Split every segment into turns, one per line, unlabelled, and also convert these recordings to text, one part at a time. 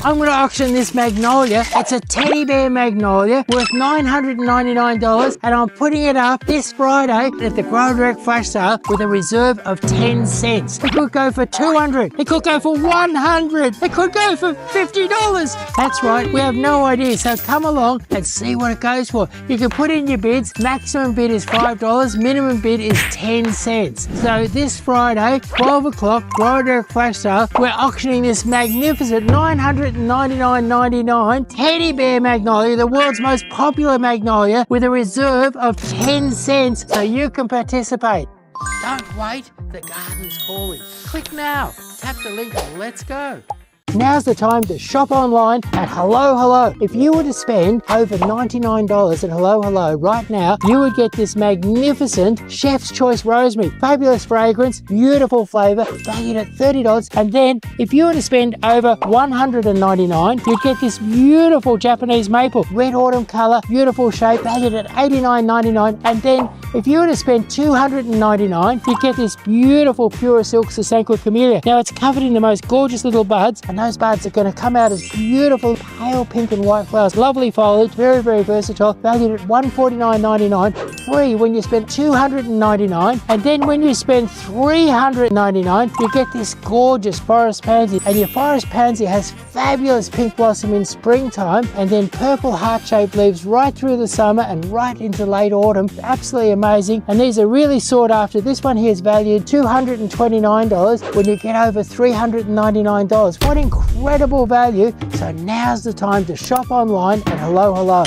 I'm going to auction this magnolia. It's a teddy bear magnolia worth $999, and I'm putting it up this Friday at the Grow Direct Flash Sale with a reserve of 10 cents. It could go for $200. It could go for $100. It could go for $50. That's right. We have no idea. So come along and see what it goes for. You can put in your bids. Maximum bid is $5. Minimum bid is 10 cents. So this Friday, 12 o'clock, Grow Direct Flash Sale, we're auctioning this magnificent $999.99 teddy bear magnolia, the world's most popular magnolia, with a reserve of 10 cents, so you can participate. Don't wait, the garden's calling. Click now, tap the link and let's go. Now's the time to shop online at Hello Hello. If you were to spend over $99 at Hello Hello right now, you would get this magnificent Chef's Choice Rosemary. Fabulous fragrance, beautiful flavour, valued at $30. And then if you were to spend over $199, you'd get this beautiful Japanese maple, red autumn colour, beautiful shape, valued at $89.99. And then if you were to spend $299, you'd get this beautiful pure silk Sasanqua camellia. Now it's covered in the most gorgeous little buds, and those buds are going to come out as beautiful pale pink and white flowers. Lovely foliage, very, very versatile, valued at $149.99, free when you spend $299. And then when you spend $399, you get this gorgeous forest pansy. And your forest pansy has fabulous pink blossom in springtime, and then purple heart-shaped leaves right through the summer and right into late autumn. Absolutely amazing. And these are really sought after. This one here is valued $229 when you get over $399. What incredible value. So now's the time to shop online at Hello Hello.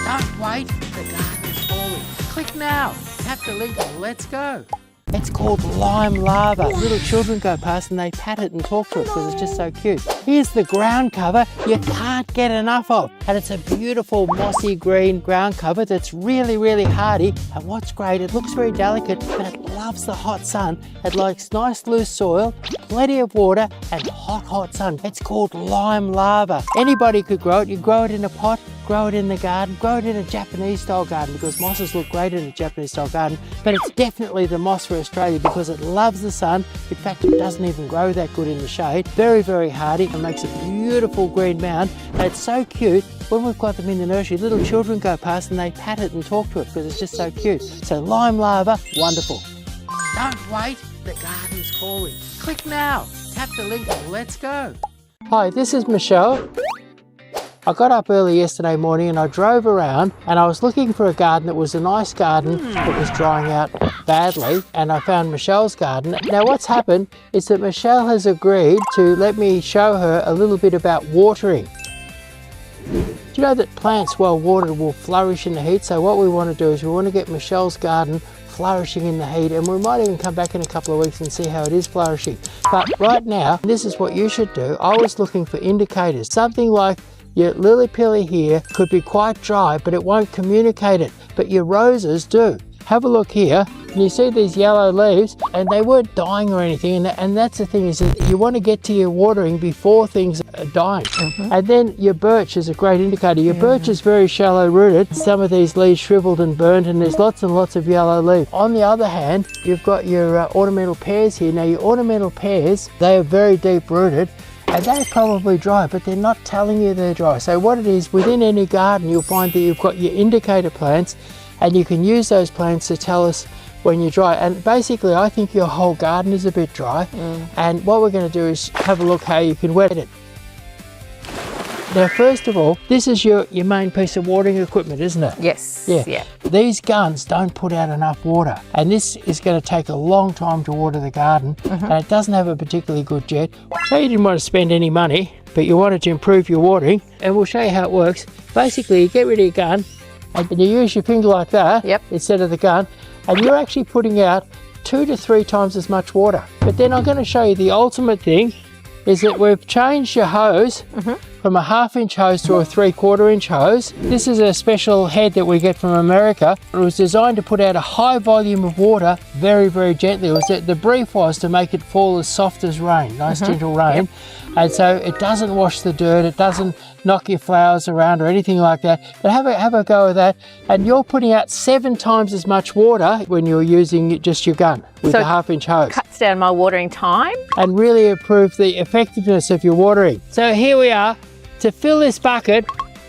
Don't wait, the garden's calling. Click now, tap the link and let's go. It's called lime lava. Little children go past and they pat it and talk to it because it's just so cute. Here's the ground cover you can't get enough of. And it's a beautiful mossy green ground cover that's really, really hardy. And what's great, it looks very delicate, but it loves the hot sun. It likes nice loose soil, plenty of water, and hot, hot sun. It's called lime lava. Anybody could grow it. You grow it in a pot, grow it in the garden, grow it in a Japanese style garden, because mosses look great in a Japanese style garden, but it's definitely the moss for Australia because it loves the sun. In fact, it doesn't even grow that good in the shade. Very, very hardy and makes a beautiful green mound. And it's so cute. When we've got them in the nursery, little children go past and they pat it and talk to it because it's just so cute. So lime lava, wonderful. Don't wait, the garden's calling. Click now, tap the link and let's go. Hi, this is Michelle. I got up early yesterday morning and I drove around and I was looking for a garden that was a nice garden that was drying out badly, and I found Michelle's garden. Now what's happened is that Michelle has agreed to let me show her a little bit about watering. Do you know that plants well watered will flourish in the heat? So what we want to do is we want to get Michelle's garden flourishing in the heat, and we might even come back in a couple of weeks and see how it is flourishing. But right now, this is what you should do. I was looking for indicators, something like your lily pilly here could be quite dry, but it won't communicate it, but your roses do. Have a look here, and you see these yellow leaves, and they weren't dying or anything, and that's the thing, is that you want to get to your watering before things are dying. And then your birch is a great indicator. Your birch is very shallow rooted. Some of these leaves shriveled and burnt, and there's lots and lots of yellow leaf. On the other hand, you've got your ornamental pears here. Now your ornamental pears, they are very deep rooted, and they're probably dry, but they're not telling you they're dry. So what it is, within any garden, you'll find that you've got your indicator plants, and you can use those plants to tell us when you're dry. And basically, I think your whole garden is a bit dry. And what we're going to do is have a look how you can wet it. Now, first of all, this is your main piece of watering equipment, isn't it?
Yes.
Yeah. These guns don't put out enough water, and this is going to take a long time to water the garden, and it doesn't have a particularly good jet. So you didn't want to spend any money, but you wanted to improve your watering, and we'll show you how it works. Basically, you get rid of your gun, and you use your finger like that instead of the gun, and you're actually putting out 2 to 3 times as much water. But then I'm going to show you the ultimate thing. is that we've changed your hose from a 1/2 inch hose to a 3/4 inch hose. This is a special head that we get from America. It was designed to put out a high volume of water very, very gently. It was the brief was to make it fall as soft as rain, nice gentle rain. And so it doesn't wash the dirt, it doesn't knock your flowers around or anything like that. But have a go of that. And you're putting out 7 times as much water when you're using just your gun with the 1/2 inch hose.
Cuts down my watering time.
And really improve the effectiveness of your watering. So here we are. To fill this bucket,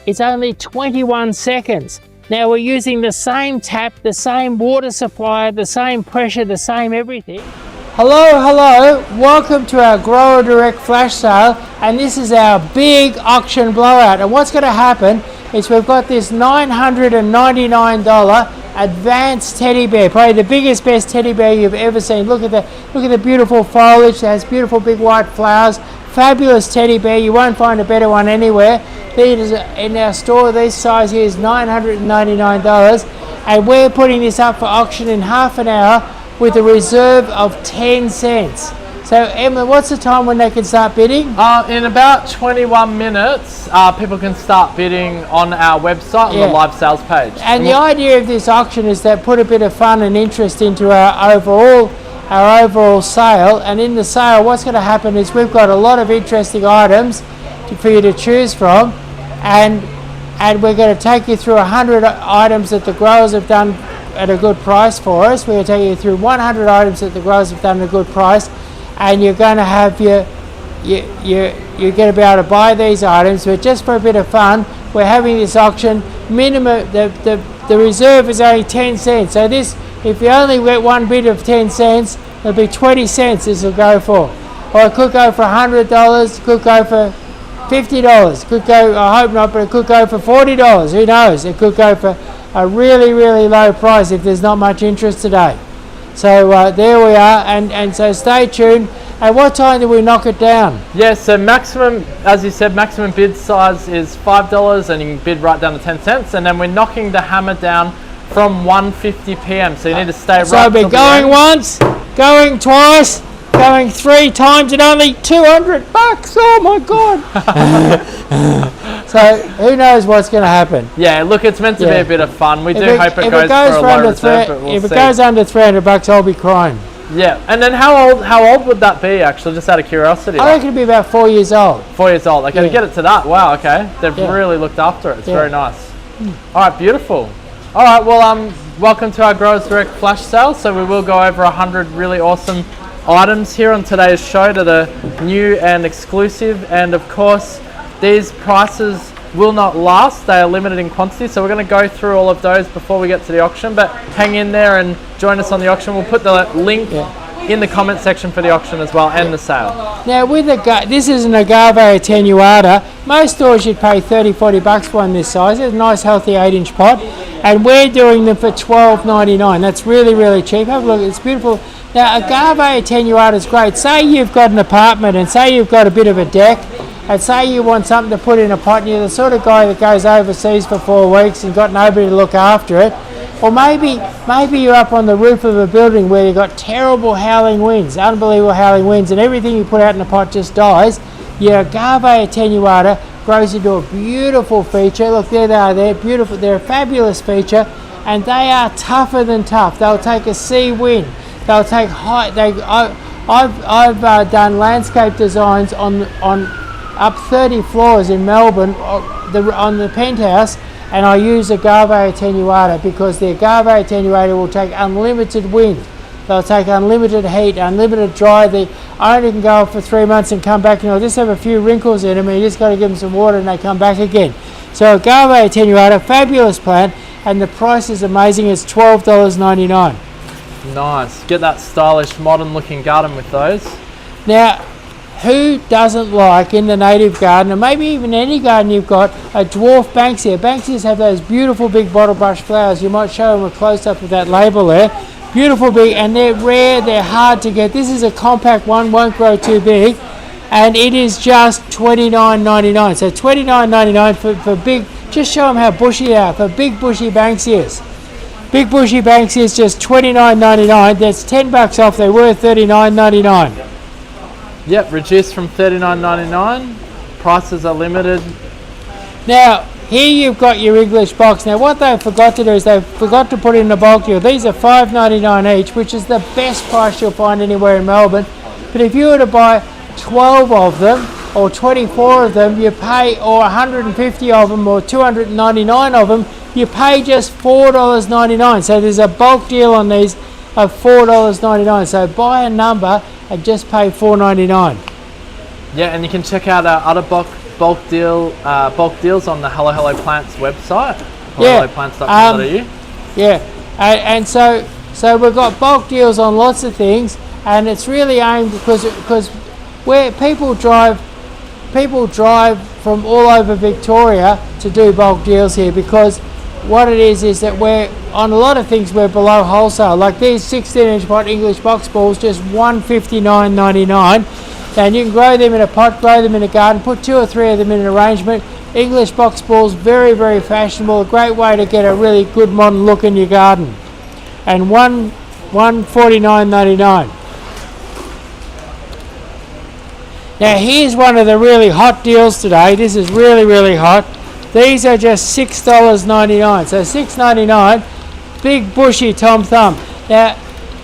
it's only 21 seconds. Now we're using the same tap, the same water supply, the same pressure, the same everything. Hello, welcome to our Grower Direct flash sale, and this is our big auction blowout. And what's going to happen is we've got this $999 advanced teddy bear, probably the biggest, best teddy bear you've ever seen. Look at the beautiful foliage, it has beautiful big white flowers, fabulous teddy bear. You won't find a better one anywhere. These in our store, this size here is $999, and we're putting this up for auction in half an hour with a reserve of 10 cents. So Emma, what's the time when they can start bidding?
In about 21 minutes, people can start bidding on our website on the live sales page.
And the idea of this auction is to put a bit of fun and interest into our overall sale. And in the sale, what's going to happen is we've got a lot of interesting items for you to choose from, and we're going to take you through 100 items that the growers have done at a good price for us. We're going to take you through 100 items that the growers have done at a good price, and you're going to have you're going to be able to buy these items. But just for a bit of fun, we're having this auction. Minimum, the reserve is only 10 cents. So this, if you only get one bid of 10 cents, it'll be 20 cents this will go for. Or it could go for $100, could go for $50, could go, I hope not, but it could go for $40. Who knows? It could go for a really, really low price if there's not much interest today. So there we are, and so stay tuned. At what time do we knock it down?
Yeah, so maximum, as you said, maximum bid size is $5, and you can bid right down to 10 cents, and then we're knocking the hammer down from 1:50 p.m. So you need to stay right.
So I'll be going once, going twice, going 3 times, and only $200. Oh my God! So who knows what's going to happen?
Yeah, look, it's meant to be a bit of fun. We do hope it goes for a low reserve, but we'll
if
see.
It goes under $300, I'll be crying.
Yeah, and then how old would that be, actually, just out of curiosity?
I reckon it'd be about 4 years old.
4 years old. Okay, to get it to that. Wow. Okay, they've really looked after it. It's very nice. All right, beautiful. All right, well, welcome to our Growers Direct flash sale. So we will go over 100 really awesome items here on today's show that are new and exclusive, and of course these prices will not last. They are limited in quantity, so we're going to go through all of those before we get to the auction, but hang in there and join us on the auction. We'll put the link in the comment section for the auction as well, and the sale.
Now with this is an Agave attenuata. Most stores you'd pay $30-40 for one this size. It's a nice healthy 8-inch pot, and we're doing them for $12.99. That's really, really cheap. Have a look, it's beautiful. Now Agave attenuata is great. Say you've got an apartment, and say you've got a bit of a deck, and say you want something to put in a pot, and you're the sort of guy that goes overseas for 4 weeks and got nobody to look after it. Or maybe you're up on the roof of a building where you've got terrible howling winds, unbelievable howling winds, and everything you put out in the pot just dies. Your Agave attenuata grows into a beautiful feature. Look, there they are. They're beautiful. They're a fabulous feature, and they are tougher than tough. They'll take a sea wind. They'll take high. I've done landscape designs on up 30 floors in Melbourne on the penthouse, and I use Agave attenuata because the Agave attenuata will take unlimited wind. They'll take unlimited heat, unlimited dry. The owner can go off for 3 months and come back, and they'll just have a few wrinkles in them, and you just got to give them some water and they come back again. So Agave attenuata, fabulous plant, and the price is amazing. It's $12.99.
Nice. Get that stylish, modern looking garden with those.
Now, who doesn't like in the native garden, or maybe even any garden you've got, a dwarf Banksia? Banksias have those beautiful big bottle brush flowers. You might show them a close-up of that label there. Beautiful big, and they're rare, they're hard to get. This is a compact one, won't grow too big, and it is just $29.99. So $29.99 for big, just show them how bushy they are, for big bushy Banksias. Big bushy Banksias, just $29.99. That's $10 off. They were $39.99.
Yep, reduced from $39.99. Prices are limited.
Now, here you've got your English box. Now, what they forgot to do is they forgot to put in a bulk deal. These are $5.99 each, which is the best price you'll find anywhere in Melbourne. But if you were to buy 12 of them, or 24 of them, you pay, or 150 of them, or 299 of them, you pay just $4.99. So there's a bulk deal on these of $4.99. So buy a number and just pay $4.99.
Yeah, and you can check out our other bulk deals on the Hello Hello Plants website. HelloHelloPlants.com.au.
Yeah, and so we've got bulk deals on lots of things, and it's really aimed because where people drive from all over Victoria to do bulk deals here, because what it is that we're on a lot of things we're below wholesale. Like these 16-inch pot English box balls, just $159.99, and you can grow them in a pot, grow them in a garden, put 2 or 3 of them in an arrangement. English box balls, very, very fashionable, a great way to get a really good modern look in your garden. And $149.99. Now here's one of the really hot deals today. This is really, really hot. These are just $6.99. So $6.99, big bushy Tom Thumb. Now,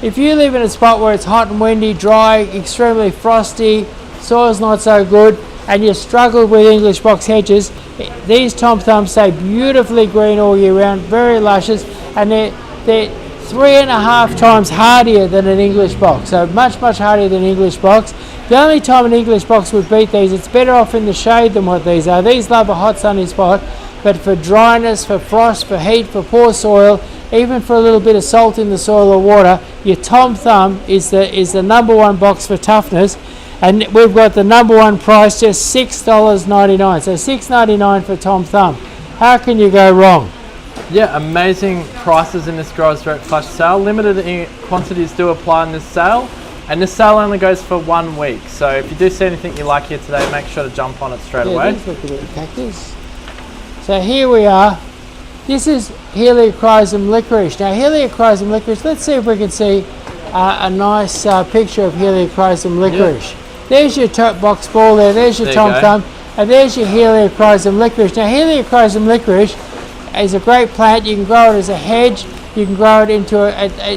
if you live in a spot where it's hot and windy, dry, extremely frosty, soil's not so good, and you struggle with English box hedges, these Tom Thumbs stay beautifully green all year round, very luscious, and they're 3.5 times hardier than an English box. So much, much hardier than an English box. The only time an English box would beat these, it's better off in the shade than what these are. These love a hot sunny spot, but for dryness, for frost, for heat, for poor soil, even for a little bit of salt in the soil or water, your Tom Thumb is the number one box for toughness. And we've got the number one price, just $6.99. So $6.99 for Tom Thumb. How can you go wrong?
Yeah, amazing prices in this Growers Direct Flash sale. Limited quantities do apply in this sale. And this sale only goes for 1 week. So if you do see anything you like here today, make sure to jump on it straight away.
Look at the cactus. So here we are. This is Helichrysum Licorice. Now Helichrysum Licorice, let's see if we can see a nice picture of Helichrysum Licorice. Yep. There's your top box ball there's your Tom Thumb, and there's your Helichrysum Licorice. Now Helichrysum Licorice is a great plant. You can grow it as a hedge, you can grow it into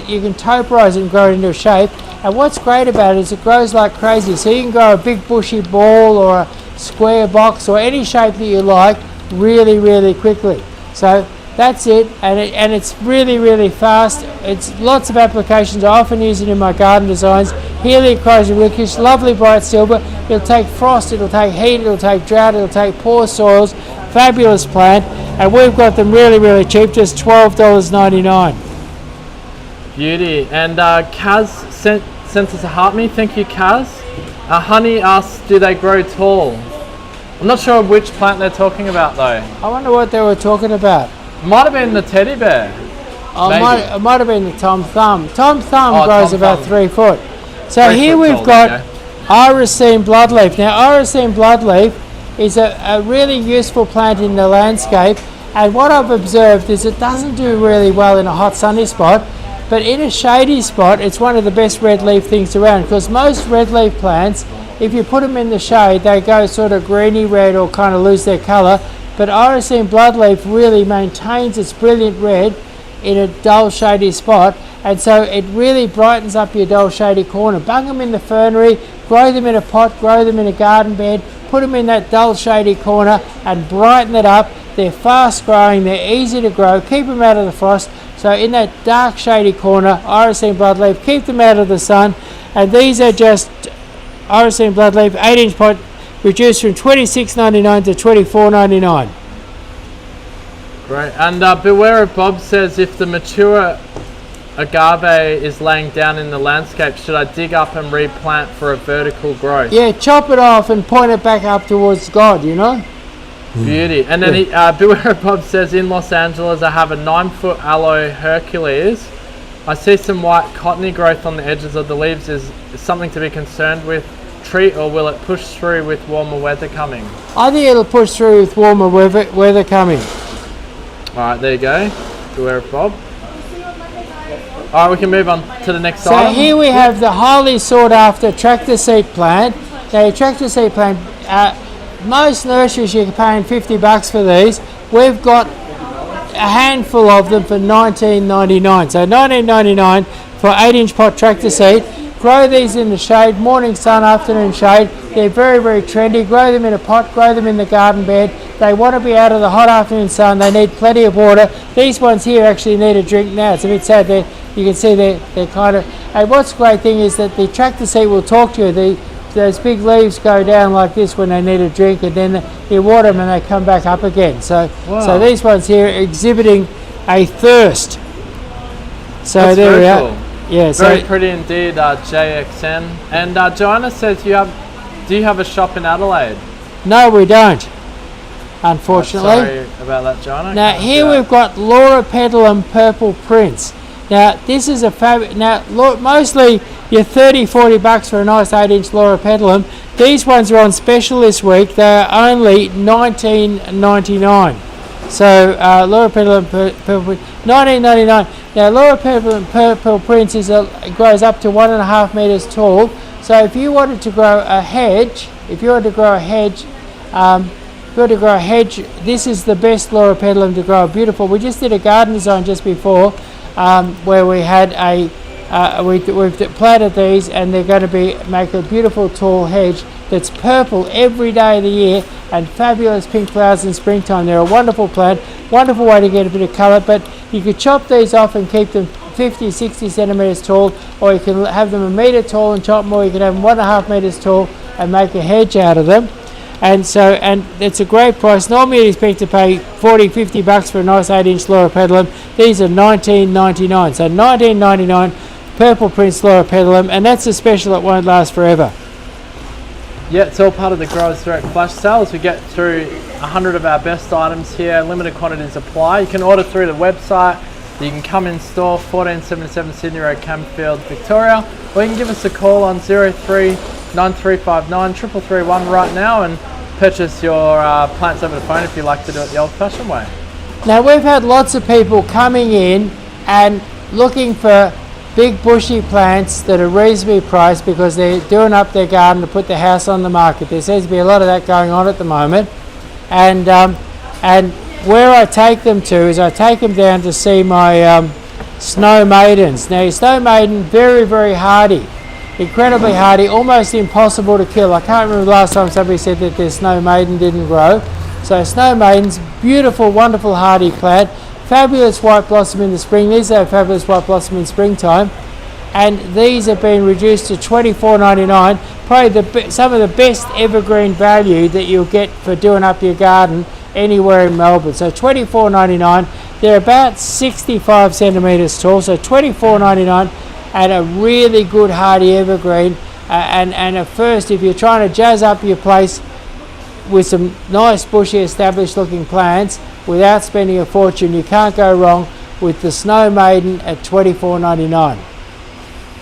you can toparize it and grow it into a shape. And what's great about it is it grows like crazy. So you can grow a big bushy ball or a square box or any shape that you like really, really quickly. So that's it, and it's really, really fast. It's lots of applications. I often use it in my garden designs. Helichrysum Licorice, lovely bright silver. It'll take frost, it'll take heat, it'll take drought, it'll take poor soils. Fabulous plant, and we've got them really, really cheap, just $12.99.
Beauty. And Kaz sent us a heart me. Thank you, Kaz. Honey asks, do they grow tall? I'm not sure which plant they're talking about though.
I wonder what they were talking about.
Might have been the teddy bear.
It might have been the Tom Thumb. Tom Thumb grows about 3 foot. So here we've got Iresine Bloodleaf. Now Iresine Bloodleaf is a really useful plant in the landscape, and what I've observed is it doesn't do really well in a hot sunny spot, but in a shady spot it's one of the best red leaf things around, because most red leaf plants, if you put them in the shade, they go sort of greeny red or kind of lose their colour, but Iresine Bloodleaf really maintains its brilliant red in a dull shady spot, and so it really brightens up your dull shady corner. Bung them in the fernery, grow them in a pot, grow them in a garden bed, put them in that dull shady corner and brighten it up. They're fast growing, they're easy to grow, keep them out of the frost. So in that dark shady corner, Iresine Bloodleaf, keep them out of the sun. And these are just Iresine Bloodleaf 8-inch pot, reduced from $26.99 to $24.99.
Great. And Beware of Bob says, if the mature agave is laying down in the landscape, should I dig up and replant for a vertical growth? Yeah,
chop it off and point it back up towards God, you know.
Beauty. And then Beware of Bob says, in Los Angeles I have a 9-foot aloe Hercules. I see some white cottony growth on the edges of the leaves. Is something to be concerned with? Treat, or will it push through with warmer weather coming?
I think it'll push through with warmer weather coming.
Alright, there you go. Beware of Bob. Alright, we can move on to the next item.
So here we have the highly sought after tractor seat plant. Now your tractor seed plant, most nurseries you're paying $50 for these. We've got a handful of them for $19.99. So $19.99 for 8-inch pot tractor seed. Grow these in the shade, morning sun, afternoon shade. They're very, very trendy. Grow them in a pot, grow them in the garden bed. They want to be out of the hot afternoon sun. They need plenty of water. These ones here actually need a drink now. It's a bit sad. You can see they're kind of... And what's the great thing is that the tractor seed will talk to you. Those big leaves go down like this when they need a drink, and then you water them and they come back up again. So, so these ones here are exhibiting a thirst. So that's there we are. Cool. Yeah,
very pretty indeed, JXN. And Joanna says, do you have a shop in Adelaide?
No, we don't, unfortunately.
Sorry about that, Joanna.
Now here we've got Loropetalum Purple Prince. Now this is a mostly you're $30-40 for a nice 8-inch Loropetalum. These ones are on special this week. They're only $19.99. So Loropetalum Purple Prince, $19.99. Now Loropetalum Purple Prince grows up to 1.5 meters tall. So if you wanted to grow a hedge, this is the best Loropetalum to grow. Beautiful. We just did a garden design just before, where we had we've planted these, and they're going to make a beautiful tall hedge that's purple every day of the year, and fabulous pink flowers in springtime. They're a wonderful plant, wonderful way to get a bit of colour, but you could chop these off and keep them 50-60 centimetres tall, or you can have them 1 metre tall and chop them, or you can have them 1.5 metres tall and make a hedge out of them. And it's a great price. Normally you expect to pay $40-50 for a nice 8-inch Loropetalum. These are $19.99. So $19.99 Purple Prince Loropetalum, and that's a special that won't last forever.
Yeah, it's all part of the Growers Direct flash sales. We get through 100 of our best items here. Limited quantities apply. You can order through the website. You can come in store, 1477 Sydney Road, Campfield, Victoria, or you can give us a call on 039359 3331 right now and purchase your plants over the phone if you like to do it the old-fashioned way.
Now we've had lots of people coming in and looking for big bushy plants that are reasonably priced because they're doing up their garden to put their house on the market. There seems to be a lot of that going on at the moment, and where I take them to is I take them down to see my snow maidens. Now your snow maiden, very, very hardy, incredibly hardy, almost impossible to kill. I can't remember the last time somebody said that their snow maiden didn't grow. So snow maidens, beautiful, wonderful hardy plant, fabulous white blossom in the spring. These are fabulous white blossom in springtime, and these have been reduced to $24.99. Probably some of the best evergreen value that you'll get for doing up your garden anywhere in Melbourne. So $24.99. They're about 65 centimetres tall, so $24.99, and a really good hardy evergreen. And at first, if you're trying to jazz up your place with some nice bushy established looking plants without spending a fortune, you can't go wrong with the Snow Maiden at $24.99.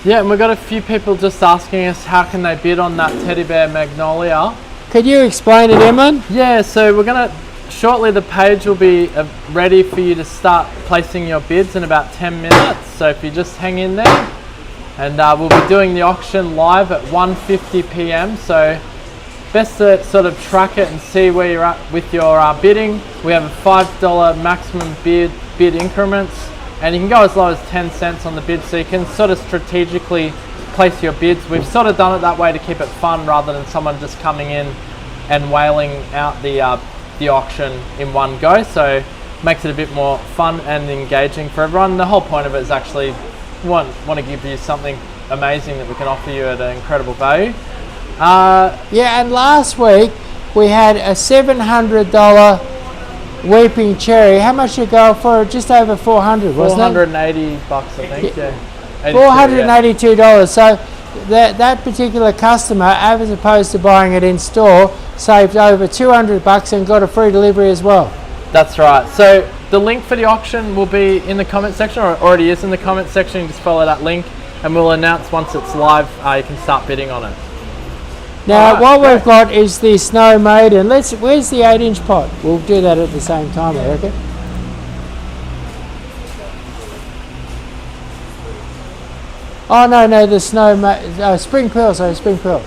Yeah, and we've got a few people just asking us how can they bid on that teddy bear magnolia.
Could you explain it, Emlyn?
Yeah, so we're going to shortly the page will be ready for you to start placing your bids in about 10 minutes. So if you just hang in there, and we'll be doing the auction live at 1:50 p.m. So best to sort of track it and see where you're at with your bidding. We have a $5 maximum bid increments, and you can go as low as 10 cents on the bid, so you can sort of strategically place your bids. We've sort of done it that way to keep it fun rather than someone just coming in and wailing out the auction in one go. So makes it a bit more fun and engaging for everyone. The whole point of it is actually want to give you something amazing that we can offer you at an incredible value.
Yeah, and last week we had a $700 Weeping Cherry. How much did it go for? Just over $400, wasn't it?
$480, I think. Yeah.
$482. Yeah. So that particular customer, as opposed to buying it in store, saved over $200 and got a free delivery as well.
That's right. So the link for the auction will be in the comment section, or it already is in the comment section. You just follow that link and we'll announce once it's live, you can start bidding on it.
Now what we've got is the Snow Maiden. Where's the 8-inch pot? We'll do that at the same time, I reckon. Oh no, the Snow Spring Pearl, sorry, Spring Pearl.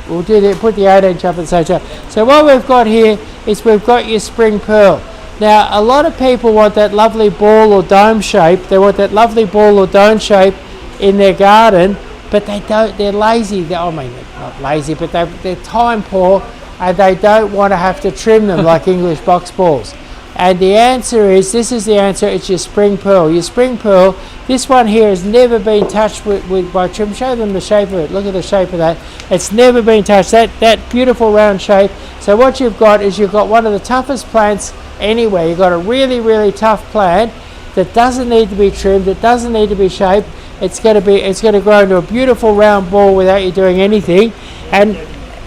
we'll do that. Put the 8-inch up at the same time. So what we've got here is we've got your spring pearl. Now a lot of people want that lovely ball or dome shape. They want that lovely ball or dome shape in their garden, but they don't. They're lazy. I mean, they're not lazy, but they're time poor, and they don't want to have to trim them like English box balls. And the answer is, this is the answer, it's your spring pearl. Your spring pearl, this one here has never been touched by trim. Show them the shape of it. Look at the shape of that. It's never been touched. That beautiful round shape. So what you've got is you've got one of the toughest plants anywhere. You've got a really, really tough plant that doesn't need to be trimmed. It doesn't need to be shaped. It's going to grow into a beautiful round ball without you doing anything. And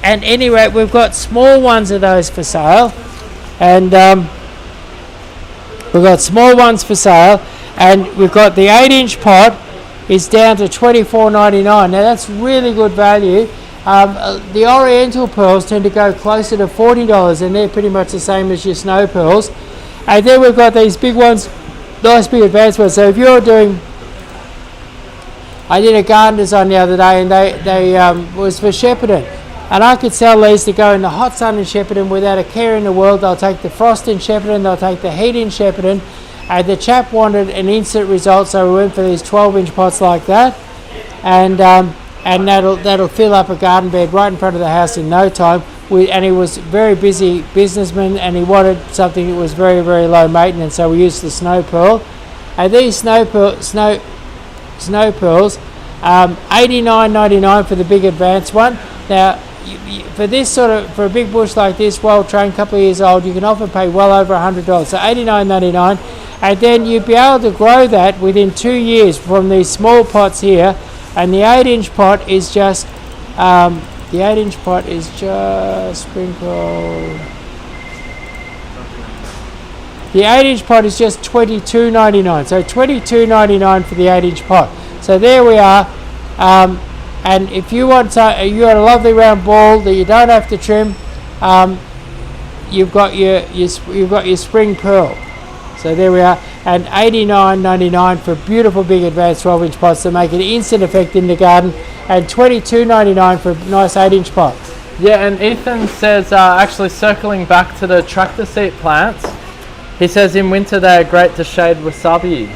anyway, we've got small ones of those for sale. And we've got small ones for sale, and we've got the 8-inch pot is down to $24.99. Now that's really good value. The Oriental pearls tend to go closer to $40, and they're pretty much the same as your snow pearls. And then we've got these big ones, nice big advanced ones. So if you're doing, I did a garden design the other day, and they was for Shepparton. And I could sell these to go in the hot sun in Shepparton without a care in the world. They'll take the frost in Shepparton, they'll take the heat in Shepparton. And the chap wanted an instant result, so we went for these 12-inch pots like that. And that'll fill up a garden bed right in front of the house in no time. And he was a very busy businessman, and he wanted something that was very, very low maintenance, so we used the snow pearl. And these snow pearls, $89.99 for the big advanced one. Now, for this for a big bush like this, well trained, couple of years old, you can often pay well over $100. So $89.99, and then you'd be able to grow that within 2 years from these small pots here. And the 8-inch pot is just sprinkle. The 8-inch pot is just $22.99. So $22.99 for the 8-inch pot. So there we are. And if you want you got a lovely round ball that you don't have to trim, you've got your spring pearl. So there we are, and $89.99 for beautiful big advanced 12-inch pots that make an instant effect in the garden, and $22.99 for a nice 8-inch pot.
Yeah, and Ethan says, actually circling back to the tractor seat plants, he says in winter they are great to shade wasabi.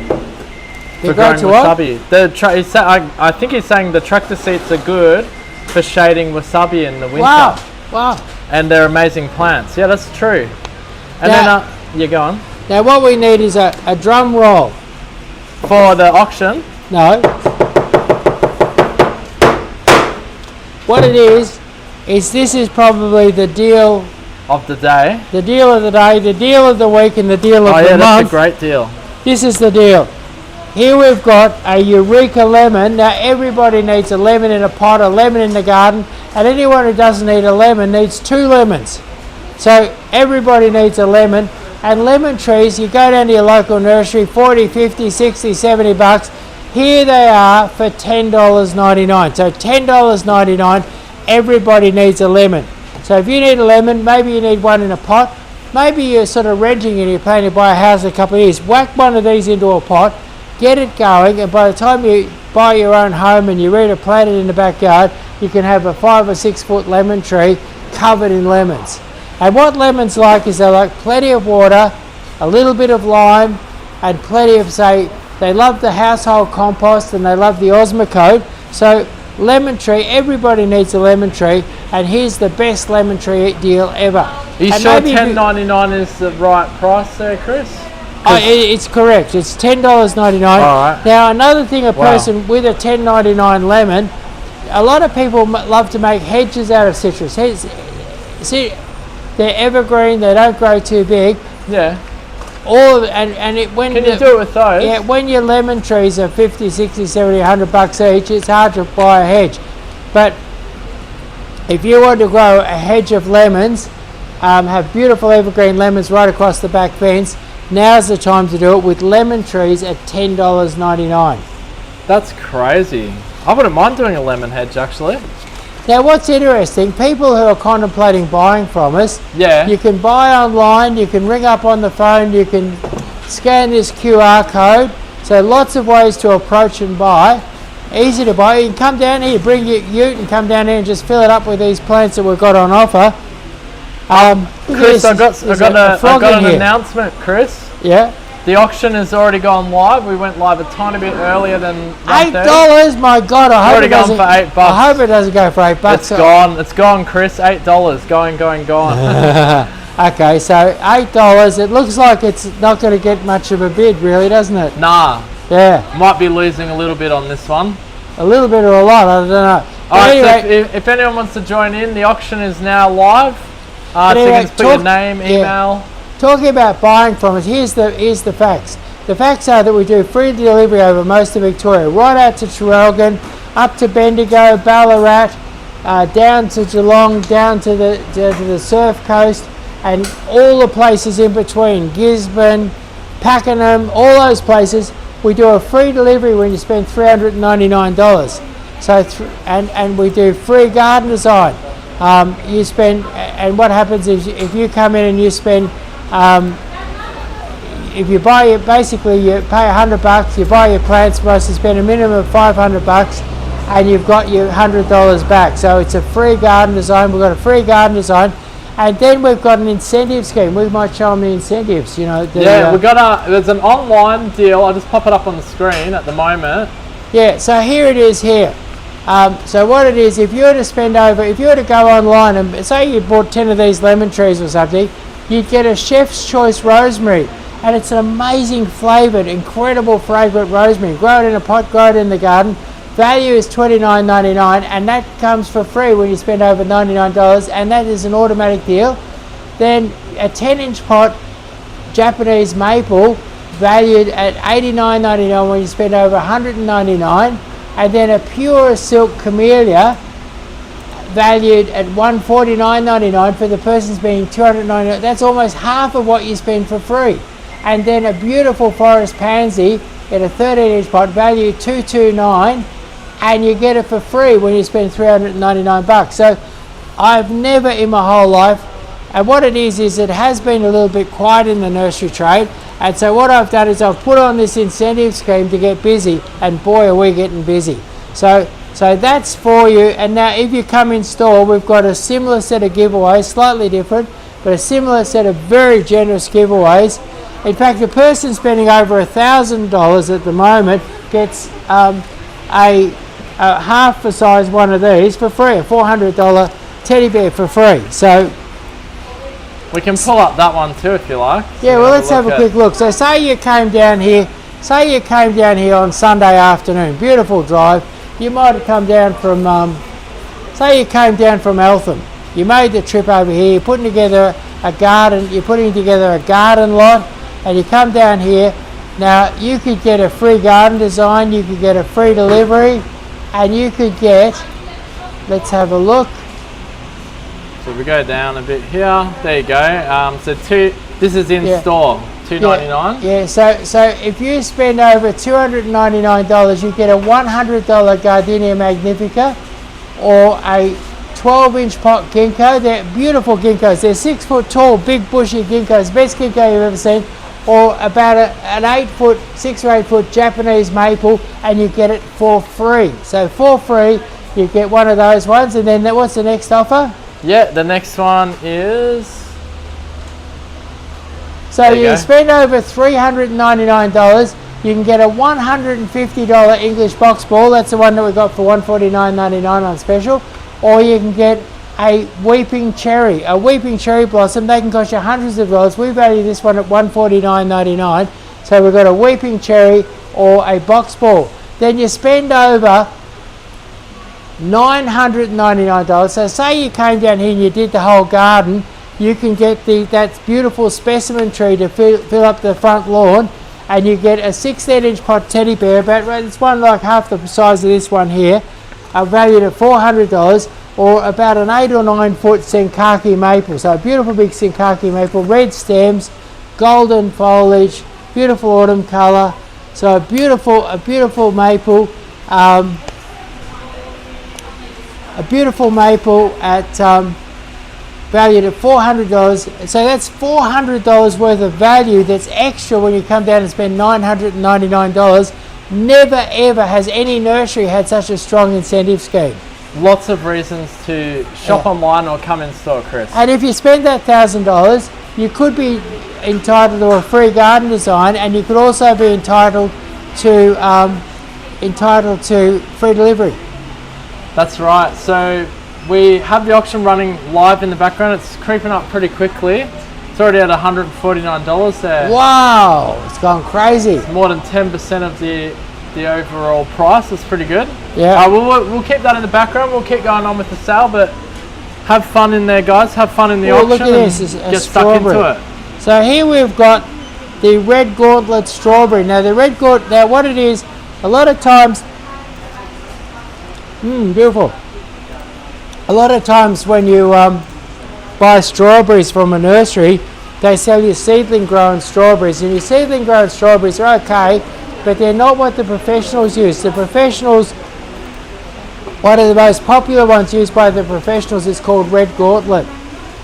They're great to what?
Wasabi. I think he's saying the tractor seats are good for shading wasabi in the winter.
Wow.
And they're amazing plants. Yeah, that's true. And then, you go on.
Now what we need is a drum roll.
For the auction?
No. What it is this is probably the deal
of the day.
The deal of the day, the deal of the week, and the deal of the month. Oh yeah,
that's a great deal.
This is the deal. Here we've got a Eureka lemon. Now everybody needs a lemon in a pot, a lemon in the garden, and anyone who doesn't need a lemon needs 2 lemons. So everybody needs a lemon. And lemon trees, you go down to your local nursery, 40, 50, 60, 70 bucks. Here they are for $10.99. So $10.99, everybody needs a lemon. So if you need a lemon, maybe you need one in a pot. Maybe you're sort of renting and you're planning to buy a house in a couple of years. Whack one of these into a pot, get it going, and by the time you buy your own home and you're ready to plant it in the backyard, you can have a 5 or 6 foot lemon tree covered in lemons. And what lemons like is they like plenty of water, a little bit of lime, and plenty of, they love the household compost and they love the Osmocote. So lemon tree, everybody needs a lemon tree, and here's the best lemon tree deal ever.
Are you sure $10.99 is the right price there, Chris?
It's correct. It's $10.99.
All right.
Now another thing, a person with a $10.99 lemon, a lot of people love to make hedges out of citrus. See, they're evergreen, they don't grow too big.
Yeah.
Can you do
it with those?
Yeah, when your lemon trees are 50, 60, 70, 100 bucks each, it's hard to buy a hedge. But if you want to grow a hedge of lemons, have beautiful evergreen lemons right across the back fence, now's the time to do it with lemon trees at $10.99.
That's crazy. I wouldn't mind doing a lemon hedge actually.
Now what's interesting, people who are contemplating buying from us, you can buy online, you can ring up on the phone, you can scan this QR code, so lots of ways to approach and buy. Easy to buy. You can come down here, bring your ute and come down here and just fill it up with these plants that we've got on offer.
Chris, I got an announcement, Chris.
Yeah.
The auction has already gone live. We went live a tiny bit earlier than
$8. My God, I hope it doesn't.
For $8.
I hope it doesn't go for $8.
It's gone. It's gone, Chris. $8. Going.
Okay, so $8. It looks like it's not going to get much of a bid, really, doesn't it?
Nah.
Yeah.
Might be losing a little bit on this one.
A little bit or a lot, I don't know.
Alright, anyway, so if anyone wants to join in, the auction is now live. So you can just put your name, email.
Yeah. Talking about buying from us, here's the facts. The facts are that we do free delivery over most of Victoria, right out to Traralgon, up to Bendigo, Ballarat, down to Geelong, down to the Surf Coast, and all the places in between, Gisborne, Pakenham, all those places. We do a free delivery when you spend $399. So and we do free garden design. You spend, and what happens is if you come in and you spend, if you buy it, basically you pay $100, you buy your plants, supposed to spend a minimum of $500, and you've got your $100 back. So it's a free garden design. We've got a free garden design, and then we've got an incentive scheme. We might show them the incentives. You know.
We got there's an online deal. I'll just pop it up on the screen at the moment.
Yeah. So here it is here. So what it is, if you were to go online and say you bought 10 of these lemon trees or something, you'd get a Chef's Choice rosemary, and it's an amazing flavoured, incredible fragrant rosemary. Grow it in a pot, grow it in the garden. Value is $29.99, and that comes for free when you spend over $99, and that is an automatic deal. Then a 10-inch pot Japanese maple valued at $89.99 when you spend over $199. And then a pure silk camellia valued at $149.99 for the person's being $299. That's almost half of what you spend for free. And then a beautiful forest pansy in a 13-inch pot valued $229, and you get it for free when you spend $399. So I've never in my whole life, and what it is it has been a little bit quiet in the nursery trade. And so what I've done is I've put on this incentive scheme to get busy, and boy are we getting busy. So that's for you. And now if you come in store, we've got a similar set of giveaways, slightly different, but a similar set of very generous giveaways. In fact, the person spending over $1,000 at the moment gets a half the size one of these for free, a $400 teddy bear for free. So
we can pull up that one too if you like.
Yeah, well, let's have a quick look. So say you came down here on Sunday afternoon, beautiful drive. You might have come down from, say you came down from Eltham. You made the trip over here, you're putting together a garden lot, and you come down here. Now, you could get a free garden design, you could get a free delivery, and you could get, let's have a look.
So we go down a bit here. There you go. This is in store. $2.99.
Yeah. So if you spend over $299, you get a $100 Gardenia Magnifica or a 12-inch pot ginkgo. They're beautiful ginkgos. They're 6 foot tall, big bushy ginkgos. Best ginkgo you've ever seen. Or about an 6 or 8 foot Japanese maple, and you get it for free. So for free, you get one of those ones. And then what's the next offer?
Yeah, the next one is...
So you spend over $399, you can get a $150 English box ball. That's the one that we got for $149.99 on special. Or you can get a weeping cherry blossom. They can cost you hundreds of dollars. We value this one at $149.99. So we've got a weeping cherry or a box ball. Then you spend over $999. So say you came down here and you did the whole garden, you can get that beautiful specimen tree to fill up the front lawn, and you get a 16-inch pot teddy bear. It's one like half the size of this one here, valued at $400, or about an 8 or 9 foot Senkaki maple. So a beautiful big Senkaki maple, red stems, golden foliage, beautiful autumn colour. So a beautiful maple. A beautiful maple at valued at $400. So that's $400 worth of value that's extra when you come down and spend $999. Never ever has any nursery had such a strong incentive scheme.
Lots of reasons to shop online or come in store, Chris.
And if you spend that $1,000, you could be entitled to a free garden design, and you could also be entitled to free delivery.
That's right. So we have the auction running live in the background. It's creeping up pretty quickly. It's already at $149 there.
Wow, it's gone crazy.
It's more than 10% of the overall price. It's pretty good.
Yeah.
We'll keep that in the background. We'll keep going on with the sale, but have fun in there, guys. Have fun in the auction.
Look at this. It's
get stuck into it.
So here we've got the red Gauntlet Strawberry. Now the red Gauntlet, now what it is, a lot of times, beautiful. A lot of times when you buy strawberries from a nursery, they sell you seedling grown strawberries, and your seedling grown strawberries are okay, but they're not what the professionals use. The professionals, one of the most popular ones used by the professionals is called Red Gauntlet.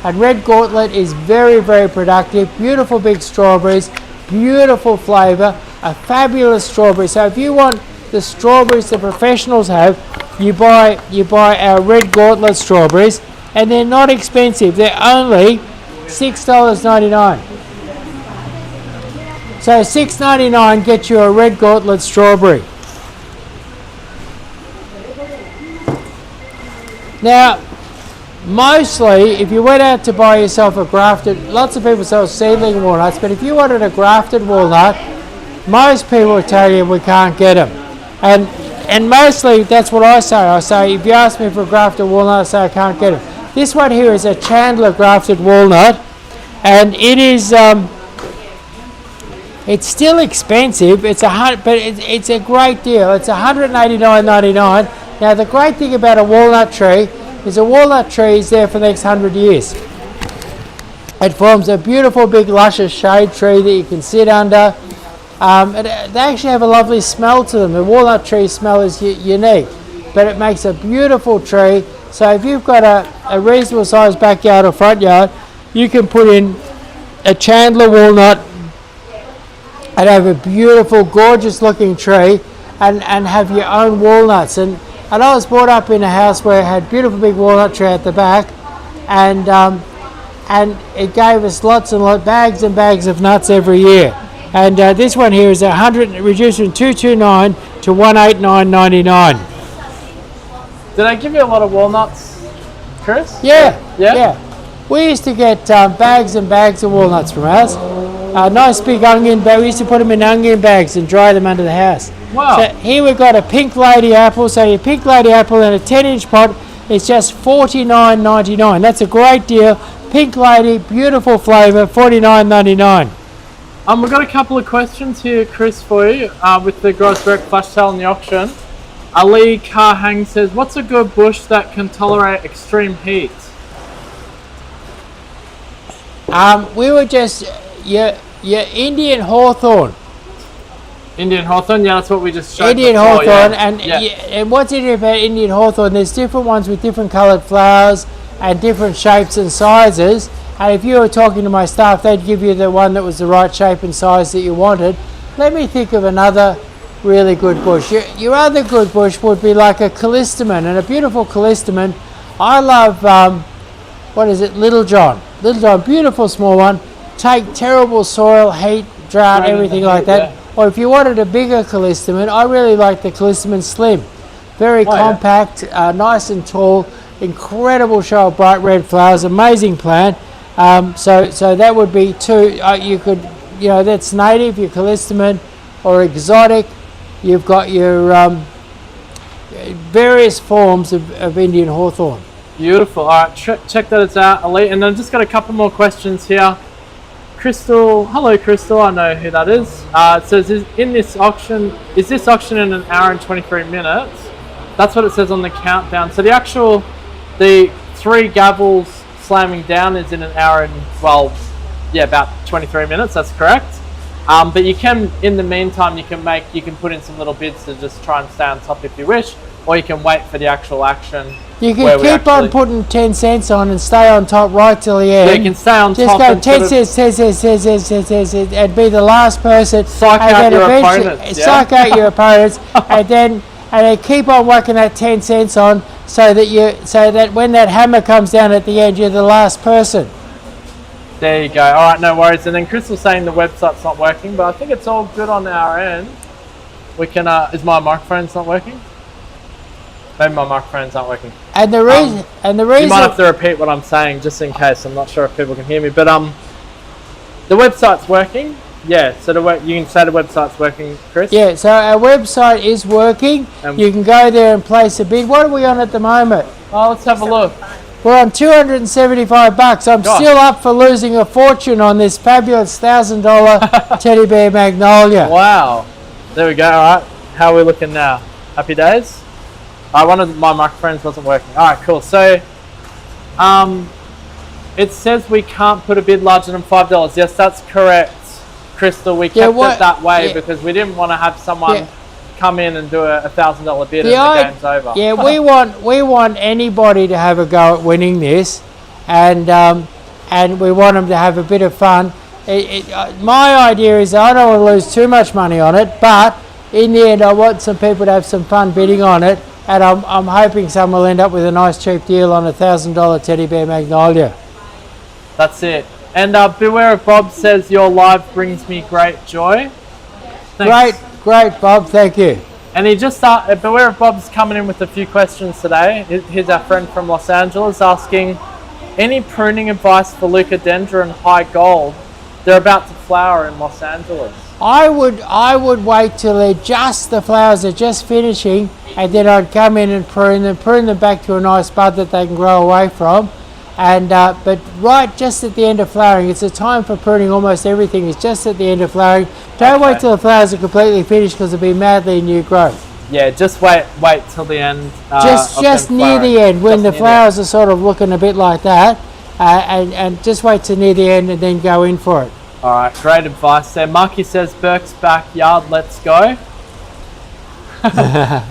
And Red Gauntlet is very, very productive, beautiful big strawberries, beautiful flavour, a fabulous strawberry. So if you want the strawberries the professionals have, you buy our Red Gauntlet strawberries, and they're not expensive. They're only $6.99. So $6.99 gets you a Red Gauntlet strawberry. Now, mostly, if you went out to buy yourself a grafted, lots of people sell seedling walnuts, but if you wanted a grafted walnut, most people will tell you we can't get them. And mostly that's what I say. I say, if you ask me for a grafted walnut, I say I can't get them. This one here is a Chandler grafted walnut, and it is, it's still expensive. But it's a great deal. It's $189.99. Now the great thing about a walnut tree is a walnut tree is there for the next 100 years. It forms a beautiful big luscious shade tree that you can sit under. They actually have a lovely smell to them. The walnut tree smell is unique, but it makes a beautiful tree. So if you've got a reasonable sized backyard or front yard, you can put in a Chandler walnut and have a beautiful, gorgeous looking tree and have your own walnuts. And I was brought up in a house where it had beautiful big walnut tree at the back, and it gave us lots and bags and bags of nuts every year. And this one here is reduced from $229 to $189.99.
Did I give you a lot of walnuts, Chris?
Yeah. We used to get bags and bags of walnuts from us. Nice big onion bag. We used to put them in onion bags and dry them under the house.
Wow.
So here we've got a pink lady apple. So your pink lady apple in a 10-inch pot is just $49.99. That's a great deal. Pink lady, beautiful flavour, $49.99.
We've got a couple of questions here, Chris, for you with the Gross Direct flash sale and the auction. Ali Carhang says, what's a good bush that can tolerate extreme heat?
We were just your Indian hawthorn.
Indian hawthorn, yeah, that's what we just showed.
Indian
before,
hawthorn,
yeah.
And what's interesting about Indian hawthorn, there's different ones with different coloured flowers and different shapes and sizes. And if you were talking to my staff, they'd give you the one that was the right shape and size that you wanted. Let me think of another really good bush. Your other good bush would be like a callistemon, and a beautiful callistemon. I love, Little John. Little John, beautiful small one. Take terrible soil, heat, drought, everything like that. Yeah. Or if you wanted a bigger callistemon, I really like the callistemon slim. Very compact, nice and tall, incredible show of bright red flowers, amazing plant. So that would be two. You could, that's native, your callistemon, or exotic. You've got your various forms of Indian hawthorn.
Beautiful. All right, check that it's out, Ali. And I've just got a couple more questions here. Crystal, hello Crystal, I know who that is. It says, is this auction in an hour and 23 minutes? That's what it says on the countdown. So the 3 gavels slamming down is in an hour and, about 23 minutes, that's correct. But you can, in the meantime, you can put in some little bids to just try and stay on top if you wish. or you can wait for the actual action.
You can keep on putting 10 cents on and stay on top right till the end.
Yeah, you can stay on top.
Just go 10 cents, 10 cents, 10 cents, 10 cents, and be the last person.
Psych out your opponents.
Psych out your opponents, and then keep on whacking that 10 cents on, so that when that hammer comes down at the end, you're the last person.
There you go. All right, no worries. And then Crystal's saying the website's not working, but I think it's all good on our end. We can. Is my microphone's not working? Maybe my microphone's not working.
And the reason,
you might have to repeat what I'm saying just in case. I'm not sure if people can hear me, but the website's working. Yeah, so you can say the website's working, Chris.
Yeah, so our website is working. You can go there and place a bid. What are we on at the moment?
Oh, let's have a look.
We're on $275. I'm still up for losing a fortune on this fabulous $1,000 teddy bear Magnolia.
Wow. There we go. All right. How are we looking now? Happy days? One of my microphones wasn't working. All right, cool. So, it says we can't put a bid larger than $5. Yes, that's correct, Crystal. We kept it that way because we didn't want to have someone come in and do a $1,000 bid and the game's over.
Yeah, we want anybody to have a go at winning this, and we want them to have a bit of fun. My idea is I don't want to lose too much money on it, but in the end I want some people to have some fun bidding on it, and I'm hoping some will end up with a nice cheap deal on a $1,000 teddy bear Magnolia.
That's it. And Beware of Bob says your live brings me great joy. Thanks.
Great, Bob. Thank you.
And he just Beware of Bob's coming in with a few questions today. Here's our friend from Los Angeles asking, any pruning advice for Leucadendron High Gold? They're about to flower in Los Angeles.
I would wait till the flowers are just finishing, and then I'd come in and prune them back to a nice bud that they can grow away from. And but right just at the end of flowering, it's a time for pruning almost everything. It's just at the end of flowering. Don't wait till the flowers are completely finished because it'll be madly new growth.
Yeah, just wait till the end.
Just near the end when the flowers are sort of looking a bit like that, and just wait till near the end and then go in for it.
All right, great advice there. Marky says Burke's backyard, let's go.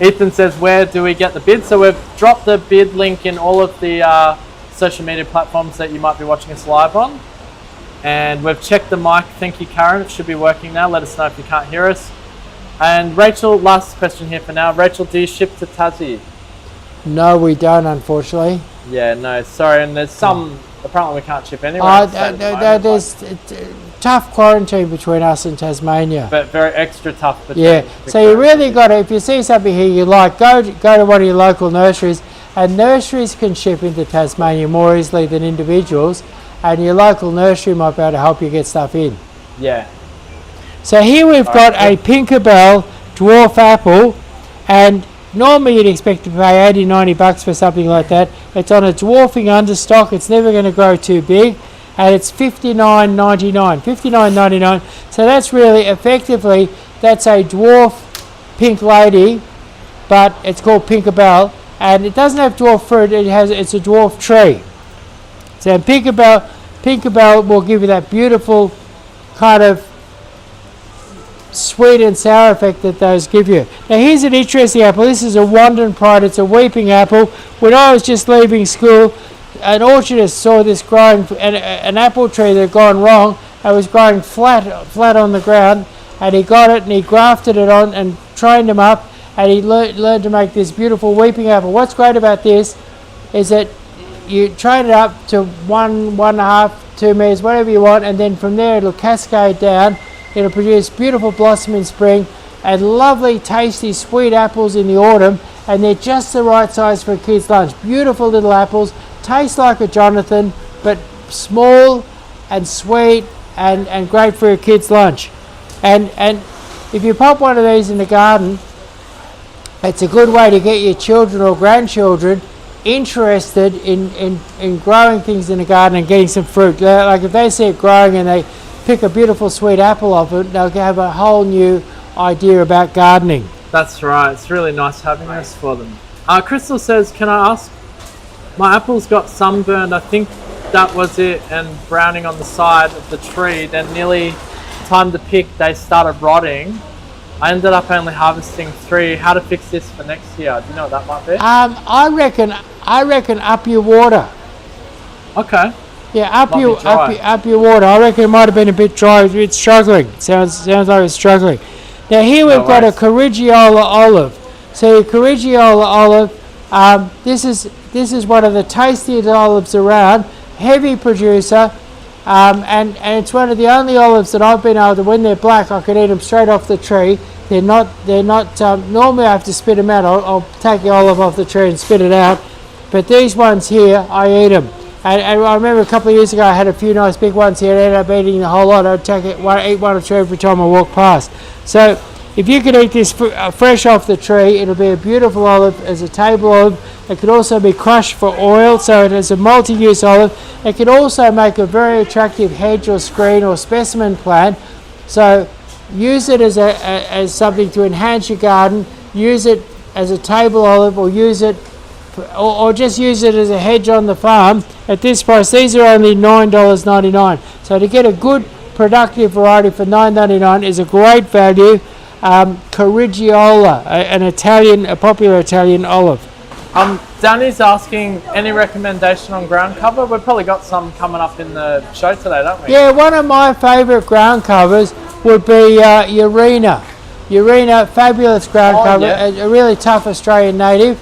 Ethan says, where do we get the bid? So we've dropped the bid link in all of the social media platforms that you might be watching us live on. And we've checked the mic. Thank you, Karen. It should be working now. Let us know if you can't hear us. And Rachel, last question here for now. Rachel, do you ship to Tassie?
No, we don't, unfortunately.
Yeah, no, sorry. And there's some, apparently we can't ship anywhere.
There's tough quarantine between us and Tasmania.
But very extra tough.
Yeah, so you really got to, if you see something here you like, go to one of your local nurseries. And nurseries can ship into Tasmania more easily than individuals, and your local nursery might be able to help you get stuff in.
Yeah.
So here we've got a Pinkabelle dwarf apple, and normally you'd expect to pay $80-90 for something like that. It's on a dwarfing understock. It's never going to grow too big, and it's $59.99. So that's really effectively, that's a dwarf pink lady, but it's called Pinkabelle. And it doesn't have dwarf fruit, it's a dwarf tree. So Pinkabelle will give you that beautiful kind of sweet and sour effect that those give you. Now here's an interesting apple. This is a Wandon Pride. It's a weeping apple. When I was just leaving school, an orchardist saw this growing, an apple tree that had gone wrong. It was growing flat on the ground, and he got it and he grafted it on and trained them up. And he learned to make this beautiful weeping apple. What's great about this is that you train it up to 1.5, 2 meters, whatever you want, and then from there it'll cascade down. It'll produce beautiful blossom in spring and lovely, tasty, sweet apples in the autumn, and they're just the right size for a kid's lunch. Beautiful little apples, taste like a Jonathan, but small and sweet and great for a kid's lunch. And if you pop one of these in the garden, it's a good way to get your children or grandchildren interested in growing things in the garden and getting some fruit. Like if they see it growing and they pick a beautiful sweet apple off it, they'll have a whole new idea about gardening.
That's right. It's really nice having this for them. Crystal says, can I ask, my apples got sunburned, I think that was it, and browning on the side of the tree, then nearly time to pick, they started rotting. I ended up only harvesting 3. How to fix this for next year? Do you know what that might be?
I reckon up your water.
Okay.
Yeah, up your water. I reckon it might have been a bit dry, a bit struggling. Sounds like it's struggling. Now here we've got a Correggiola Olive. So your Correggiola Olive, this is one of the tastiest olives around. Heavy producer, and it's one of the only olives that I've been able to, when they're black, I can eat them straight off the tree. They're not. Normally I have to spit them out. I'll take the olive off the tree and spit it out. But these ones here, I eat them. And I remember a couple of years ago I had a few nice big ones here. I ended up eating the whole lot. I'd eat one or two every time I walk past. So if you could eat this fresh off the tree, it'll be a beautiful olive as a table olive. It could also be crushed for oil, so it is a multi-use olive. It could also make a very attractive hedge or screen or specimen plant. So use it as something to enhance your garden. Use it as a table olive, or use it or just use it as a hedge on the farm. At this price, these are only $9.99. So to get a good productive variety for $9.99 is a great value. Correggiola, a popular Italian olive.
Danny's asking any recommendation on ground cover. We've probably got some coming up in the show today, don't we?
Yeah, one of my favourite ground covers would be Urena. Urena, fabulous ground cover,
yeah.
A really tough Australian native.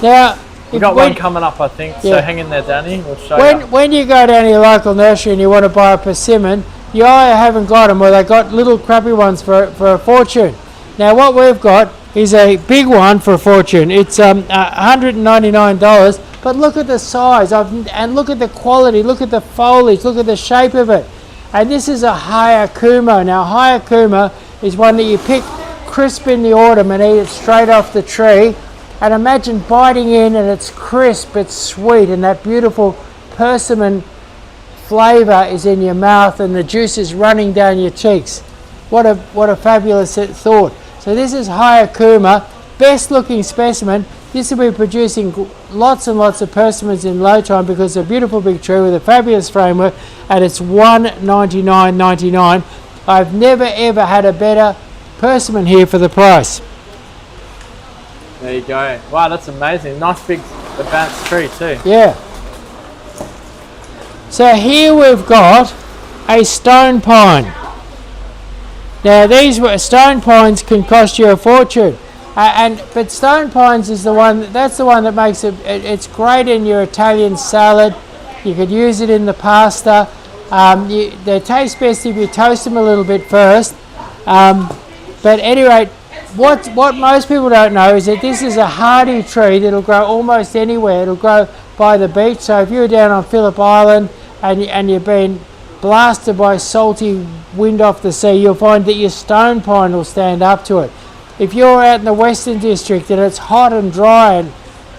Now,
we've got one coming up, I think, so hang in there, Danny. We'll show you.
When you go down to your local nursery and you want to buy a persimmon, you either haven't got them or they got little crappy ones for a fortune. Now, what we've got is a big one for a fortune. It's $199, but look at the size and look at the quality, look at the foliage, look at the shape of it. And this is a Hyakumo. Now, Hyakumo is one that you pick crisp in the autumn and eat it straight off the tree. And imagine biting in and it's crisp, it's sweet, and that beautiful persimmon flavour is in your mouth and the juice is running down your cheeks. What a fabulous thought. So this is Hyakumo, best looking specimen. This will be producing lots and lots of persimmons in low time because it's a beautiful big tree with a fabulous framework, and it's $199.99. I've never ever had a better persimmon here for the price.
There you go. Wow, that's amazing. Nice big advanced tree too.
Yeah. So here we've got a stone pine. Now these stone pines can cost you a fortune, but stone pines is the one. That's the one that makes it. It's great in your Italian salad. You could use it in the pasta. They taste best if you toast them a little bit first. But anyway, what most people don't know is that this is a hardy tree that'll grow almost anywhere. It'll grow by the beach. So if you're down on Phillip Island and you've been blasted by salty wind off the sea, you'll find that your stone pine will stand up to it. If you're out in the Western District and it's hot and dry,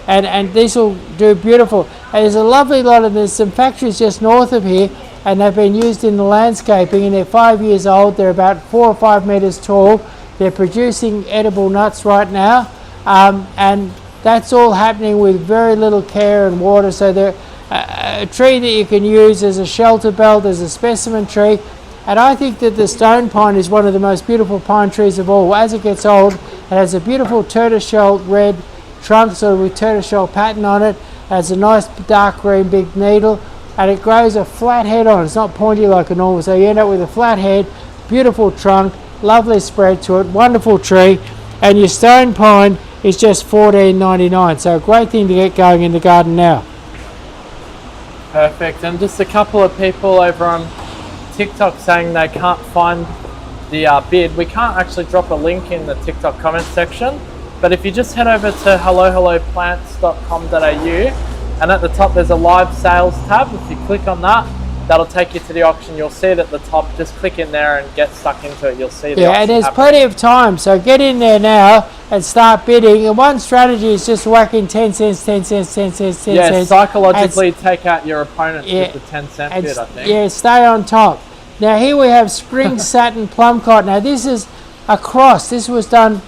and this will do beautiful. And there's a lovely lot of, there's some factories just north of here, and they've been used in the landscaping, and they're 5 years old. They're about 4 or 5 metres tall. They're producing edible nuts right now, and that's all happening with very little care and water. So they're a tree that you can use as a shelter belt, as a specimen tree. And I think that the stone pine is one of the most beautiful pine trees of all. As it gets old, it has a beautiful tortoiseshell red trunk, sort of with tortoiseshell pattern on it. It has a nice dark green big needle, and it grows a flat head on it. It's not pointy like a normal, so you end up with a flat head, beautiful trunk, lovely spread to it, wonderful tree. And your stone pine is just $14.99, so a great thing to get going in the garden now.
Perfect. And just a couple of people over on TikTok saying they can't find the bid. We can't actually drop a link in the TikTok comment section, but if you just head over to hellohelloplants.com.au, and at the top there's a live sales tab. If you click on that, that'll take you to the auction. You'll see it at the top. Just click in there and get stuck into it. You'll see the auction
and there's
happening.
plenty of time, so get in there now and start bidding. And one strategy is just whacking 10 cents, 10 cents, 10 cents, 10
yeah,
cents.
psychologically take out your opponent with the 10-cent bid, I think.
Yeah, stay on top. Now here we have Spring Satin Plum Cotton. Now this is a cross. This was done,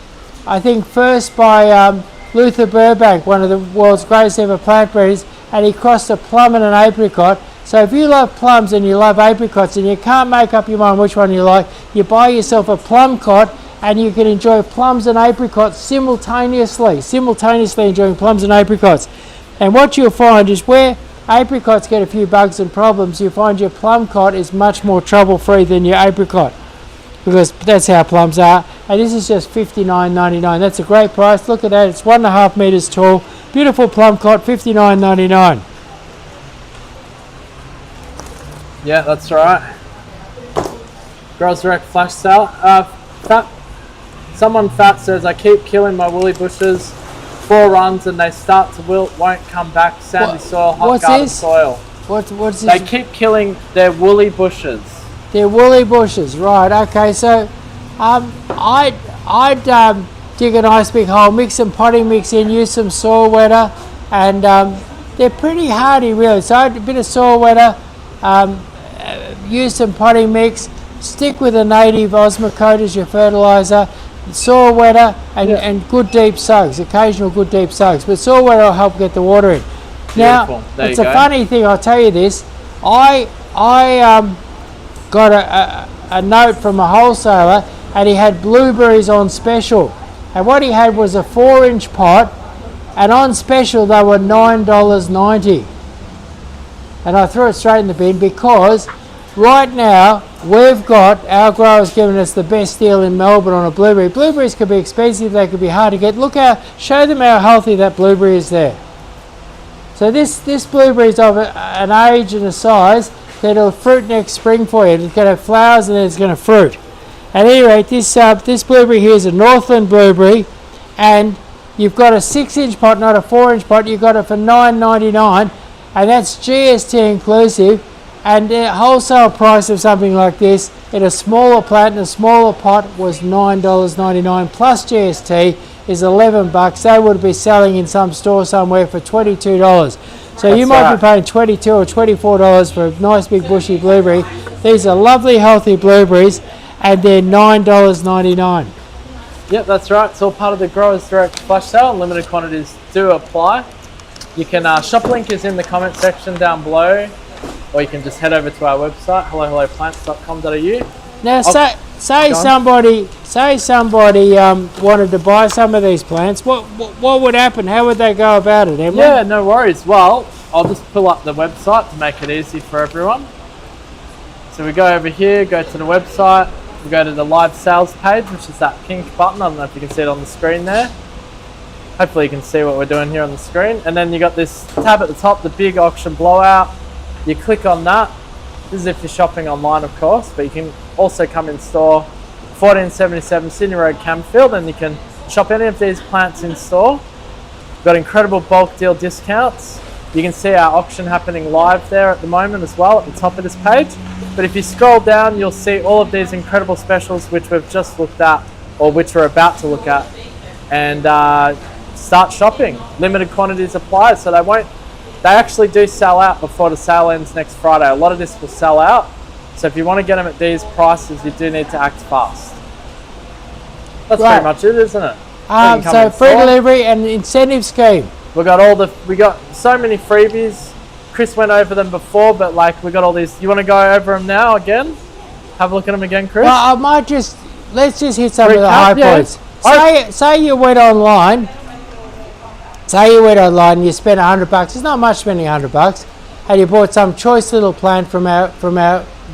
I think, first by Luther Burbank, one of the world's greatest ever plant breeders, and he crossed a plum and an apricot. So if you love plums and you love apricots and you can't make up your mind which one you like, you buy yourself a plum cot and you can enjoy plums and apricots simultaneously enjoying plums and apricots. And what you'll find is where apricots get a few bugs and problems, you find your plum cot is much more trouble-free than your apricot, because that's how plums are. And this is just $59.99. That's a great price. Look at that, it's 1.5 meters tall. Beautiful plum cot, $59.99.
Yeah, that's right. Girls Direct flash sale. Someone fat says, I keep killing my woolly bushes, 4 runs and they start to wilt, won't come back, sandy soil, hot garden soil.
What's this?
They keep killing their woolly bushes.
Their woolly bushes, right, okay, so I'd dig a nice big hole, mix some potting mix in, use some soil wetter, and they're pretty hardy really, so a bit of soil wetter, use some potting mix, stick with a native Osmocote as your fertiliser, soil wetter and good deep soaks, occasional good deep soaks, but soil wetter will help get the water in. Now, it's a funny thing, I'll tell you this, I got a note from a wholesaler and he had blueberries on special, and what he had was a 4-inch pot, and on special they were $9.90, and I threw it straight in the bin because right now we've got, our growers giving us the best deal in Melbourne on a blueberry. Blueberries could be expensive, they could be hard to get. Look how, show them how healthy that blueberry is there. So this blueberry is of an age and a size that it'll fruit next spring for you. It's going to have flowers and then it's going to fruit. At any rate, this blueberry here is a Northland Blueberry, and you've got a 6-inch pot, not a 4-inch pot. You've got it for $9.99, and that's GST inclusive. And the wholesale price of something like this in a smaller plant in a smaller pot was $9.99 plus GST is $11. They would be selling in some store somewhere for $22. So you might be paying $22 or $24 for a nice big bushy blueberry. These are lovely healthy blueberries, and they're $9.99.
Yep, that's right. It's all part of the Growers Direct flash sale, and limited quantities do apply. You can shop link is in the comment section down below, or you can just head over to our website, hellohelloplants.com.au.
Now, say somebody wanted to buy some of these plants. What would happen? How would they go about it, Emma?
Yeah, no worries. Well, I'll just pull up the website to make it easy for everyone. So we go over here, go to the website, we go to the live sales page, which is that pink button. I don't know if you can see it on the screen there. Hopefully you can see what we're doing here on the screen. And then you got this tab at the top, the big auction blowout. You click on that. This is if you're shopping online, of course, but you can also come in store, 1477 Sydney Road, Camfield, and you can shop any of these plants in store. We've got incredible bulk deal discounts. You can see our auction happening live there at the moment as well at the top of this page. But if you scroll down, you'll see all of these incredible specials which we've just looked at, or which we're about to look at, and start shopping. Limited quantities apply, so they actually do sell out before the sale ends next Friday. A lot of this will sell out, so if you want to get them at these prices, you do need to act fast. That's pretty much it, isn't it?
So free delivery and incentive scheme.
We got so many freebies. Chris went over them before, but we got all these. You want to go over them now again? Have a look at them again, Chris?
Well, I might let's just hit some of the high points. Say you went online. Say you went online and you spent $100. It's not much spending $100, and you bought some choice little plant from our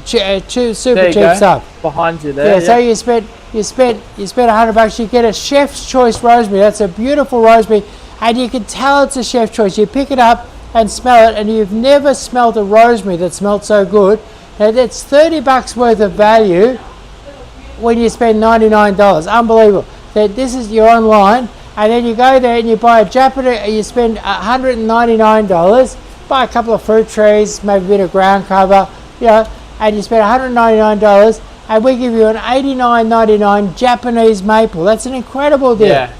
super cheap stuff
behind you there.
Yeah. So you spent $100. You get a chef's choice rosemary. That's a beautiful rosemary, and you can tell it's a chef's choice. You pick it up and smell it, and you've never smelled a rosemary that smelled so good. Now that's $30 worth of value when you spend $99. Unbelievable. This is your online. And then you go there and you buy a Japanese, you spend $199, buy a couple of fruit trees, maybe a bit of ground cover, and you spend $199, and we give you an $89.99 Japanese maple. That's an incredible deal.
Yeah,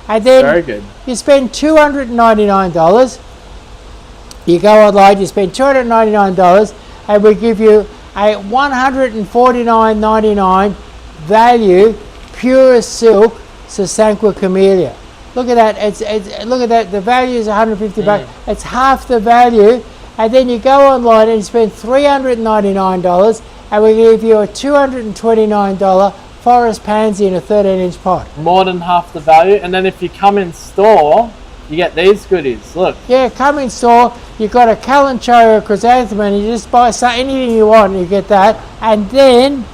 and then
very good. You
spend $299, you go online, you spend $299, and we give you a $149.99 value pure silk Sasanqua camellia. Look at that. Look at that. The value is $150. It's half the value, and then you go online and you spend $399, and we give you a $229 forest pansy in a 13-inch pot.
More than half the value. And then if you come in store, you get these goodies. Look.
Yeah, come in store. You've got a calanchoe or chrysanthemum, and you just buy anything you want, and you get that. And then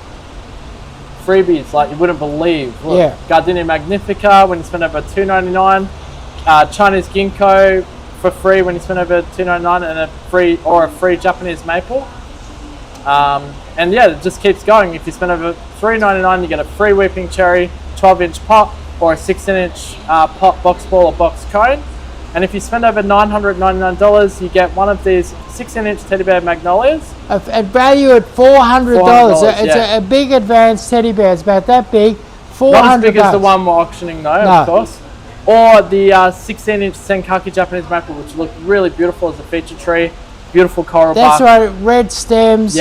freebies like you wouldn't believe. Look,
yeah.
Gardenia Magnifica when you spend over $2.99. Chinese ginkgo for free when you spend over $2.99, and a free Japanese maple. And yeah, it just keeps going. If you spend over $3.99, you get a free weeping cherry 12-inch pot or a 16-inch pot box ball or box cone. And if you spend over $999, you get one of these 16-inch teddy bear magnolias.
At value at $400. It's
yeah.
a big advanced teddy bear. It's about that big. $400.
Not as big as the one we're auctioning though, of course. Or the 16-inch Senkaki Japanese maple, which look really beautiful as a feature tree. Beautiful coral bark.
That's right, red stems,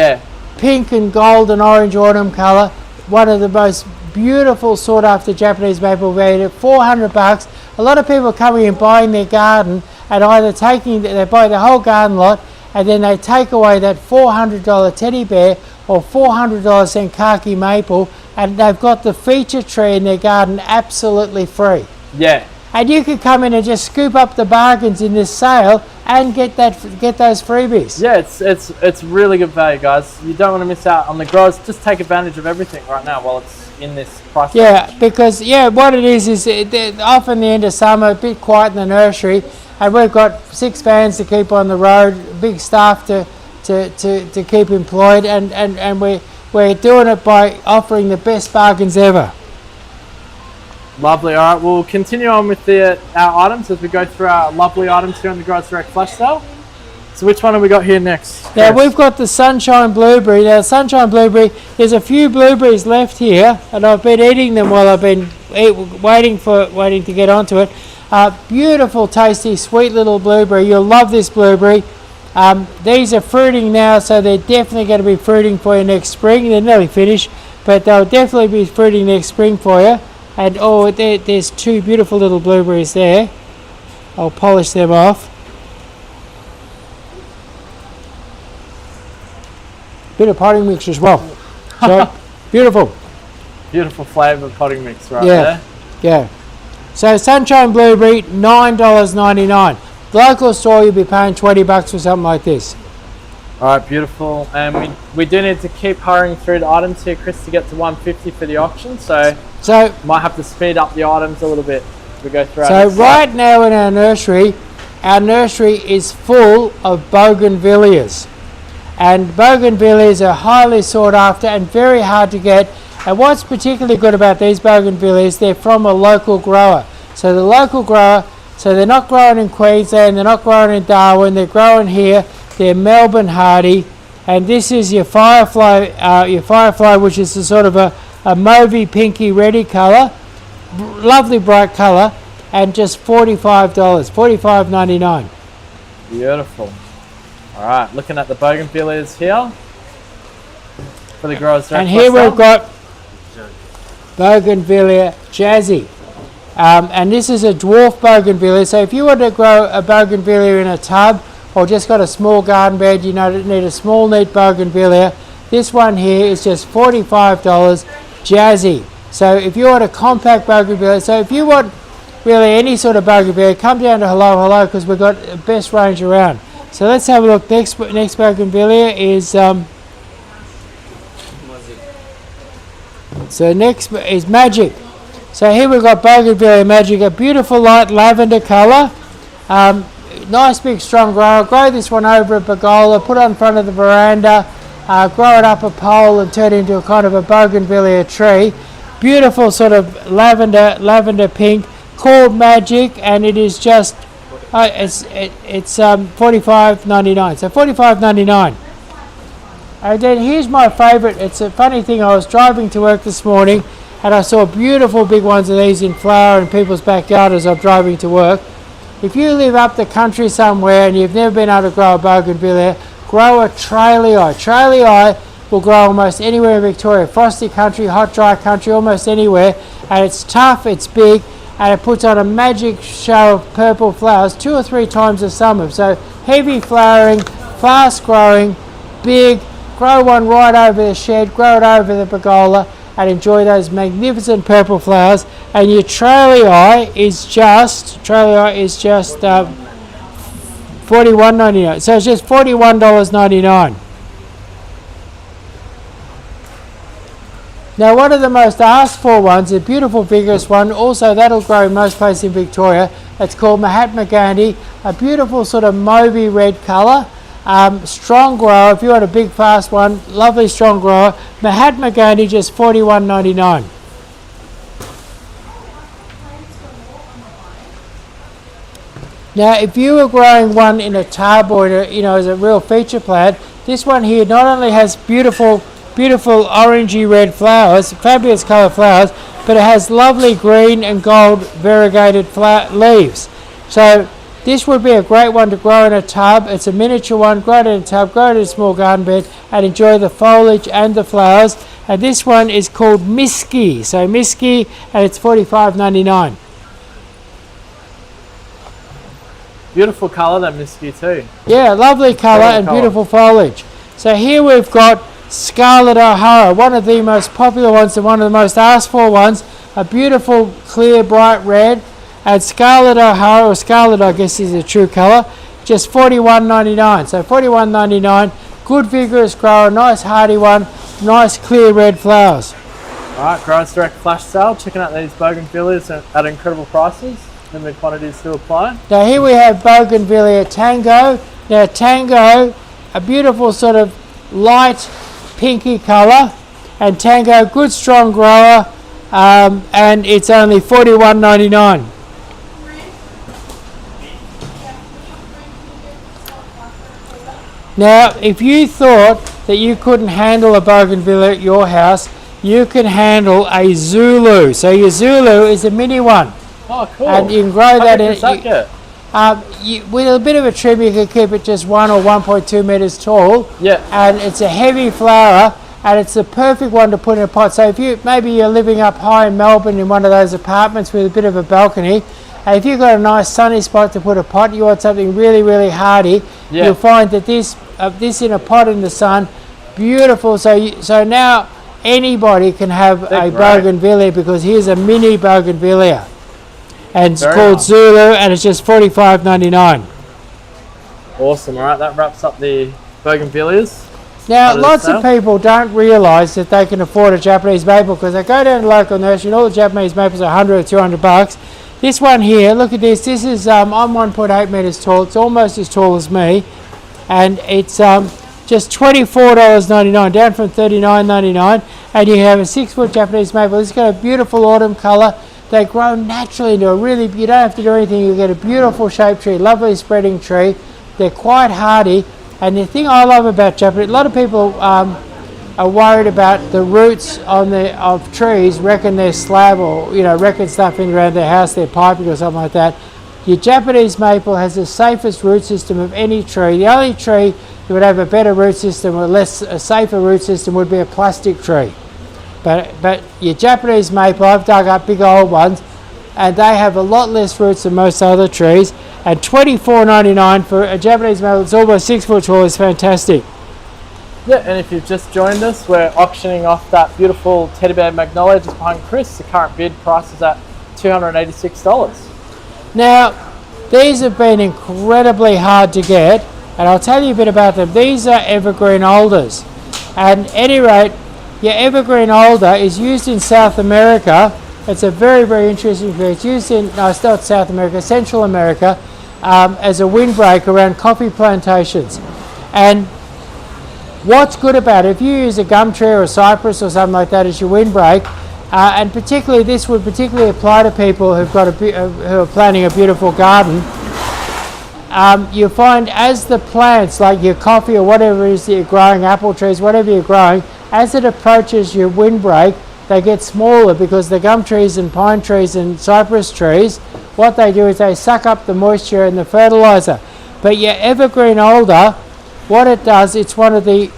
pink and gold and orange autumn colour. One of the most beautiful sought after Japanese maple, valued at $400. A lot of people coming and buying their garden and either they buy the whole garden lot and then they take away that $400 teddy bear or $400 Senkaki maple, and they've got the feature tree in their garden absolutely free.
Yeah.
And you could come in and just scoop up the bargains in this sale and get those freebies.
Yeah, it's really good value, guys. You don't want to miss out on the growers. Just take advantage of everything right now while it's in this price range.
Because what it is often the end of summer, a bit quiet in the nursery, and we've got 6 vans to keep on the road, big staff to keep employed, and we're doing it by offering the best bargains ever.
Lovely. All right, we'll continue on with our items as we go through our lovely items here on the Growers Direct Flash Sale. So which one have we got here next?
Now we've got the Sunshine Blueberry. Now Sunshine Blueberry, there's a few blueberries left here, and I've been eating them while I've been waiting to get onto it. Beautiful, tasty, sweet little blueberry. You'll love this blueberry. These are fruiting now, so they're definitely going to be fruiting for you next spring. They're nearly finished, but they'll definitely be fruiting next spring for you. And there's 2 beautiful little blueberries there. I'll polish them off. Bit of potting mix as well. So beautiful.
Beautiful flavour potting mix right there.
Yeah. So Sunshine Blueberry, $9.99. Local store you'll be paying $20 for something like this.
All right, beautiful. And we do need to keep hurrying through the items here, Chris, to get to $150 for the auction. So might have to speed up the items a little bit as we go through.
So right now in our nursery is full of bougainvilleas. And bougainvilleas are highly sought after and very hard to get. And what's particularly good about these bougainvilleas, they're from a local grower. So the local grower, so they're not growing in Queensland, they're not growing in Darwin, they're growing here. They're Melbourne hardy, and this is your Firefly, which is a sort of a mauvey, pinky, reddy colour, lovely bright colour, and just $45, $45.99.
Beautiful. All right, looking at the bougainvilleas here for the growers.
And here we've got Bougainvillea Jazzi, and this is a dwarf bougainvillea. So if you want to grow a bougainvillea in a tub, or just got a small garden bed, you need a small neat bougainvillea, this one here is just $45, Jazzi. So if you want a compact bougainvillea, so if you want really any sort of bougainvillea, come down to Hello, because we've got the best range around. So let's have a look. Next bougainvillea is next is Magik. So here we've got Bougainvillea Magik, a beautiful light lavender colour. Nice big strong grower. Grow this one over a pergola, put it in front of the veranda, grow it up a pole and turn it into a kind of a bougainvillea tree. Beautiful sort of lavender pink, called Magik, and it is just it's $45.99. So $45.99. And then here's my favourite. It's a funny thing. I was driving to work this morning and I saw beautiful big ones of these in flower in people's backyard as I'm driving to work. If you live up the country somewhere and you've never been able to grow a bougainvillea, grow a Trailii. Trailii will grow almost anywhere in Victoria. Frosty country, hot dry country, almost anywhere. And it's tough, it's big, and it puts on a magic show of purple flowers 2 or 3 times a summer. So heavy flowering, fast growing, big. Grow one right over the shed, grow it over the pergola, and enjoy those magnificent purple flowers. And your traileri is just $41.99. So it's just $41.99. Now, one of the most asked for ones, a beautiful vigorous one, also that'll grow in most places in Victoria. It's called Mahatma Gandhi, a beautiful sort of mauvey red colour. Strong grower, if you want a big fast one, lovely strong grower. Mahatma Gandhi, just $41.99. Now, if you were growing one in a tub or as a real feature plant, this one here not only has beautiful orangey red flowers, fabulous colour flowers, but it has lovely green and gold variegated leaves. So this would be a great one to grow in a tub. It's a miniature one, grow it in a tub, grow it in a small garden bed, and enjoy the foliage and the flowers. And this one is called Miski. So Miski, and it's $45.99.
Beautiful colour, that Miski too.
Yeah, lovely colour and beautiful foliage. So here we've got Scarlet O'Hara, one of the most popular ones and one of the most asked for ones. A beautiful, clear, bright red. And Scarlet O'Hara, or Scarlet I guess is the true colour, just $41.99. So $41.99, good vigorous grower, nice hardy one, nice clear red flowers.
Alright, Growers Direct flash sale, checking out these bougainvilleas at incredible prices. Limited quantities still apply.
Now here we have Bougainvillea Tango. Now Tango, a beautiful sort of light pinky colour, and Tango, good strong grower, and it's only $41.99. Now, if you thought that you couldn't handle a bougainvillea at your house, you can handle a Zulu. So your Zulu is a mini one.
Oh, cool.
And you can grow that in. With a bit of a trim, you can keep it just 1 or 1.2 meters tall.
Yeah.
And it's a heavy flower, and it's the perfect one to put in a pot. So if maybe you're living up high in Melbourne in one of those apartments with a bit of a balcony, and if you've got a nice sunny spot to put a pot, you want something really, really hardy. Yeah. You'll find that this in a pot in the sun, beautiful. So now anybody can have a bougainvillea, because here's a mini bougainvillea. And it's called Zulu, and it's just $45.99.
Awesome. All right, that wraps up the bougainvilleas.
Now, lots of people don't realise that they can afford a Japanese maple, because they go down to the local nursery and all the Japanese maples are $100 or $200. This one here, look at this. This is I'm 1.8 meters tall. It's almost as tall as me, and it's just $24.99, down from $39.99. And you have a 6-foot Japanese maple. It's got a beautiful autumn colour. They grow naturally into you don't have to do anything. You get a beautiful shaped tree, lovely spreading tree. They're quite hardy. And the thing I love about Japanese, a lot of people are worried about the roots of trees, reckon they're slab or, reckon stuff in around their house, their piping or something like that. Your Japanese maple has the safest root system of any tree. The only tree that would have a better root system or a safer root system would be a plastic tree. But your Japanese maple, I've dug up big old ones, and they have a lot less roots than most other trees. And $24.99 for a Japanese maple that's almost 6 foot tall is fantastic.
Yeah, and if you've just joined us, we're auctioning off that beautiful teddy bear magnolia just behind Chris. The current bid price is at $286.
Now, these have been incredibly hard to get, and I'll tell you a bit about them. These are evergreen alders, and at any rate, your evergreen alder is used in South America. It's a very, very interesting tree. It's used it's not South America, Central America, as a windbreak around coffee plantations. And what's good about it, if you use a gum tree or a cypress or something like that as your windbreak, and particularly this would particularly apply to people who are planning a beautiful garden, you find as the plants, like your coffee or whatever it is that you're growing, apple trees, whatever you're growing, as it approaches your windbreak, they get smaller, because the gum trees and pine trees and cypress trees, what they do is they suck up the moisture and the fertilizer. But your evergreen alder, what it does, it's one of the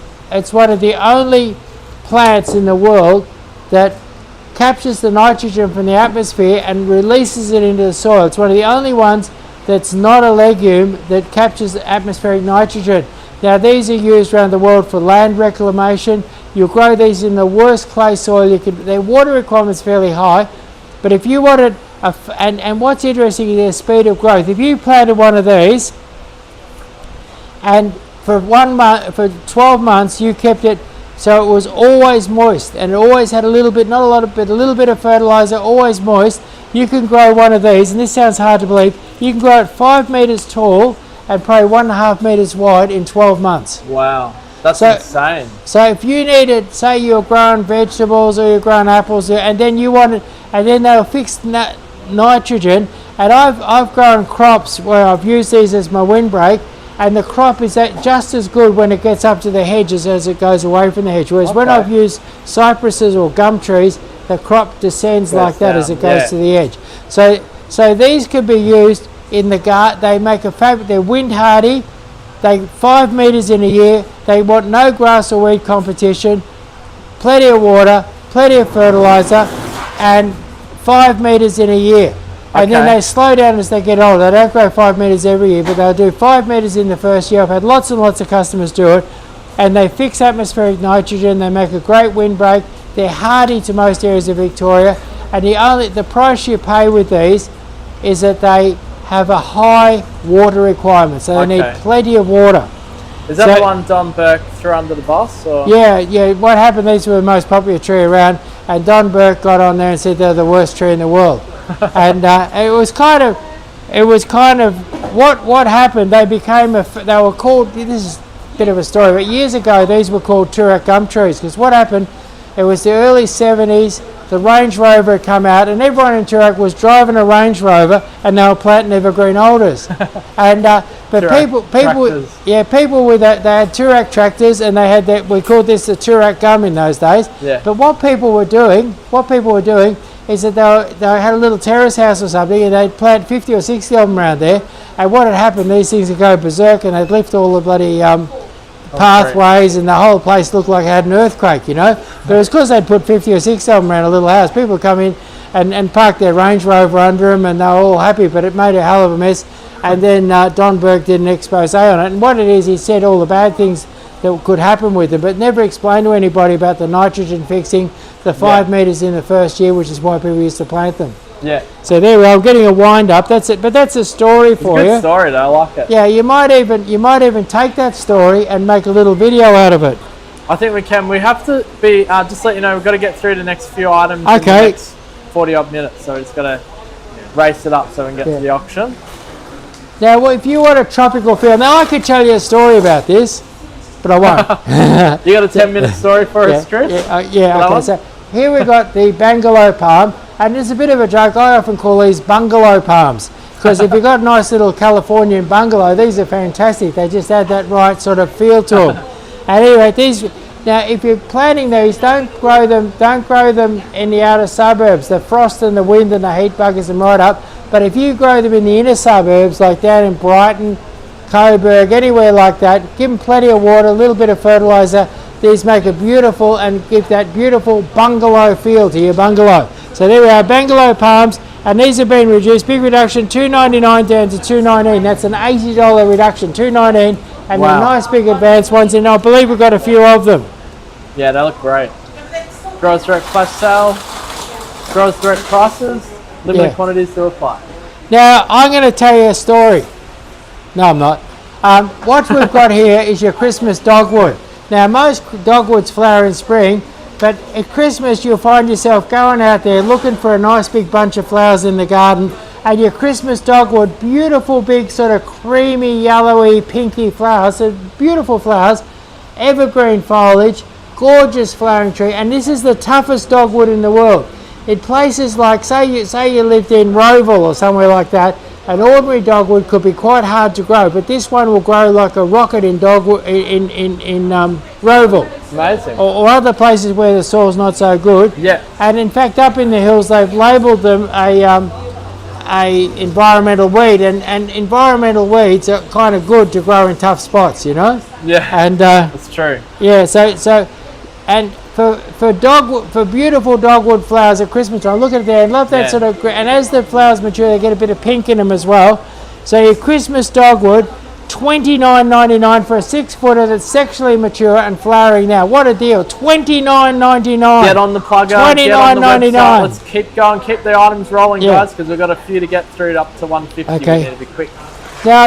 only plants in the world that captures the nitrogen from the atmosphere and releases it into the soil. It's one of the only ones that's not a legume that captures atmospheric nitrogen. Now, these are used around the world for land reclamation. you'll grow these in the worst clay soil. Their water requirement's fairly high, but if you wanted, and what's interesting is their speed of growth. If you planted one of these, and for 1 month, for 12 months, you kept it so it was always moist, and it always had a little bit, not a lot of, but a little bit of fertilizer, always moist. You can grow one of these, and this sounds hard to believe. You can grow it 5 meters tall and probably 1.5 meters wide in 12 months.
Wow, that's insane.
So if you needed, say you're growing vegetables or you're growing apples, and then you wanted, and then they'll fix nitrogen. And I've grown crops where I've used these as my windbreak, and the crop is just as good when it gets up to the hedges as it goes away from the hedge. Whereas when I've used cypresses or gum trees, the crop descends like that as it goes to the edge. So these could be used in the garden. They make a fabric. They're wind hardy. They 5 meters in a year. They want no grass or weed competition. Plenty of water, plenty of fertilizer, and 5 meters in a year. And then they slow down as they get older. They don't grow 5 meters every year, but they'll do 5 meters in the first year. I've had lots and lots of customers do it, and they fix atmospheric nitrogen. They make a great windbreak. They're hardy to most areas of Victoria, and the price you pay with these is that they have a high water requirement, so they need plenty of water.
Is that the one Don Burke threw under the bus? Or?
Yeah. What happened? These were the most popular tree around, and Don Burke got on there and said they're the worst tree in the world. And it was kind of what happened. They were called. This is a bit of a story, but years ago these were called Toorak gum trees, because what happened? It was the early 70s. The Range Rover had come out, and everyone in Toorak was driving a Range Rover, and they were planting evergreen alders. And but people with that, they had Toorak tractors, and they had that. We called this the Toorak gum in those days. Yeah. But what people were doing is that they had a little terrace house or something, and they'd plant 50 or 60 of them around there. And what had happened? These things would go berserk, and they'd lift all the bloody pathways, and the whole place looked like it had an earthquake, you know. But it was because they'd put 50 or 60 of them around a little house. People would come in and park their Range Rover under them, and they were all happy, but it made a hell of a mess. And then Don Burke did an expose on it, and what it is, he said all the bad things that could happen with them, but never explained to anybody about the nitrogen fixing, the 5 meters in the first year, which is why people used to plant them. Yeah. So there we are. I'm getting a wind up. That's it. But that's a story for you.
Good story, though. I like it.
Yeah. You might even take that story and make a little video out of it.
I think we can. We have to be just to let you know, we've got to get through the next few items in the next 40 odd minutes. So it's got to race it up so we can get to the auction.
Now, well, if you want a tropical feel, now I could tell you a story about this, but I won't.
You got a 10-minute story for us, Chris?
Okay. So here we've got the Bangalow Palm. And it's a bit of a joke. I often call these bungalow palms, because if you've got a nice little Californian bungalow, these are fantastic. They just add that right sort of feel to them. And anyway, now if you're planting these, don't grow them in the outer suburbs. The frost and the wind and the heat buggers them right up. But if you grow them in the inner suburbs, like down in Brighton, Coburg, anywhere like that, give them plenty of water, a little bit of fertilizer. These make a beautiful and give that beautiful bungalow feel to your bungalow. So there we are, Bangalow Palms, and these have been reduced. Big reduction, $2.99 down to $2.19. That's an $80 reduction, $2.19, and the nice big advanced ones. And I believe we've got a few of them.
Yeah, they look great. Growers Direct flash sale, Growers Direct prices, limited quantities to apply.
Now I'm going to tell you a story. No, I'm not. What we've got here is your Christmas dogwood. Now most dogwoods flower in spring, but at Christmas you'll find yourself going out there looking for a nice big bunch of flowers in the garden, and your Christmas dogwood, beautiful big sort of creamy, yellowy, pinky flowers, so beautiful flowers, evergreen foliage, gorgeous flowering tree, and this is the toughest dogwood in the world. In places like, say you lived in Roeville or somewhere like that, an ordinary dogwood could be quite hard to grow, but this one will grow like a rocket in dogwood in Roeville.
Amazing.
Or other places where the soil's not so good.
Yeah.
And in fact, up in the hills, they've labelled them a environmental weed, and environmental weeds are kind of good to grow in tough spots, you know.
Yeah.
And
that's true.
Yeah. So, and for beautiful dogwood flowers at Christmas time, look at it there and love that sort of, and as the flowers mature they get a bit of pink in them as well. So your Christmas dogwood, $29.99 for a 6-footer that's sexually mature and flowering now. What a deal. $29.99.
Get on the plugger, get on the website. Let's keep going, keep the items rolling, guys, because we've got a few to get through up to 150.
Okay.
We need to be quick.
Now,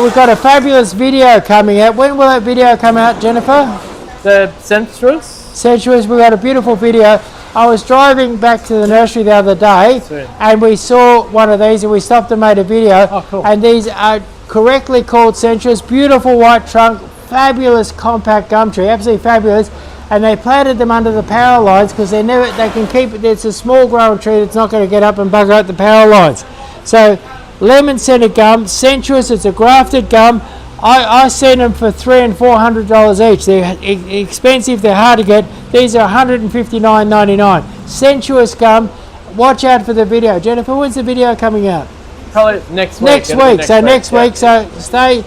we've got a fabulous video coming out. When will that video come out, Jennifer?
The Sensuous?
Sensuous, we've got a beautiful video. I was driving back to the nursery the other day, and we saw one of these, and we stopped and made a video.
Oh, cool.
And these are correctly called Sensuous, beautiful white trunk, fabulous compact gum tree, absolutely fabulous. And they planted them under the power lines because they can keep it. It's a small growing tree that's not going to get up and bugger out the power lines. So lemon scented gum, Sensuous, it's a grafted gum. I seen them for $300 and $400 each. They're expensive, they're hard to get. These are $159.99. Sensuous gum. Watch out for the video. Jennifer, when's the video coming out?
Probably next week.
Next week. So stay.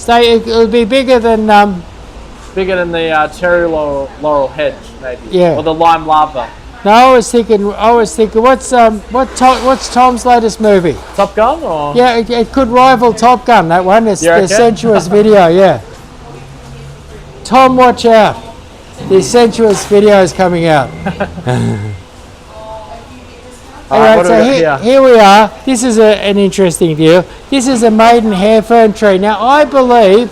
It'll be bigger than
the cherry laurel hedge, maybe.
Yeah.
Or the lime lava.
No, I was thinking. What's Tom's latest movie?
Top Gun, or?
Yeah, it could rival Top Gun. That one. It's the Sensuous video. Yeah. Tom, watch out. The Sensuous video is coming out. Alright, so here we are. This is an interesting deal. This is a Maidenhair fern tree. Now, I believe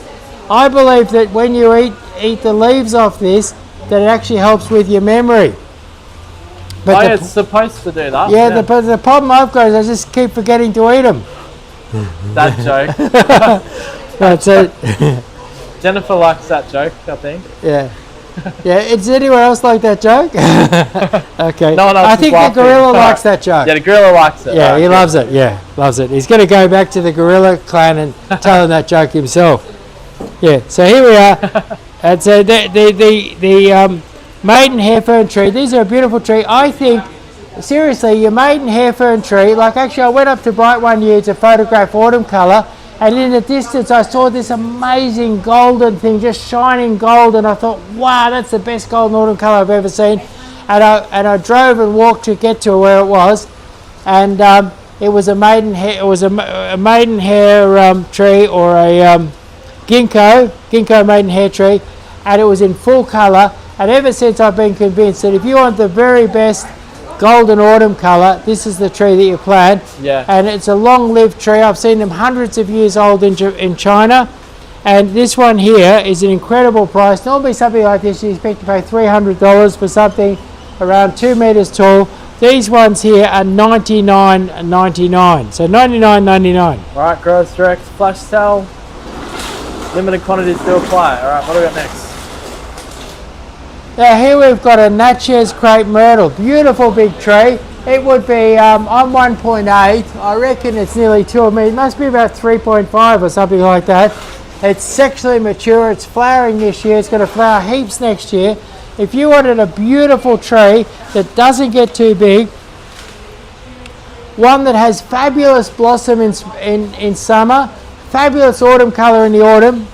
that when you eat the leaves off this, that it actually helps with your memory. But
it's supposed to do that.
Yeah, but the problem I've got is I just keep forgetting to eat them.
That joke.
That's it.
Jennifer likes that joke, I think.
Yeah. Yeah, is anyone else like that joke? Okay.
No one else
I think the gorilla likes that joke.
Yeah, the gorilla likes it.
Yeah, he loves it. Yeah, loves it. He's going to go back to the gorilla clan and tell them that joke himself. Yeah, so here we are. And so the Maidenhair fern tree. These are a beautiful tree. I think, seriously, your Maidenhair fern tree, like actually I went up to Bright one year to photograph autumn colour, and in the distance I saw this amazing golden thing, just shining gold, and I thought, wow, that's the best golden autumn colour I've ever seen. And I drove and walked to get to where it was, and it was a Maidenhair tree, or a ginkgo Maidenhair tree, and it was in full colour. And ever since I've been convinced that if you want the very best golden autumn colour, this is the tree that you plant.
Yeah.
And it's a long-lived tree. I've seen them hundreds of years old in China. And this one here is an incredible price. Normally something like this you expect to pay $300 for something around 2 metres tall. These ones here are $99.99. So $99.99.
All right, Growers Direct flash sale. Limited quantities do apply. All right, what do we got next?
Now here we've got a Natchez crepe myrtle, beautiful big tree. It would be, I'm 1.8, I reckon it's nearly 2 of me. It must be about 3.5 or something like that. It's sexually mature, it's flowering this year, it's going to flower heaps next year. If you wanted a beautiful tree that doesn't get too big, one that has fabulous blossom in summer, fabulous autumn colour in the autumn,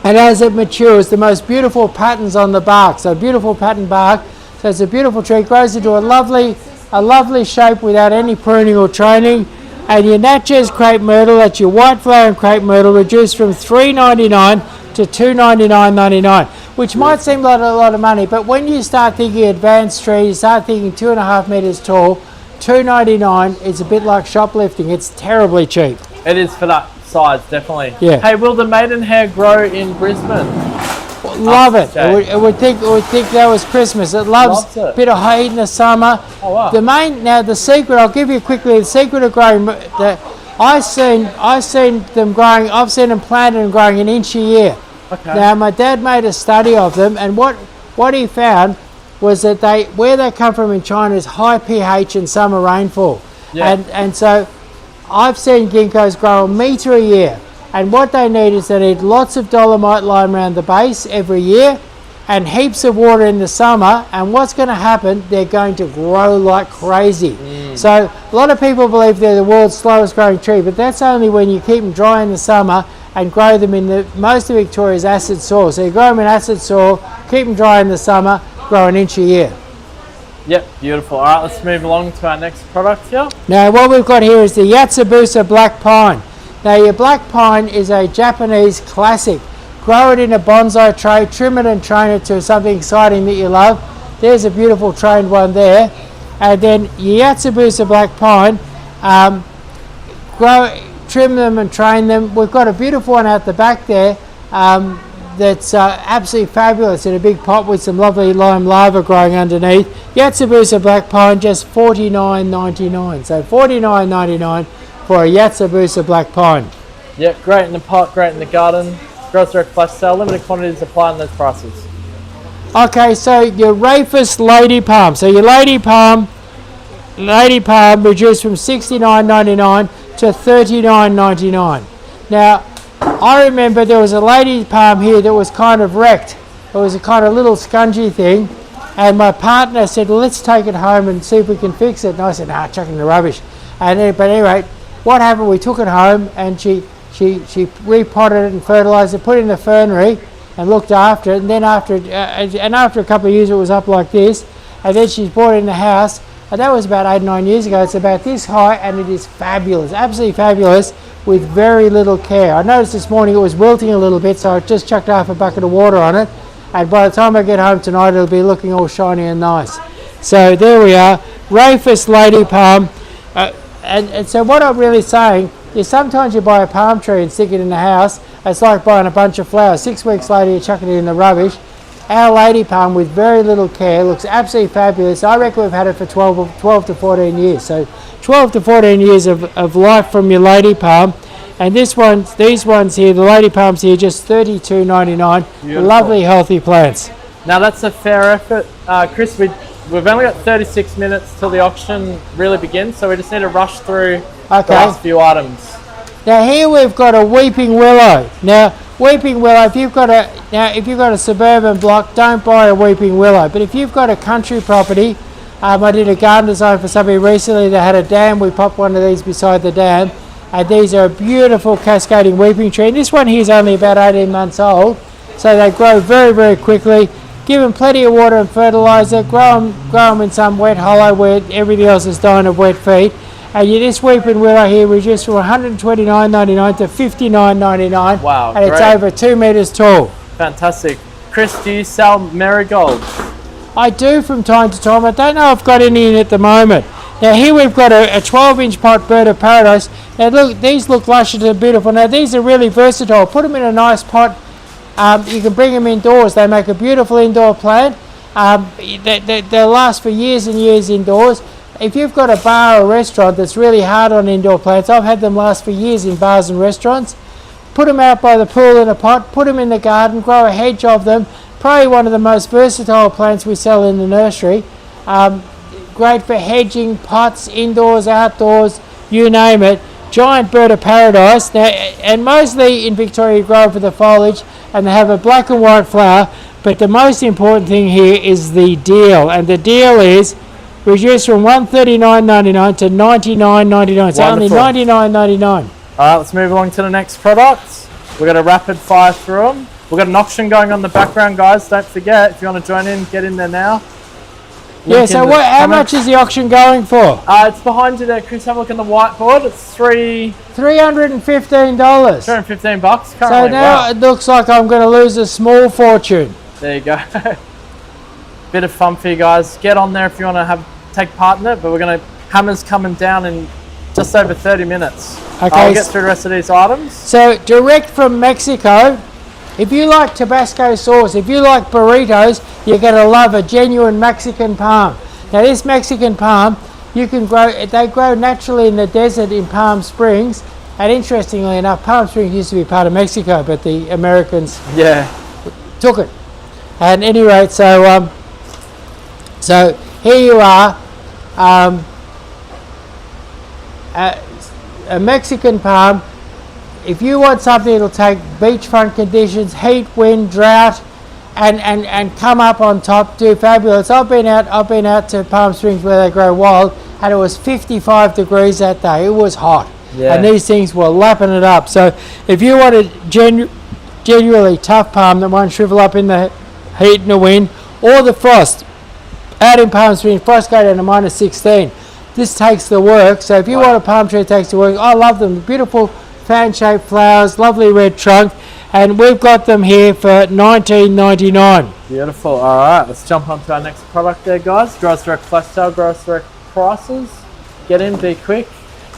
and as it matures, the most beautiful patterns on the bark. So beautiful pattern bark. So it's a beautiful tree. It grows into a lovely shape without any pruning or training. And your Natchez crepe myrtle, that's your white flowering crepe myrtle, reduced from $3.99 to $299.99, which might seem like a lot of money, but when you start thinking advanced trees, you start thinking 2.5 metres tall, $2.99 is a bit like shoplifting. It's terribly cheap.
It is for that size, definitely.
Yeah.
Hey, will the Maidenhair grow in Brisbane?
Love it. It would think that was Christmas. It loves a bit of heat in the summer.
Oh wow.
The secret, I'll give you quickly, the secret of growing, I've seen them growing, I've seen them planted and growing an inch a year.
Okay.
Now my dad made a study of them, and what he found was that where they come from in China is high pH and summer rainfall.
Yeah.
And so I've seen ginkgos grow a metre a year, and what they need is they need lots of dolomite lime around the base every year and heaps of water in the summer, and what's going to happen, they're going to grow like crazy. So a lot of people believe they're the world's slowest growing tree, but that's only when you keep them dry in the summer and grow them in most of Victoria's acid soil. So you grow them in acid soil, keep them dry in the summer, grow an inch a year.
Yep, beautiful. All right, let's move along to our next product here.
Now what we've got here is the Yatsubusa Black Pine. Now your black pine is a Japanese classic. Grow it in a bonsai tray, trim it and train it to something exciting that you love. There's a beautiful trained one there. And then your Yatsubusa black pine, trim them and train them. We've got a beautiful one out the back there that's absolutely fabulous in a big pot with some lovely lime lava growing underneath. Yatsubusa black pine, just $49.99. So $49.99 for a Yatsubusa black pine.
Yep, great in the pot, great in the garden. Grows direct flash sale, limited quantities apply on those prices.
Okay, so your Rafus lady palm. So your lady palm reduced from $69.99 to $39.99. Now, I remember there was a lady palm here that was kind of wrecked. It was a kind of little scungy thing, and my partner said, well, let's take it home and see if we can fix it. And I said, nah, chuck it in the rubbish. But anyway, what happened, we took it home and she repotted it and fertilised it, put it in the fernery and looked after it, and then after a couple of years it was up like this, and then she's brought it in the house, and that was about 8 or 9 years ago. It's about this high and it is fabulous, absolutely fabulous, with very little care. I noticed this morning it was wilting a little bit, so I just chucked half a bucket of water on it, and by the time I get home tonight it'll be looking all shiny and nice. So there we are, Rafus lady palm. And so what I'm really saying is sometimes you buy a palm tree and stick it in the house. It's like buying a bunch of flowers. 6 weeks later you're chucking it in the rubbish. Our lady palm, with very little care, looks absolutely fabulous. I reckon we've had it for 12 to 14 years. So 12 to 14 years of life from your lady palm. And these ones here, the lady palms here, just $32.99. Lovely, healthy plants.
Now that's a fair effort. Chris, we've only got 36 minutes till the auction really begins, so we just need to rush through the last few items.
Now here we've got a weeping willow. Now weeping willow, if you've got a suburban block, don't buy a weeping willow. But if you've got a country property, I did a garden design for somebody recently that had a dam. We popped one of these beside the dam, and these are a beautiful cascading weeping tree. And this one here is only about 18 months old, so they grow very, very quickly. Give them plenty of water and fertiliser. Grow them in some wet hollow where everything else is dying of wet feet. And this weeping willow here reduced from $129.99 to $59.99.
Wow,
and it's over 2 metres tall.
Fantastic. Chris, do you sell marigolds?
I do from time to time. I don't know if I've got any in at the moment. Now here we've got a 12-inch pot bird of paradise. Now look, these look luscious and beautiful. Now these are really versatile. Put them in a nice pot. You can bring them indoors. They make a beautiful indoor plant. They'll last for years and years indoors. If you've got a bar or restaurant that's really hard on indoor plants, I've had them last for years in bars and restaurants. Put them out by the pool in a pot, put them in the garden, grow a hedge of them. Probably one of the most versatile plants we sell in the nursery. Great for hedging, pots, indoors, outdoors, you name it. Giant bird of paradise. Now, and mostly in Victoria you grow for the foliage, and they have a black and white flower. But the most important thing here is the deal, and the deal is reduced from $139.99 to $99.99. It's only $99.99.
All right, let's move along to the next product. We're going to rapid fire through them. We've got an auction going on in the background, guys. Don't forget, if you want to join in, get in there now.
Yeah, so how much is the auction going for?
It's behind you there, Chris. Have a look on the whiteboard. It's $315. $315 currently.
So now it looks like I'm going to lose a small fortune.
There you go. Bit of fun for you guys. Get on there if you want to take part in it. But we're going to hammers coming down in just over 30 minutes. Okay. I'll get through the rest of these items.
So direct from Mexico. If you like Tabasco sauce, if you like burritos, you're going to love a genuine Mexican palm. Now this Mexican palm, they grow naturally in the desert in Palm Springs. And interestingly enough, Palm Springs used to be part of Mexico, but the Americans took it. And anyway, so here you are, a Mexican palm. If you want something that'll take beachfront conditions, heat, wind, drought, and come up on top, do fabulous. I've been out to Palm Springs where they grow wild, and it was 55 degrees that day. It was hot, and these things were lapping it up. So if you want a genuinely tough palm that won't shrivel up in the heat and the wind or the frost, out in Palm Springs, frost go down to -16. This takes the work. So if you want a palm tree that takes the work, I love them. Beautiful
fan-shaped flowers, lovely red trunk, and we've got them here for $19.99.
Beautiful. All right, let's jump on to our next product there, guys. Growers Direct Flash Sale, Growers Direct prices. Get in, be quick.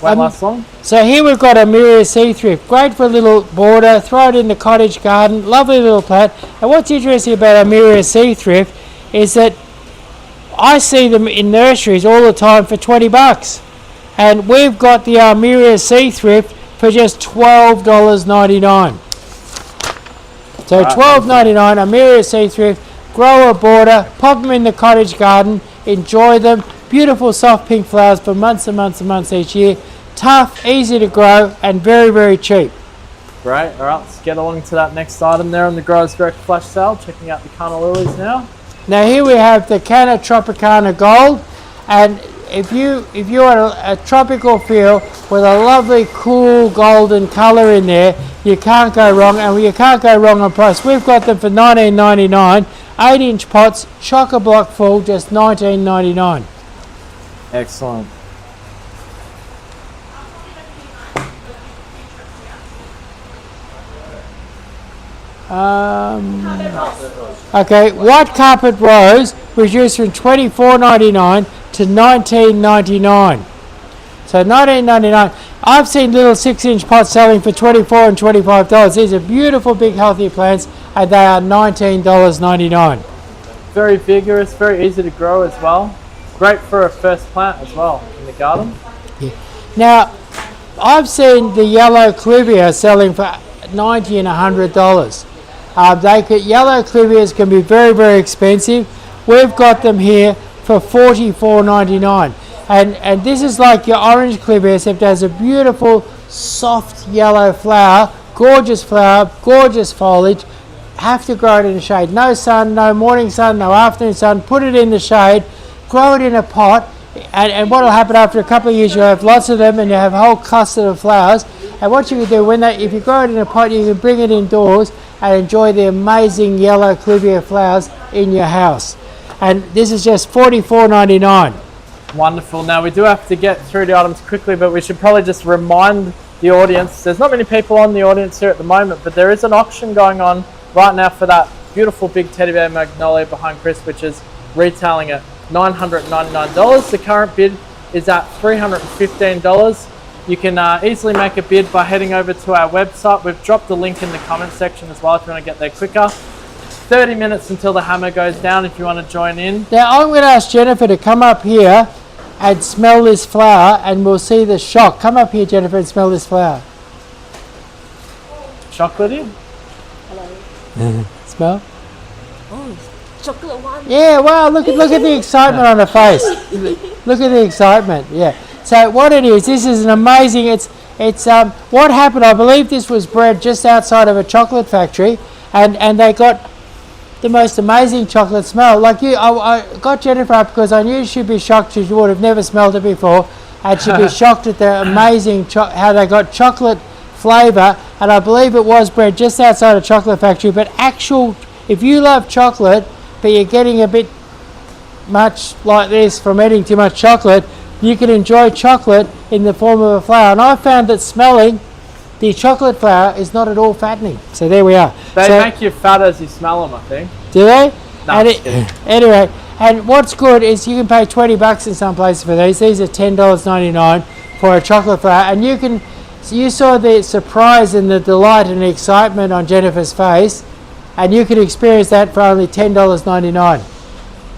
Won't last long.
So here we've got a Miria Sea Thrift. Great for a little border. Throw it in the cottage garden. Lovely little plant. And what's interesting about a Miria Sea Thrift is that I see them in nurseries all the time for $20. And we've got the Miria Sea Thrift for just $12.99. So $12.99, a Miria Sea Thrift. Grow a border. Pop them in the cottage garden. Enjoy them. Beautiful soft pink flowers for months and months and months each year. Tough, easy to grow, and very, very cheap.
Great. All right, let's get along to that next item there on the Growers Direct Flash Sale. Checking out the Canna Lilies now.
Now here we have the Canna Tropicana Gold, and if you want a tropical feel with a lovely, cool golden colour in there, you can't go wrong, and you can't go wrong on price. We've got them for $19.99. 8-inch pots, chock-a-block full, just $19.99.
Excellent.
Okay, white carpet rose reduced from $24.99 to $19.99. So $19.99. I've seen little 6-inch pots selling for $24 and $25. These are beautiful, big, healthy plants, and they are $19.99.
Very vigorous, very easy to grow as well. Great for a first plant as well in the garden.
Yeah. Now, I've seen the yellow clivia selling for $90 and $100. Yellow clivias can be very, very expensive. We've got them here for $44.99. And this is like your orange clivia, except it has a beautiful, soft yellow flower, gorgeous foliage. Have to grow it in the shade. No sun, no morning sun, no afternoon sun. Put it in the shade. Grow it in a pot, and what will happen after a couple of years, you'll have lots of them, and you have a whole cluster of flowers. And what you can do, if you grow it in a pot, you can bring it indoors and enjoy the amazing yellow clivia flowers in your house. And this is just $44.99.
Wonderful. Now we do have to get through the items quickly, but we should probably just remind the audience, there's not many people on the audience here at the moment, but there is an auction going on right now for that beautiful big teddy bear magnolia behind Chris, which is retailing at $999. The current bid is at $315. You can easily make a bid by heading over to our website. We've dropped the link in the comment section as well if you want to get there quicker. 30 minutes until the hammer goes down if you want to join in.
Now I'm going to ask Jennifer to come up here and smell this flower, and we'll see the shock. Come up here, Jennifer, and smell this flower.
Chocolatey?
Hello.
Smell?
Oh, chocolate one.
Yeah, wow, look at the excitement on her face. Look at the excitement, yeah. So what it is, this is an amazing, it's what happened, I believe this was bred just outside of a chocolate factory, and they got the most amazing chocolate smell. Like I got Jennifer up because I knew she'd be shocked. She would have never smelled it before, and she'd be shocked at the amazing how they got chocolate flavour. And I believe it was bred just outside a chocolate factory. But if you love chocolate, but you're getting a bit much like this from eating too much chocolate, you can enjoy chocolate in the form of a flower. And I found that smelling the chocolate flower is not at all fattening. So there we are.
They make you fat as you smell them, I think.
Do they?
No,
anyway, and what's good is you can pay $20 in some places for these. These are $10.99 for a chocolate flower. And you saw the surprise and the delight and the excitement on Jennifer's face, and you can experience that for only $10.99.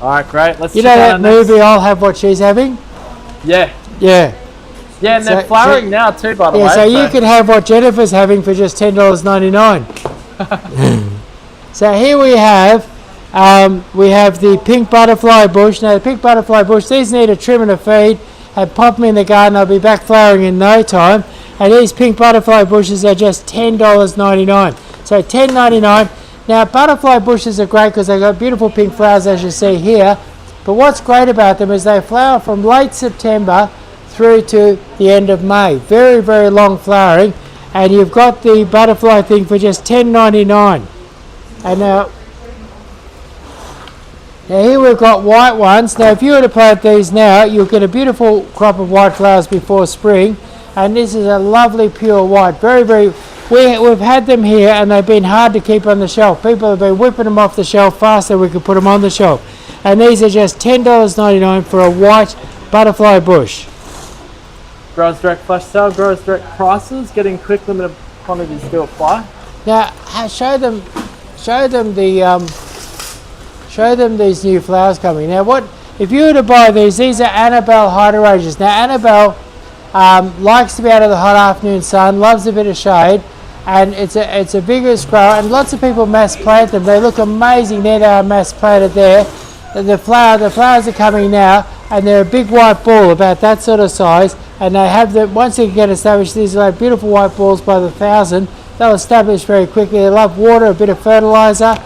All right, great. Let's
you know that movie, I'll Have What She's Having?
Yeah.
Yeah.
Yeah, and they're flowering now too, by the way.
So you can have what Jennifer's having for just $10.99. So here we have the pink butterfly bush. Now the pink butterfly bush, these need a trim and a feed, and pop them in the garden. They'll be back flowering in no time. And these pink butterfly bushes are just $10.99. So $10.99. Now butterfly bushes are great because they've got beautiful pink flowers, as you see here. But what's great about them is they flower from late September through to the end of May. Very, very long flowering. And you've got the butterfly thing for just $10.99. And now here we've got white ones. Now if you were to plant these now, you'll get a beautiful crop of white flowers before spring. and this is a lovely pure white. We've had them here and they've been hard to keep on the shelf. People have been whipping them off the shelf faster we could put them on the shelf. And these are just $10.99 for a white butterfly bush.
Growers Direct flash sale, Growers Direct prices, getting quick, limited quantities still apply.
Now, show them these new flowers coming. Now, what if you were to buy these? These are Annabelle hydrangeas. Now, Annabelle likes to be out of the hot afternoon sun, loves a bit of shade, and it's a vigorous grower. And lots of people mass plant them. They look amazing. There they are, mass planted there. The flowers are coming now, and they're a big white ball, about that sort of size. And they have them once they get established. These are like beautiful white balls by the thousand. They'll establish very quickly. They love water, a bit of fertilizer.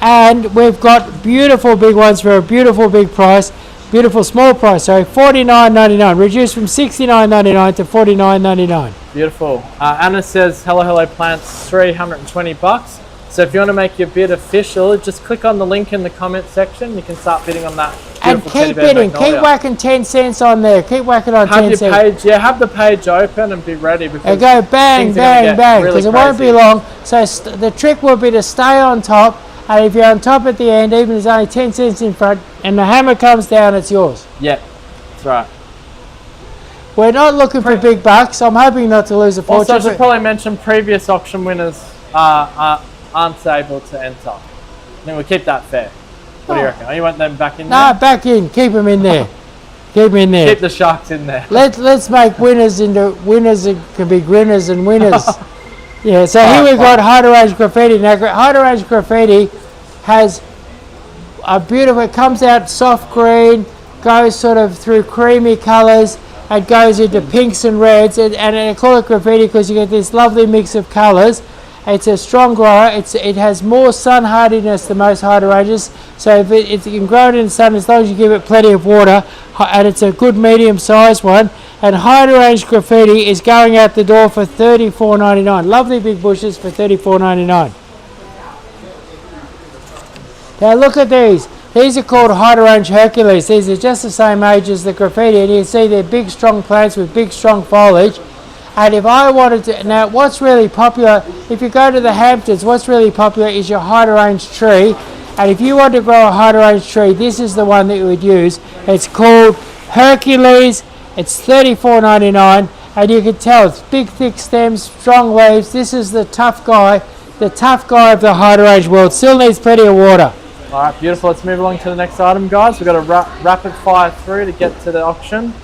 And we've got beautiful big ones for a beautiful big price, beautiful small price. So $49.99, reduced from $69.99 to $49.99.
Beautiful. Anna says, hello plants, $320. So if you want to make your bid official, just click on the link in the comment section. You can start bidding on that.
And keep bidding, keep whacking 10 cents on there. Keep whacking on 10 cents.
Have the page open and be ready. Because
and go bang, bang, bang, because
really
it won't be long. So the trick will be to stay on top. And if you're on top at the end, even if there's only 10 cents in front, and the hammer comes down, it's yours.
Yeah, that's right.
We're not looking for big bucks. I'm hoping not to lose a fortune.
Also, I should probably mention previous auction winners aren't able to enter. I think we'll keep that fair. What do you reckon? Oh, you want them back in there?
No, back in. Keep them in there. Keep them in there.
Keep the sharks in there.
Let's make winners into winners. It can be grinners and winners. Yeah, so here we've got Hydrangea Graffiti. Now, Hydrangea Graffiti has a beautiful, it comes out soft green, goes sort of through creamy colours, and goes into pinks and reds, and I call it graffiti because you get this lovely mix of colours. It's a strong grower. It has more sun hardiness than most hydrangeas, so if it can grow it in the sun as long as you give it plenty of water, and it's a good medium sized one. And Hydrangea Graffiti is going out the door for $34.99. Lovely big bushes for $34.99. Now look at these. These are called Hydrangea Hercules. These are just the same age as the graffiti, and you can see they're big strong plants with big strong foliage. And if I wanted to, now what's really popular, if you go to the Hamptons, what's really popular is your hydrangea tree. And if you want to grow a hydrangea tree, this is the one that you would use. It's called Hercules. It's $34.99, and you can tell it's big, thick stems, strong leaves. This is the tough guy of the hydrangea world. Still needs plenty of water.
All right, beautiful. Let's move along to the next item, guys. We've got a rapid fire through to get to the auction.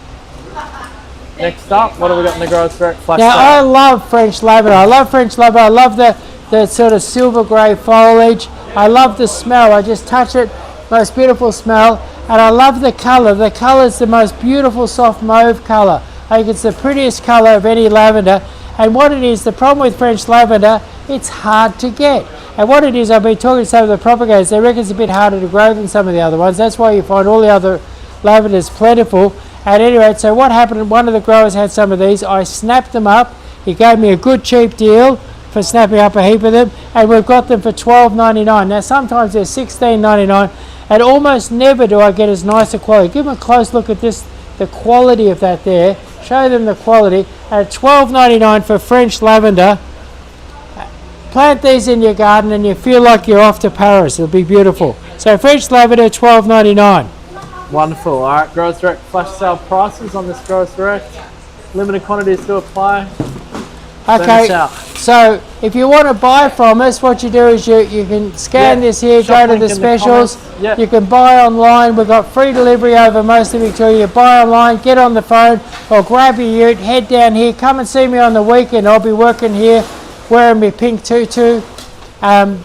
Next up, what have we got in the Growers Direct flash
Now,
sale?
I love French lavender. I love the sort of silver grey foliage. I love the smell. I just touch it. Most beautiful smell. And I love the colour. The colour is the most beautiful soft mauve colour. I think it's the prettiest colour of any lavender. And what it is, the problem with French lavender, it's hard to get. And what it is, I've been talking to some of the propagators, they reckon it's a bit harder to grow than some of the other ones. That's why you find all the other lavenders plentiful. And anyway, so what happened, one of the growers had some of these. I snapped them up. He gave me a good cheap deal for snapping up a heap of them. And we've got them for $12.99. Now, sometimes they're $16.99. And almost never do I get as nice a quality. Give them a close look at this, the quality of that there. Show them the quality. At $12.99 for French lavender. Plant these in your garden and you feel like you're off to Paris. It'll be beautiful. So French lavender, $12.99.
Wonderful. All right, Growers Direct flash sale prices on this Growers Direct. Limited quantities to apply.
Okay, so if you want to buy from us, what you do is you can scan this here, go to the specials. You can buy online. We've got free delivery over most of Victoria. You buy online, get on the phone, or grab your ute, head down here. Come and see me on the weekend. I'll be working here, wearing my pink tutu, and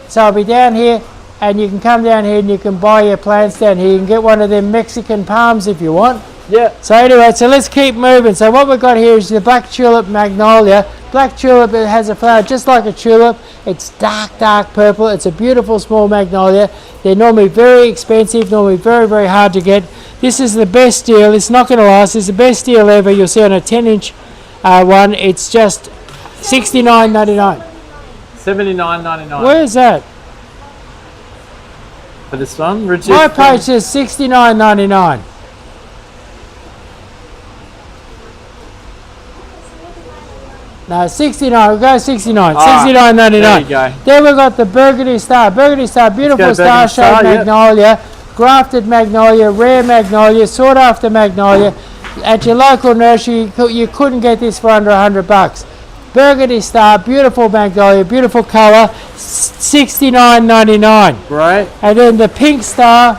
so I'll be down here. And you can come down here and you can buy your plants down here. You can get one of them Mexican palms if you want.
Yeah.
So anyway, so let's keep moving. So what we've got here is the black tulip magnolia. Black tulip, it has a flower just like a tulip. It's dark purple. It's a beautiful small magnolia. They're normally very expensive, normally very, very hard to get. This is the best deal. It's not going to last. It's the best deal ever. You'll see on a 10-inch one. It's just $69.99.
$79.99.
Where is that?
For this one,
my page says $69.99. No, 69. We'll go 69.
Alright,
69.99.
there you go.
Then we've got the Burgundy Star. Burgundy Star, beautiful
Burgundy
star-shaped
Star, yeah.
magnolia, grafted magnolia, rare magnolia, sought after magnolia. At your local nursery, you couldn't get this for under $100. Burgundy Star, beautiful magnolia, beautiful colour, $69.99.
Great.
And then the Pink Star.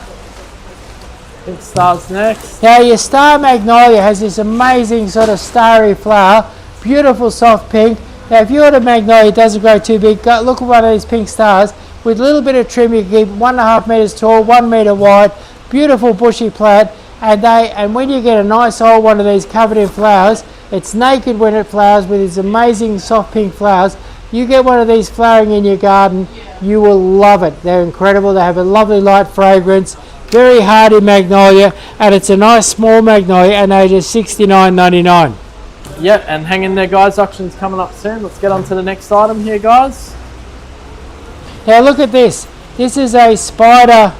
Pink Star's next.
Now your Star Magnolia has this amazing sort of starry flower, beautiful soft pink. Now if you order magnolia, it doesn't grow too big, look at one of these pink stars. With a little bit of trim, you can keep 1.5 metres tall, 1 metre wide, beautiful bushy plant. And when you get a nice old one of these covered in flowers, it's naked when it flowers with these amazing soft pink flowers. You get one of these flowering in your garden, you will love it. They're incredible. They have a lovely light fragrance, very hardy magnolia, and it's a nice small magnolia, and they just $69.99.
Yep, and hang in there, guys. Auction's coming up soon. Let's get on to the next item here, guys.
Now look at this. This is a spider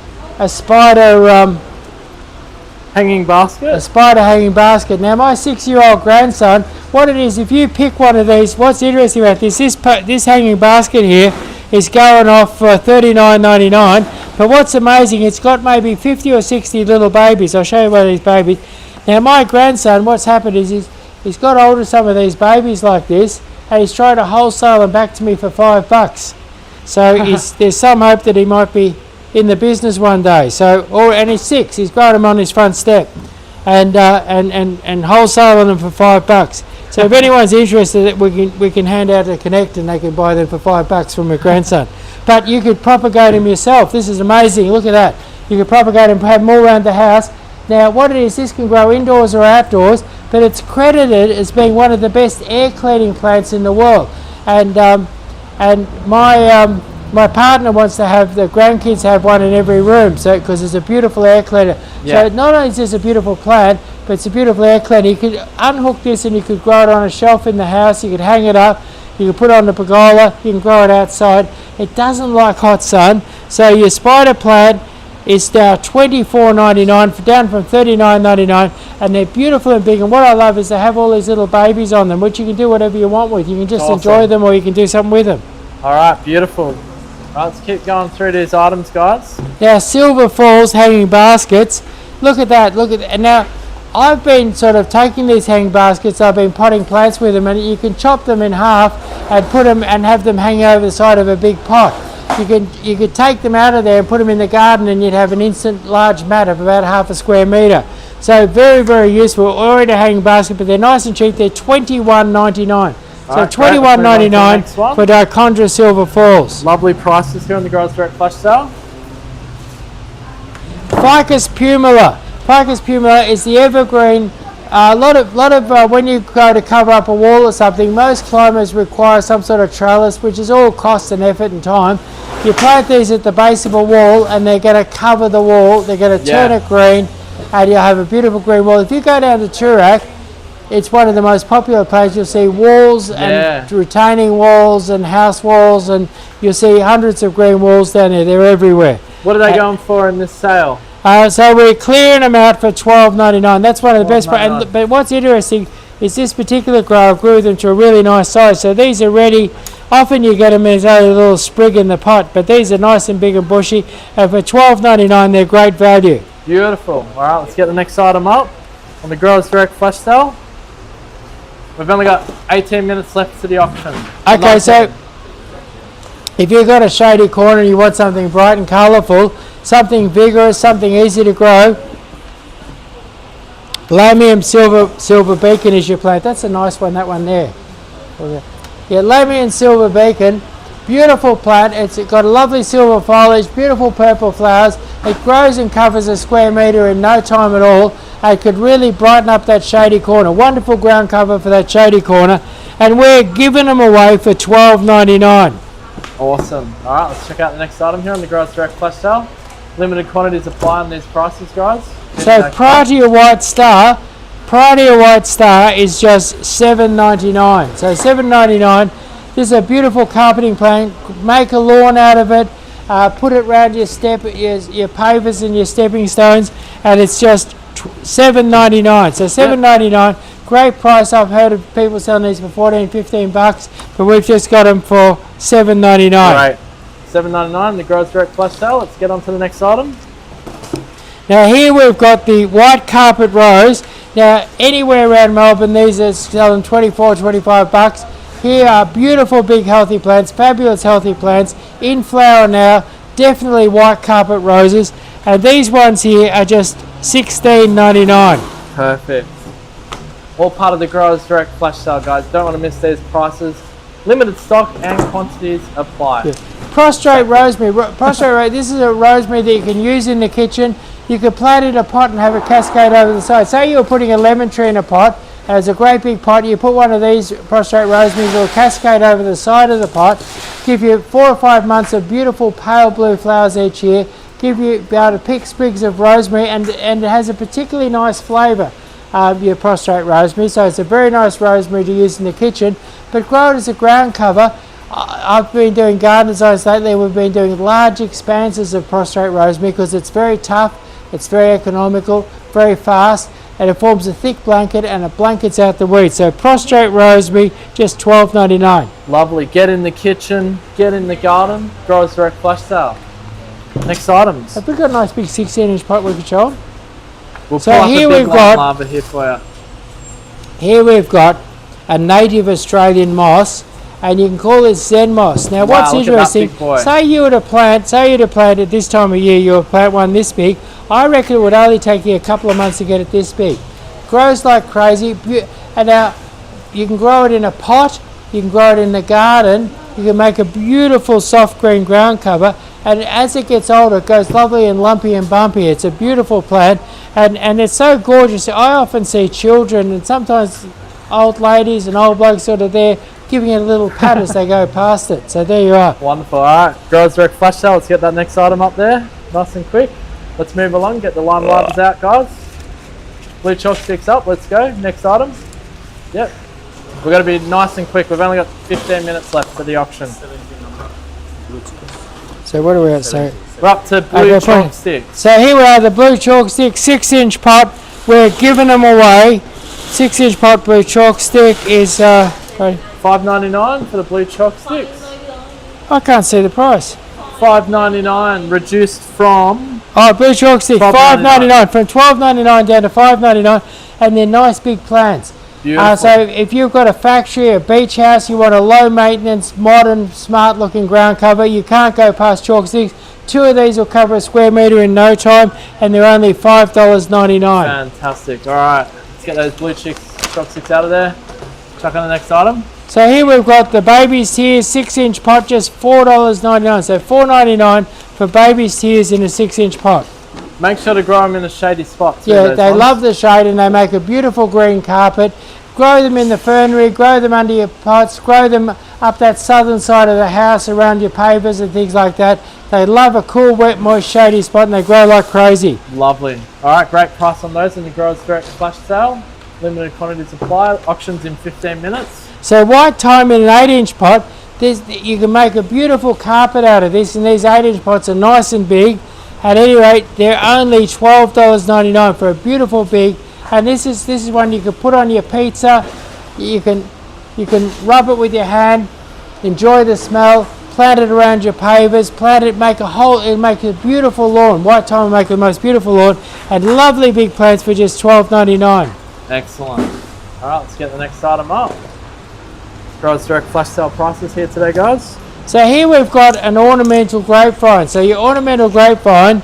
Hanging basket.
a spider hanging basket. Now my 6-year-old grandson, what it is, if you pick one of these, what's interesting about this hanging basket here is going off for $39.99. But what's amazing, it's got maybe 50 or 60 little babies. I'll show you one of these babies. Now my grandson, what's happened is he's got hold of some of these babies like this, and he's trying to wholesale them back to me for $5. So there's some hope that he might be in the business one day. And he's 6. He's got them on his front step, and wholesaling them for $5. So if anyone's interested, we can hand out a connect, and they can buy them for $5 from a grandson. But you could propagate them yourself. This is amazing. Look at that. You could propagate them, have them all around the house. Now what it is, this can grow indoors or outdoors, but it's credited as being one of the best air cleaning plants in the world. And my partner wants to have the grandkids have one in every room, so because it's a beautiful air cleaner.
Yeah.
So not only is this a beautiful plant, but it's a beautiful air cleaner. You could unhook this and you could grow it on a shelf in the house. You could hang it up. You can put it on the pergola. You can grow it outside. It doesn't like hot sun. So your spider plant is now $24.99, down from $39.99, and they're beautiful and big. And what I love is they have all these little babies on them, which you can do whatever you want with. You can just
Awesome.
enjoy them, or you can do something with them.
All right, beautiful. All right, let's keep going through these items, guys.
Now, Silver Falls hanging baskets. Look at that. Look at that. And now, I've been sort of taking these hanging baskets. I've been potting plants with them, and you can chop them in half and put them and have them hanging over the side of a big pot. You could take them out of there and put them in the garden, and you'd have an instant large mat of about half a square metre. So very, very useful. Already a hanging basket, but they're nice and cheap. They're $21.99. So
Alright,
$21.99 for Dichondra Silver Falls.
Lovely prices here on the Growers Direct Flash Sale.
Ficus pumila. Ficus pumila is the evergreen. A lot of when you go to cover up a wall or something, most climbers require some sort of trellis, which is all cost and effort and time. You plant these at the base of a wall, and they're going to cover the wall. They're going to turn it green, and you'll have a beautiful green wall. If you go down to Toorak, it's one of the most popular places. You'll see walls and retaining walls and house walls, and you'll see hundreds of green walls down there. They're everywhere.
What are they going for in this sale?
So we're clearing them out for $12.99. That's one of the best. But what's interesting is this particular grower grew them to a really nice size. So these are ready. Often you get them as a little sprig in the pot, but these are nice and big and bushy. And for $12.99, they're great value.
Beautiful. All right, let's get the next item up on the Growers Direct Flash Sale. We've only got 18 minutes left to the auction.
Okay, so if you've got a shady corner and you want something bright and colourful, something vigorous, something easy to grow, Lamium silver beacon is your plant. That's a nice one, that one there. Yeah, Lamium silver beacon, beautiful plant. It's got a lovely silver foliage, beautiful purple flowers. It grows and covers a square metre in no time at all. It could really brighten up that shady corner. Wonderful ground cover for that shady corner. And we're giving them away for $12.99.
Awesome. All right, let's check out the next item here on the Growers Direct Flash Sale. Limited quantities apply on these prices, guys.
So prior to your white star is just $7.99. So $7.99. This is a beautiful carpeting plant. Make a lawn out of it. Put it around your pavers and your stepping stones, and it's just $7.99. So $7.99 Great price. I've heard of people selling these for 14, 15 bucks, but we've just got them for $7.99.
Right. $7.99, the Grows Direct flash sale. Let's get on to the next item.
Now here we've got the white carpet rose. Now anywhere around Melbourne, these are selling 24, 25 bucks. Here are beautiful big healthy plants, fabulous healthy plants, in flower now, definitely white carpet roses. And these ones here are just $16.99.
Perfect. All part of the Growers Direct flash sale, guys. Don't want to miss these prices. Limited stock and quantities apply.
Yeah. Prostrate rosemary. This is a rosemary that you can use in the kitchen. You can plant it in a pot and have it cascade over the side. Say you're putting a lemon tree in a pot, and it's a great big pot. You put one of these prostrate rosemarys, it'll cascade over the side of the pot, give you 4 or 5 months of beautiful pale blue flowers each year, give you be able to pick sprigs of rosemary, and it has a particularly nice flavour, your prostrate rosemary. So it's a very nice rosemary to use in the kitchen, but grow it as a ground cover. I've been doing garden zones lately. We've been doing large expanses of prostrate rosemary because it's very tough, it's very economical, very fast, and it forms a thick blanket and it blankets out the weeds. So prostrate rosemary, just $12.99.
Lovely. Get in the kitchen, get in the garden. Growers Direct flash sale. Next items.
Have we got a nice big 16-inch pot we can show?
We'll
So
pull up
here
a big
we've got-
lava here for you.
Here we've got a native Australian moss, and you can call it Zen moss. Now what's
Wow, look at that
interesting,
big boy.
say you were to plant at this time of year, you would plant one this big, I reckon it would only take you a couple of months to get it this big. Grows like crazy, and now you can grow it in a pot, you can grow it in the garden, you can make a beautiful soft green ground cover, and as it gets older it goes lovely and lumpy and bumpy. It's a beautiful plant, and it's so gorgeous. I often see children and sometimes old ladies and old blokes sort of there giving it a little pat as they go past it. So there you are.
Wonderful. All right, Growers Direct flash sale. Let's get that next item up there, nice and quick. Let's move along. Get the lime livers out, guys. Blue chalk sticks up. Let's go. Next item. Yep. We're going to be nice and quick. We've only got 15 minutes left for the auction.
So what are we at? So
We're up to blue
Okay,
chalk
fine.
sticks.
So here we are, the blue chalk stick, 6-inch pot. We're giving them away. 6-inch pot blue chalk stick is, sorry,
$5.99 for the blue chalk sticks.
I can't see the price.
$5.99 reduced from
Oh, blue chalk stick, $5.99, from $12.99 down to $5.99, and they're nice big plants.
beautiful.
So if you've got a factory, a beach house, you want a low maintenance, modern, smart looking ground cover, you can't go past chalk sticks. 2 of these will cover a square metre in no time, and they're only $5.99.
Fantastic. All right, let's get those blue chalk sticks out of there. Chuck on the next item.
So here we've got the Baby's Tears 6-inch pot, just $4.99. So $4.99 for Baby's Tears in a 6-inch pot.
Make sure to grow them in a shady spot too.
Yeah,
those
they
ones.
love the shade and they make a beautiful green carpet. Grow them in the fernery, grow them under your pots, grow them up that southern side of the house around your pavers and things like that. They love a cool, wet, moist, shady spot and they grow like crazy.
Lovely. All right, great price on those in the Growers Direct flash sale. Limited quantity supply. Auctions in 15 minutes.
So white thyme in an 8-inch pot, you can make a beautiful carpet out of this, and these 8-inch pots are nice and big. At any rate, they're only $12.99 for a beautiful big, and this is one you can put on your pizza. You can rub it with your hand, enjoy the smell, plant it around your pavers, it'll make a beautiful lawn. White thyme will make the most beautiful lawn, and lovely big plants for just $12.99.
Excellent. All right, let's get the next item up. Growers Direct flash sale prices here today, guys.
So here we've got an ornamental grapevine. So your ornamental grapevine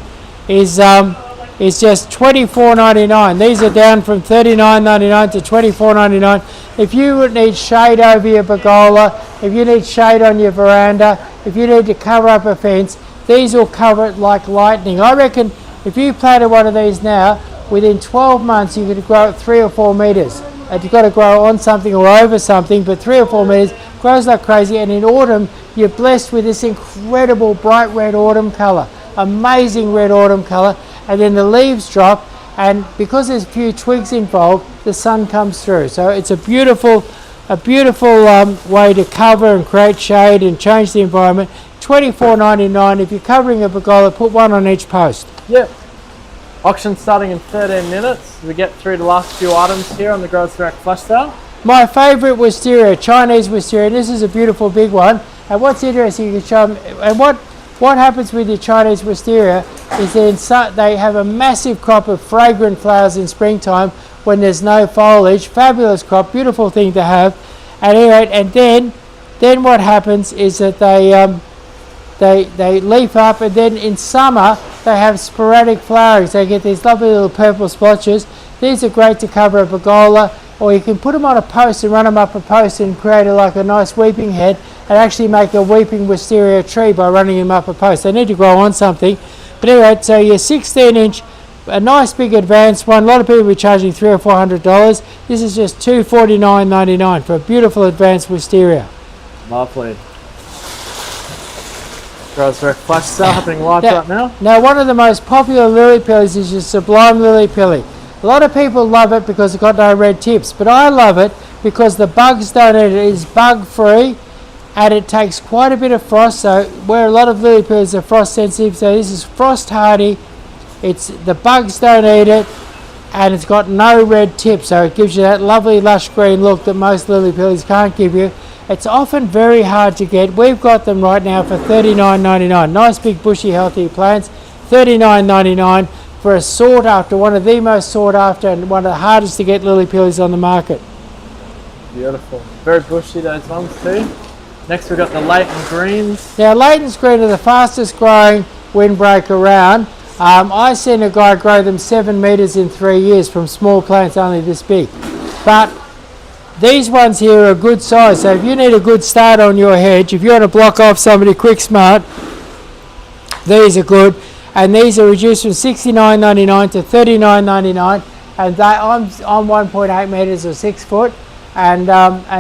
is just $24.99. These are down from $39.99 to $24.99. If you would need shade over your pergola, if you need shade on your veranda, if you need to cover up a fence, these will cover it like lightning. I reckon if you planted one of these now, within 12 months you could grow it 3 or 4 metres. You've got to grow on something or over something, but 3 or 4 metres, grows like crazy, and in autumn you're blessed with this incredible bright red autumn colour, amazing red autumn colour, and then the leaves drop, and because there's a few twigs involved, the sun comes through. So it's a beautiful way to cover and create shade and change the environment. $24.99. If you're covering a pergola, put one on each post.
Yep. Auction starting in 13 minutes. We get through the last few items here on the Growers Direct Flash Sale.
My favourite wisteria, Chinese wisteria, and this is a beautiful big one. And what's interesting, you can show them, and what happens with your Chinese wisteria is they have a massive crop of fragrant flowers in springtime when there's no foliage. Fabulous crop, beautiful thing to have. And anyway, and then what happens is that they leaf up, and then in summer they have sporadic flowerings. They get these lovely little purple splotches. These are great to cover a pergola, or you can put them on a post and run them up a post and create like a nice weeping head, and actually make a weeping wisteria tree by running them up a post. They need to grow on something. But anyway, so your 16-inch, a nice big advanced one. A lot of people will be charging $300 or $400. This is just $249.99 for a beautiful advanced wisteria.
Lovely. Growers Direct Flash Sale happening live right now.
Now, one of the most popular lily pillies is your Sublime Lily Pilly. A lot of people love it because it's got no red tips, but I love it because the bugs don't eat it. It is bug free, and it takes quite a bit of frost. So where a lot of lily pillies are frost sensitive, so this is frost hardy. The bugs don't eat it, and it's got no red tips, so it gives you that lovely lush green look that most lily pillies can't give you. It's often very hard to get. We've got them right now for $39.99. Nice big bushy healthy plants, $39.99 for a sought after, one of the most sought after and one of the hardest to get lily pillies on the market.
Beautiful. Very bushy those ones too. Next we've got the Leighton Greens.
Now Leighton's Green are the fastest growing windbreak around. I seen a guy grow them 7 metres in 3 years from small plants only this big. But these ones here are a good size, so if you need a good start on your hedge, if you want to block off somebody quick smart, these are good. And these are reduced from $69.99 to $39.99, and I'm 1.8 metres or 6 foot, and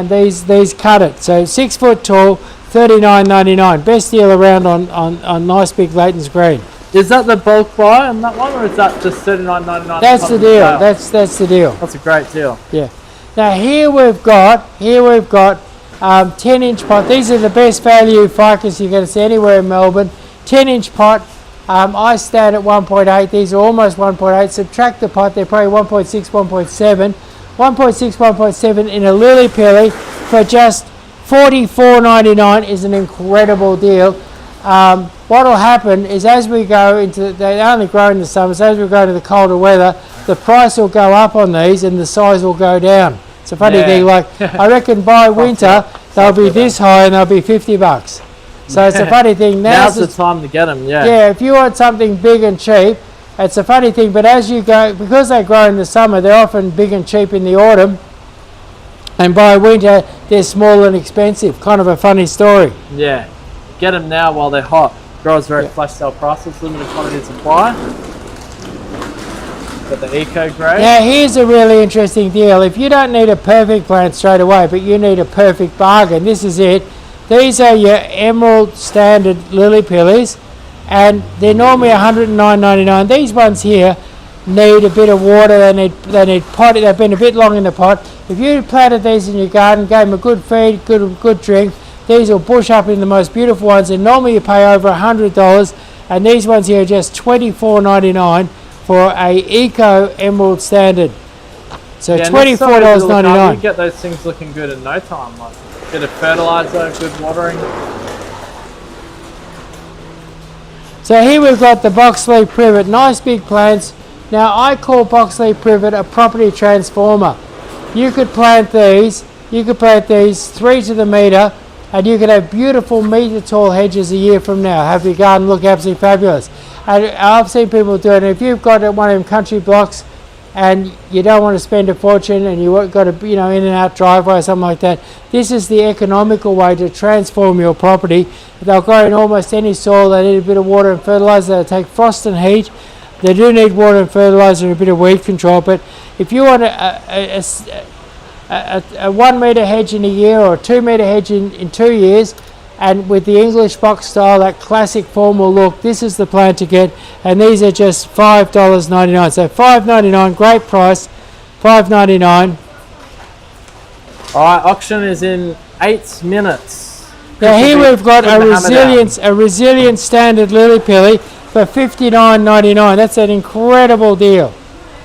these cut it. So 6 foot tall, $39.99. Best deal around on nice big Leighton's Green.
Is that the bulk buy on that one, or is that just $39.99?
That's the deal. That's the deal.
That's a great deal.
Yeah. Now here we've got 10-inch pot. These are the best value ficus you're going to see anywhere in Melbourne. 10-inch pot. I stand at 1.8. These are almost 1.8. Subtract the pot, they're probably 1.6, 1.7. 1.6, 1.7 in a lily pilly for just $44.99 is an incredible deal. What will happen is as we go into, they only grow in the summer, so as we go to the colder weather, the price will go up on these and the size will go down. It's a funny thing, like I reckon by winter they'll be this high and they'll be $50. So it's a funny thing.
Now's the time to get them,
Yeah, if you want something big and cheap, it's a funny thing, but as you go, because they grow in the summer, they're often big and cheap in the autumn, and by winter they're small and expensive. Kind of a funny story.
Yeah, get them now while they're hot. Growers Direct Flash Sale prices, limited quantity supply. Got the Eco Grade.
Now here's a really interesting deal. If you don't need a perfect plant straight away, but you need a perfect bargain, this is it. These are your Emerald Standard Lily Pillies, and they're normally $109.99. These ones here need a bit of water. They need pot. They've been a bit long in the pot. If you planted these in your garden, gave them a good feed, good drink, these will bush up in the most beautiful ones. And normally you pay over $100, and these ones here are just $24.99 for a Eco Emerald Standard. So $24.99.
You get those things looking good in no time. Like bit of fertilizer, good watering.
So here we've got the box leaf privet, nice big plants. Now I call box leaf privet a property transformer. You could plant these 3 to the metre, and you could have beautiful metre tall hedges a year from now. Have your garden look absolutely fabulous. And I've seen people do it. If you've got one of them country blocks and you don't want to spend a fortune and you've got a in and out driveway or something like that, this is the economical way to transform your property. They'll grow in almost any soil. They need a bit of water and fertilizer. They take frost and heat. They do need water and fertilizer and a bit of weed control. But if you want a 1 metre hedge in a year or a 2 metre hedge in 2 years, and with the English box style, that classic formal look, this is the plant to get. And these are just $5.99. So $5.99, great price, $5.99.
All right, auction is in 8 minutes.
Now here we've got a resilient standard lily pilly. for $59.99. That's an incredible deal.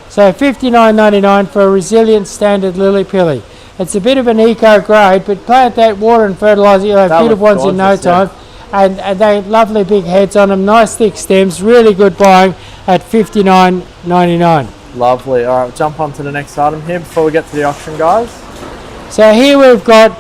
So $59.99 for a resilient standard lily pilly. It's a bit of an eco grade, but plant that, water and fertiliser, you'll have beautiful ones in no time. And they lovely big heads on them, nice thick stems, really good buying at $59.99.
Lovely. All right, we'll jump on to the next item here before we get to the auction, guys.
So here we've got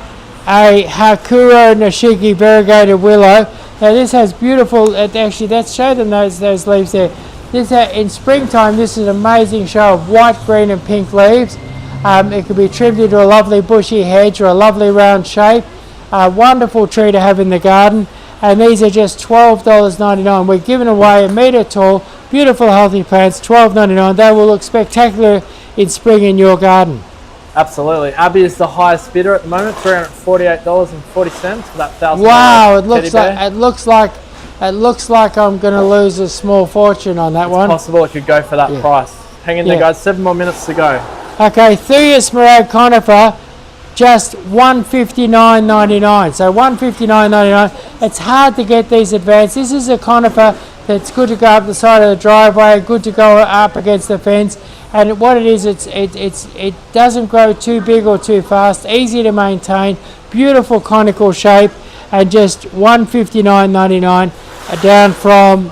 a Hakuro Nishiki variegated willow. Now this has beautiful, actually let's show them those leaves there. This in springtime, this is an amazing show of white, green and pink leaves. It can be trimmed into a lovely bushy hedge or a lovely round shape. Wonderful tree to have in the garden. And these are just $12.99. We're giving away a metre tall, beautiful healthy plants, $12.99. They will look spectacular in spring in your garden.
Absolutely. Abby is the highest bidder at the moment, $348.40 for that $1,000.
Wow, it looks like I'm going to lose a small fortune on that one.
It's possible it could go for that price. Hang in there, guys. 7 more minutes to go.
Okay, Thuya Smaragd Conifer, just $159.99. So $159.99. It's hard to get these advanced. This is a conifer that's good to go up the side of the driveway, good to go up against the fence. And what it is, it doesn't grow too big or too fast, easy to maintain, beautiful conical shape, and just $159.99 down from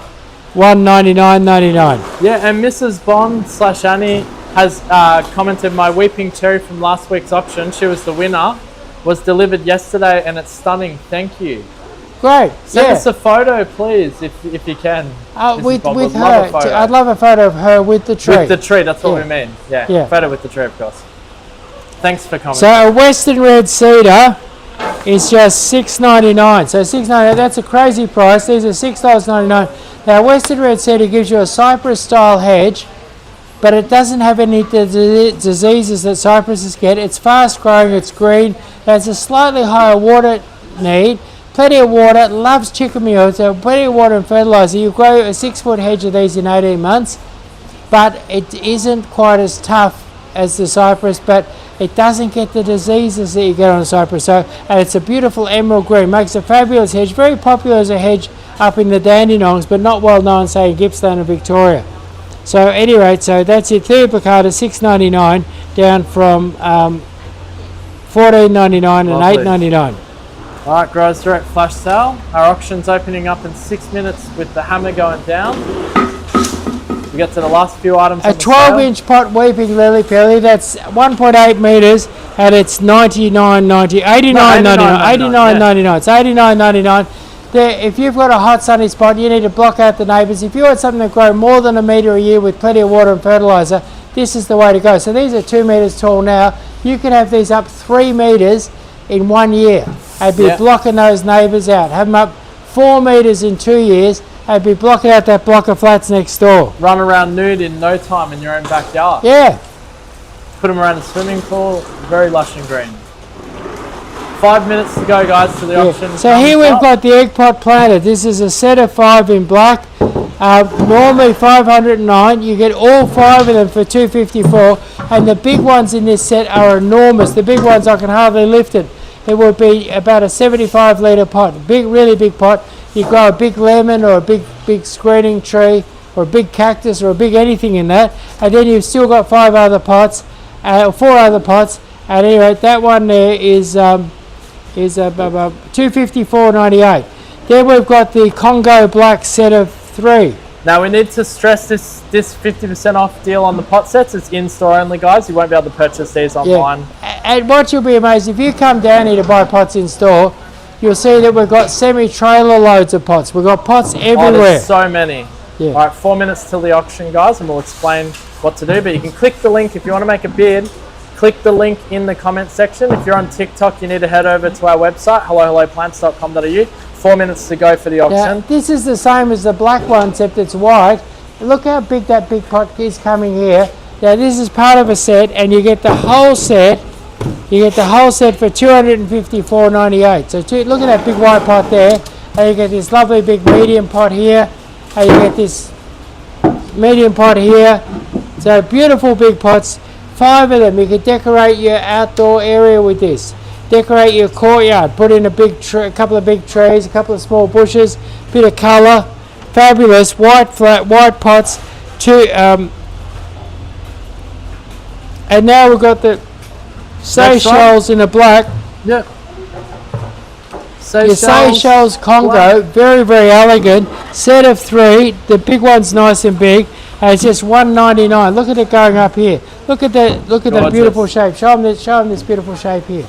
$199.99.
Yeah, and Mrs. Bond / Annie has commented, my weeping cherry from last week's auction, she was the winner, was delivered yesterday and it's stunning. Thank you.
Great.
Send us a photo, please, if you can.
With her. I'd love a photo of her with the tree.
With the tree, that's what we mean. Yeah, photo with the tree, of course. Thanks for commenting.
So a Western Red Cedar is just $6.99. So $6.99, that's a crazy price. These are $6.99. Now Western Red Cedar gives you a cypress style hedge, but it doesn't have any diseases that cypresses get. It's fast growing, it's green, it has a slightly higher water need, plenty of water, loves chickweed, so plenty of water and fertiliser. You grow a 6-foot hedge of these in 18 months, but it isn't quite as tough as the cypress, but it doesn't get the diseases that you get on a cypress. So, and it's a beautiful emerald green, makes a fabulous hedge, very popular as a hedge up in the Dandenongs, but not well known, say, in Gippsland and Victoria. So at any rate, so that's it. Thuya Bacardi, $6.99 down from $14.99 and $8.99.
All right, Growers Direct flash sale. Our auction's opening up in 6 minutes with the hammer going down. We get to the last few items.
A 12-inch pot weeping lily pilly, that's 1.8 metres, and it's $89.90, $89.99. It's $89.99. If you've got a hot sunny spot, you need to block out the neighbours. If you want something to grow more than a metre a year with plenty of water and fertiliser, this is the way to go. So these are 2 metres tall now. You can have these up 3 metres in 1 year. I'd be blocking those neighbours out. Have them up 4 metres in 2 years. I'd be blocking out that block of flats next door.
Run around nude in no time in your own backyard.
Yeah.
Put them around a swimming pool. Very lush and green. 5 minutes to go, guys, to the auction.
So here we've got the egg pot planted. This is a set of 5 in black. Normally $509. You get all 5 of them for $254. And the big ones in this set are enormous. The big ones I can hardly lift it. It would be about a 75 litre pot. Big, really big pot. You grow a big lemon or a big screening tree or a big cactus or a big anything in that. And then you've still got 4 other pots. At any rate, that one there is $254.98. Then we've got the Congo Black set of 3.
Now we need to stress this 50% off deal on the pot sets. It's in-store only, guys. You won't be able to purchase these online.
And what you'll be amazed, if you come down here to buy pots in store, you'll see that we've got semi-trailer loads of pots. We've got pots everywhere.
Oh, there's so many.
Yeah.
All right, 4 minutes till the auction, guys, and we'll explain what to do. But you can click the link if you want to make a bid. Click the link in the comment section. If you're on TikTok, you need to head over to our website, hellohelloplants.com.au. 4 minutes to go for the auction.
Now, this is the same as the black one, except it's white. Look how big that big pot is coming here. Now this is part of a set, and you get the whole set. You get the whole set for $254.98. So look at that big white pot there, and you get this lovely big medium pot here, and you get this medium pot here. So beautiful big pots. 5 of them. You can decorate your outdoor area with this. Decorate your courtyard. Put in a couple of big trees, a couple of small bushes, bit of colour. fabulous white pots. And now we've got the Seychelles in the black.
Yep.
Your Seychelles Congo, very, very elegant. Set of 3. The big one's nice and big. And it's just $1.99. Look at it going up here. Look at that. Look at that beautiful shape. Show them this beautiful shape here.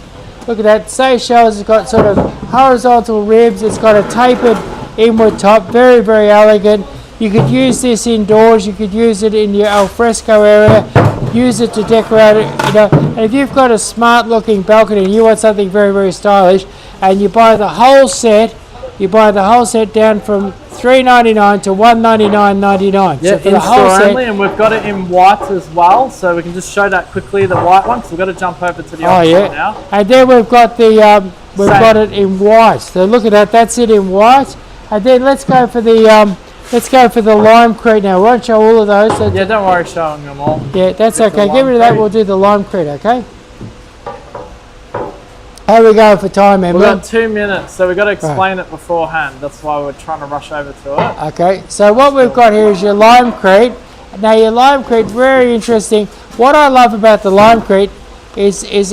Look at that. Seychelles has got sort of horizontal ribs. It's got a tapered inward top. Very, very elegant. You could use this indoors. You could use it in your alfresco area. Use it to decorate it. And if you've got a smart-looking balcony and you want something very, very stylish, and you buy the whole set, down from $3.99 to $199.99.
Yeah,
so for
in
the whole
store
set,
only, and we've got it in white as well, so we can just show that quickly, the white one, because we've got to jump over to the option now.
And then we've got the got it in white. So look at that, that's it in white. And then let's go for the LimeCrete now. We won't show all of those.
Yeah, don't worry showing them all.
Yeah, that's okay. Get rid of that. We'll do the LimeCrete, okay? How are we going for time, Emma?
We've got 2 minutes, so we've got to explain it beforehand. That's why we're trying to rush over to it.
Okay, so what we've got here is your LimeCrete. Now your LimeCrete, very interesting. What I love about the LimeCrete is it's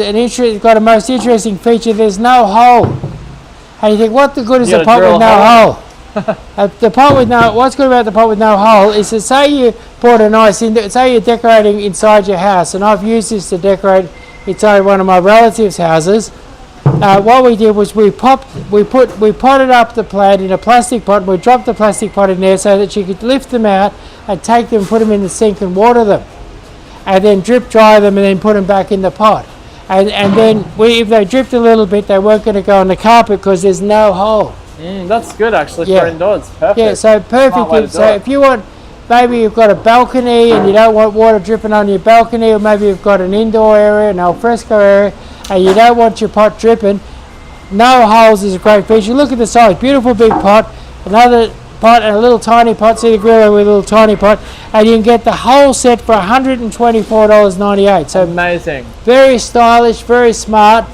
got a most interesting feature. There's no hole. And you think, what the good is a pot with no hole? What's good about the pot with no hole is that say you bought a nice, say you're decorating inside your house, and I've used this to decorate inside one of my relatives' houses. What we did was we potted up the plant in a plastic pot. We dropped the plastic pot in there so that you could lift them out and take them, put them in the sink and water them, and then drip dry them and then put them back in the pot. And then if they dripped a little bit, they weren't going to go on the carpet because there's no hole.
That's good actually for indoors. Perfect.
Yeah, so perfect. So if you want, maybe you've got a balcony and you don't want water dripping on your balcony, or maybe you've got an indoor area, an alfresco area, and you don't want your pot dripping, no holes is a great feature. Look at the size, beautiful big pot, another pot and a little tiny pot. See the griller with a little tiny pot, and you can get the whole set for $124.98. So
amazing.
Very stylish, very smart.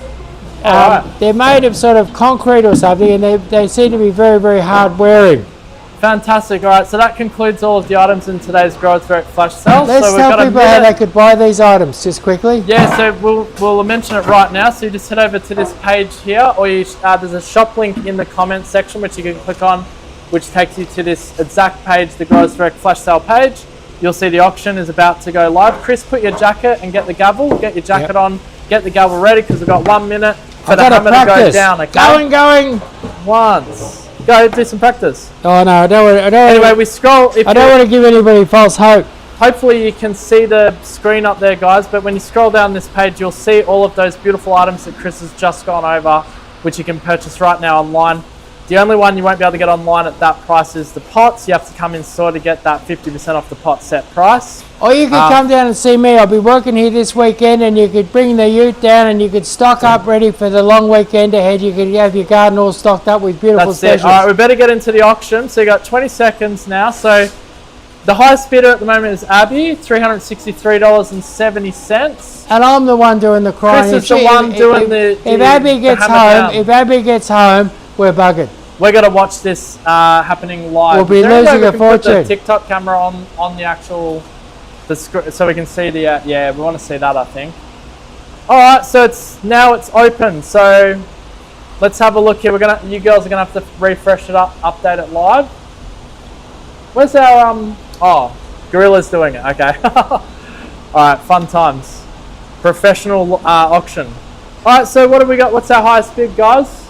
They're made of sort of concrete or something, and they seem to be very, very hard wearing.
Fantastic. All right, so that concludes all of the items in today's Growers Direct flash sale.
Let's tell people how they could buy these items just quickly.
Yeah, so we'll mention it right now. So you just head over to this page here, or there's a shop link in the comments section which you can click on, which takes you to this exact page, the Growers Direct flash sale page. You'll see the auction is about to go live. Chris, put your jacket and get the gavel. Get your jacket on. Get the gavel ready because we've got 1 minute for the hammer to go down. Okay?
Going.
Once. Go do some practice.
Oh no, I don't want to.
Anyway, we scroll.
I don't want to give anybody false hope.
Hopefully you can see the screen up there, guys, but when you scroll down this page, you'll see all of those beautiful items that Chris has just gone over, which you can purchase right now online. The only one you won't be able to get online at that price is the pots. You have to come in store to get that 50% off the pot set price.
Or you could come down and see me. I'll be working here this weekend, and you could bring the ute down and you could stock up ready for the long weekend ahead. You could have your garden all stocked up with beautiful specials.
All right, we better get into the auction. So you got 20 seconds now. So the highest bidder at the moment is Abby, $363.70.
And I'm the one doing the crying.
Chris is the one doing the
If Abby gets home, we're buggered.
We're going to watch this happening live.
We'll be losing a fortune.
Put the TikTok camera on the actual so we can see the yeah, we want to see that, I think. All right, so it's open. So let's have a look here. You girls are gonna have to refresh it up, update it live. Where's our Gorilla's doing it. Okay. All right, fun times. Professional auction. All right, so what have we got? What's our highest bid, guys?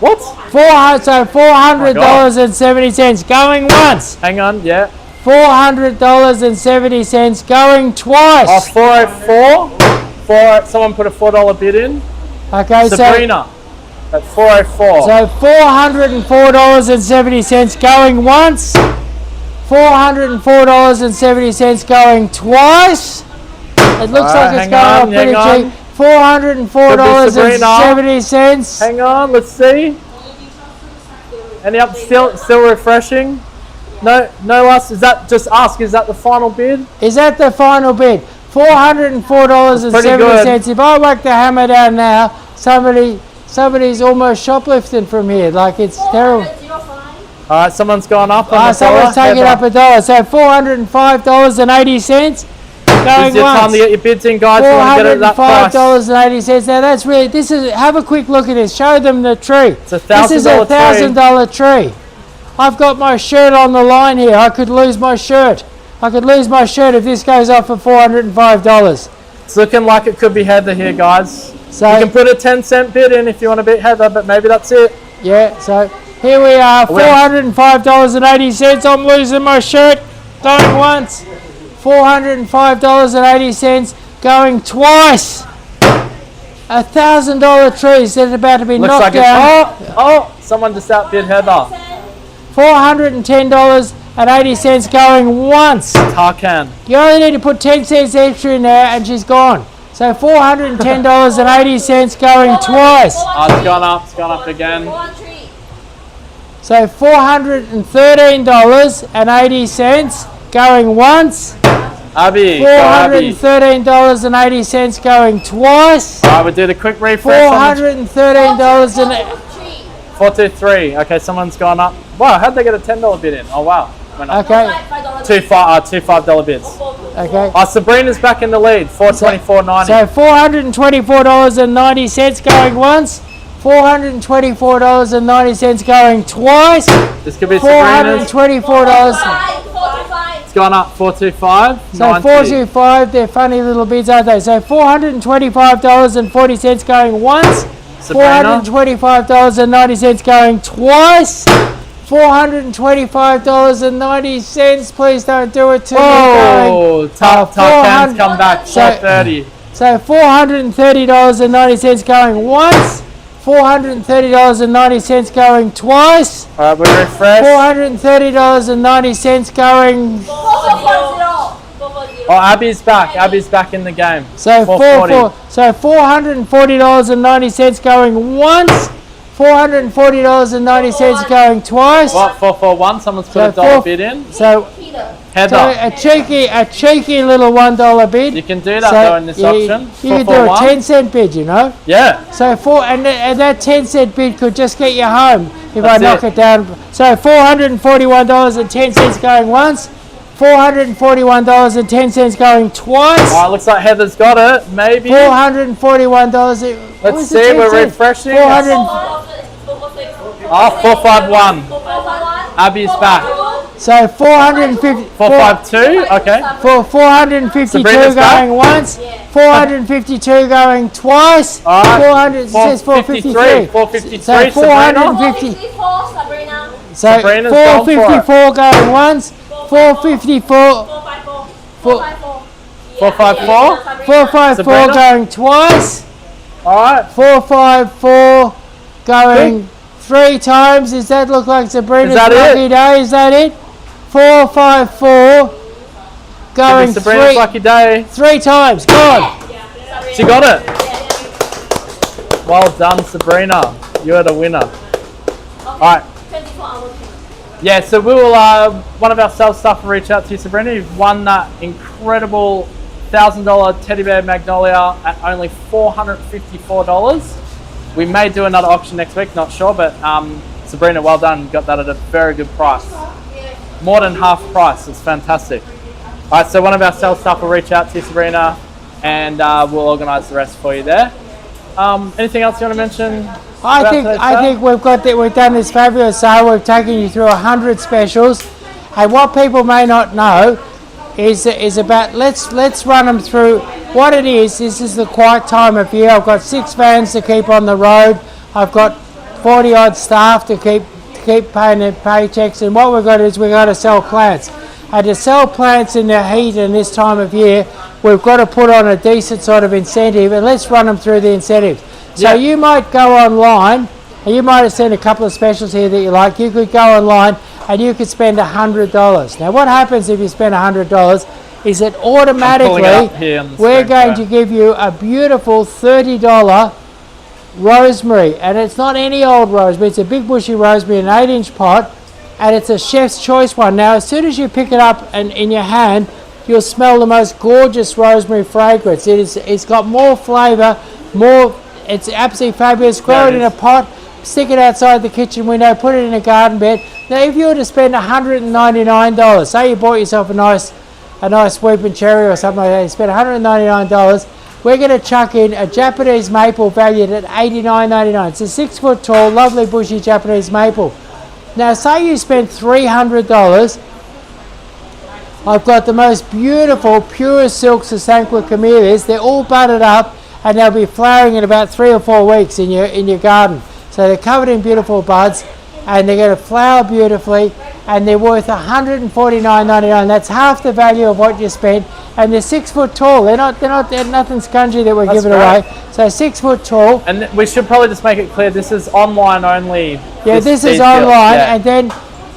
What?
$400.70 going once.
Hang on, yeah.
$400.70 going twice.
Oh, 404. Someone put a $4 bid in.
Okay,
Sabrina at 404.
So $404.70 going once. $404.70 going twice. It looks like it's going up pretty cheap. $404.70.
Hang on, let's see. Any up? Still refreshing. No us. Is that just ask? Is that the final bid?
Is that the final bid? $404.70. If I whack the hammer down now, somebody's almost shoplifting from here. Like, it's terrible.
All right, someone's gone up on the
Someone's taking up $1. So $405.80. Going
It's your time to get your bids in, guys. You want to get it at that price.
$405.80. Now that's really, this is, have a quick look at this. Show them the tree.
It's a
This is a
$1,000
tree. I've got my shirt on the line here. I could lose my shirt. I could lose my shirt if this goes off for $405.
It's looking like it could be Heather here, guys.
So
you can put a 10-cent bid in if you want to beat Heather, but maybe that's it.
yeah, so here we are, $405.80. I'm losing my shirt. Going once. $405.80. Going twice. $1,000 trees that are about to be
Looks
knocked
like
down.
Oh, someone just outbid Heather.
$410.80 going once.
Tarkan.
You only need to put 10 cents extra in there and she's gone. So $410.80 going twice.
Oh, it's gone up again.
So $413.80 going once.
Abby, go Abby.
$413.80 going twice.
All right, we'll do the quick refresh.
$413.
423. Okay, someone's gone up. Wow, how'd they get a $10 bid in? Oh, wow. Went up.
Okay.
Two $5 bids.
Okay.
Oh, Sabrina's back in the lead. $424.90.
So $424.90 going once. $424.90 going twice.
This could be Sabrina's.
$424.
It's gone up. 425.
So 425. They're funny little bids, aren't they? So $425.40 going once.
Sabrina.
$425.90 going twice. $425.90. Please don't do it to me.
Oh, tough hands come back. 430.
So $430.90 going once. $430.90 going twice.
All right, we refresh.
$430.90 going.
Oh, Abby's back. Abby's back in the game.
So $440.90 going once. $440.90 going twice.
What, 441? Someone's put a dollar bid in.
So
Heather.
So a cheeky little $1 bid.
You can do that though in this option.
You can do a 10-cent bid, you know.
Yeah.
So and that 10-cent bid could just get you home if I knock it down. So $441.10 going once. $441.10 going twice.
Oh, it looks like Heather's got it. Maybe.
$441.
Let's see. We're refreshing. 451. Abby's back.
So 450.
452. Okay.
For 452
Sabrina's
going
back.
once. 452 going twice.
All right.
400. It says 453.
453.
So 450. So
Sabrina's
454 going once. 454.
454.
454 going twice.
All right.
454 going 3 times. Does that look like Sabrina's lucky day? Is that it? 454 going
Sabrina's lucky day.
3 times. Gone.
She got it. Well done, Sabrina. You're the winner. All right. Yeah, so we will, one of our sales staff will reach out to you, Sabrina. You've won that incredible $1,000 Teddy Bear Magnolia at only $454. We may do another auction next week, not sure, but Sabrina, well done. You got that at a very good price. More than half price. It's fantastic. All right, so one of our sales staff will reach out to you, Sabrina, and we'll organise the rest for you there. Anything else you want to mention?
I think we've done this fabulous sale. We've taken you through 100 specials, and what people may not know is about let's run them through what it is. This is the quiet time of year. I've got 6 vans to keep on the road. I've got 40 odd staff to keep paying their paychecks, and what we've got is we've got to sell plants. And to sell plants in the heat and this time of year, we've got to put on a decent sort of incentive, and let's run them through the incentives. So you might go online, and you might have seen a couple of specials here that you like. You could go online and you could spend $100. Now what happens if you spend $100 is that automatically we're going to give you a beautiful $30 rosemary. And it's not any old rosemary, it's a big bushy rosemary in an 8-inch pot, and it's a chef's choice one. Now as soon as you pick it up and in your hand, you'll smell the most gorgeous rosemary fragrance. It's got more flavour, it's absolutely fabulous. Grow it in a pot, stick it outside the kitchen window, put it in a garden bed, Now, if you were to spend $199, say you bought yourself a nice weeping cherry or something like that, you spent $199, we're going to chuck in a Japanese maple valued at $89.99. It's a 6 foot tall, lovely bushy Japanese maple. Now, say you spent $300, I've got the most beautiful pure silk Sasanqua camellias. They're all budded up and they'll be flowering in about 3 or 4 weeks in your garden. So they're covered in beautiful buds and they're going to flower beautifully, and they're worth $149.99. That's half the value of what you spent, and they're 6 foot tall. They're nothing scungy that we're giving away. So 6 foot tall.
And we should probably just make it clear this is online only.
Yeah, this is online, and then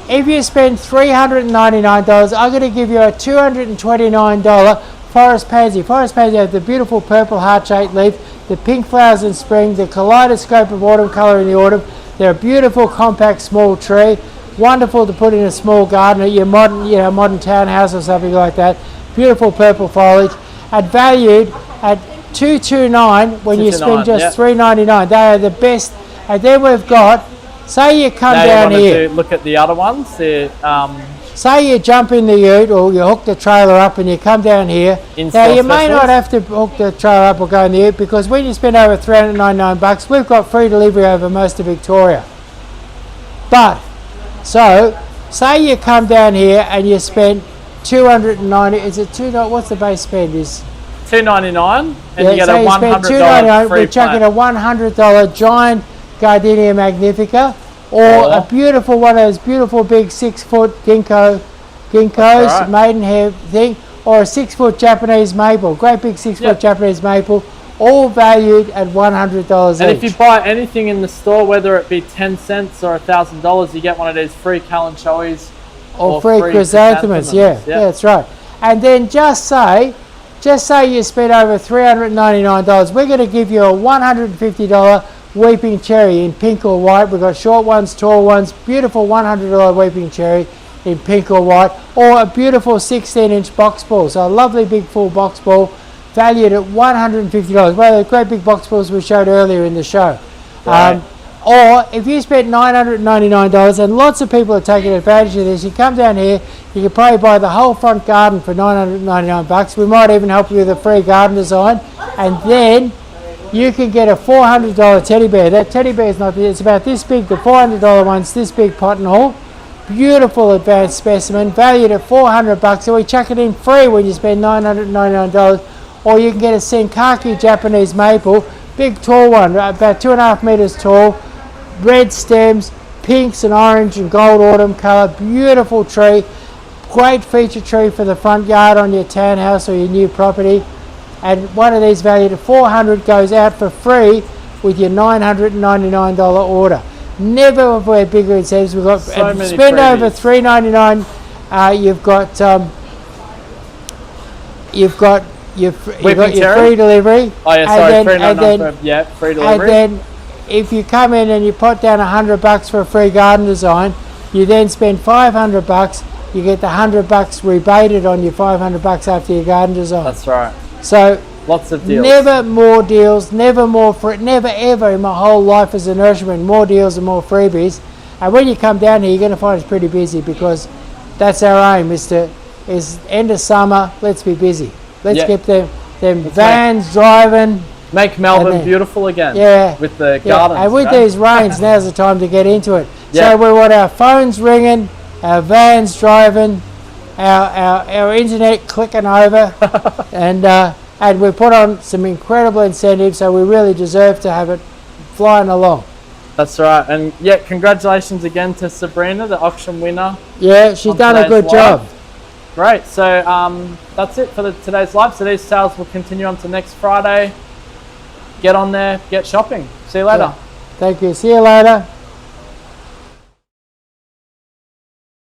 if you spend $399, I'm going to give you a $229 forest pansy. Forest pansy has the beautiful purple heart-shaped leaf, the pink flowers in spring, the kaleidoscope of autumn colour in the autumn. They're a beautiful, compact, small tree. Wonderful to put in a small garden at your modern townhouse or something like that. Beautiful purple foliage, and valued at $229 when you spend just $399. They are the best. And then we've got, say you come down here.
Look at the other ones.
Say you jump in the ute or you hook the trailer up and you come down here. Now you may not have to hook the trailer up or go in the ute, because when you spend over $399, we've got free delivery over most of Victoria. But so say you come down here and you spend $290. Is it $2? What's the base spend? Is
$299, and you get a $100 free
we're chucking a $100 giant Gardenia magnifica, or a beautiful one of those beautiful big 6 foot ginkgos, right, maidenhair thing, or a 6 foot Japanese maple, great big 6 foot Japanese maple, all valued at $100 each.
And if you buy anything in the store, whether it be 10 cents or $1,000, you get one of these free kalanchoes
or free chrysanthemums. Yeah, that's right. And then just say you spend over $399, we're going to give you a $150 weeping cherry in pink or white. We've got short ones, tall ones, beautiful $100 weeping cherry in pink or white, or a beautiful 16-inch box ball. So a lovely big full box ball valued at $150. One of the great big box balls we showed earlier in the show. Right. Or if you spent $999, and lots of people are taking advantage of this, you come down here, you can probably buy the whole front garden for $999. We might even help you with a free garden design, and then you can get a $400 teddy bear. That teddy bear is it's about this big. The $400 one's this big, pot and all. Beautiful advanced specimen, valued at $400. So we chuck it in free when you spend $999. Or you can get a Senkaki Japanese maple, big tall one, about 2.5 meters tall, red stems, pinks and orange and gold autumn colour, beautiful tree, great feature tree for the front yard on your townhouse or your new property. And one of these valued at $400 goes out for free with your $999 order. Never have we had bigger incentives. We've got spend over $399. You've got your free delivery.
Oh yeah, sorry, free delivery.
And then if you come in and you put down $100 for a free garden design, you then spend $500. You get the $100 rebated on your $500 after your garden design.
That's right.
So
lots of deals.
Never more deals, never ever in my whole life as a nurseryman, more deals and more freebies. And when you come down here, you're going to find it's pretty busy, because that's our aim, is end of summer, let's be busy. Let's get them vans driving.
Make Melbourne beautiful again.
Yeah.
With the gardens.
And with these rains, now's the time to get into it. Yeah. So we want our phones ringing, our vans driving, our internet clicking over, and we put on some incredible incentives, so we really deserve to have it flying along.
That's right. And congratulations again to Sabrina, the auction winner.
Yeah, she's done a good job.
Great. So that's it for today's live. So these sales will continue on to next Friday. Get on there, get shopping. See you later.
Yeah. Thank you. See you later.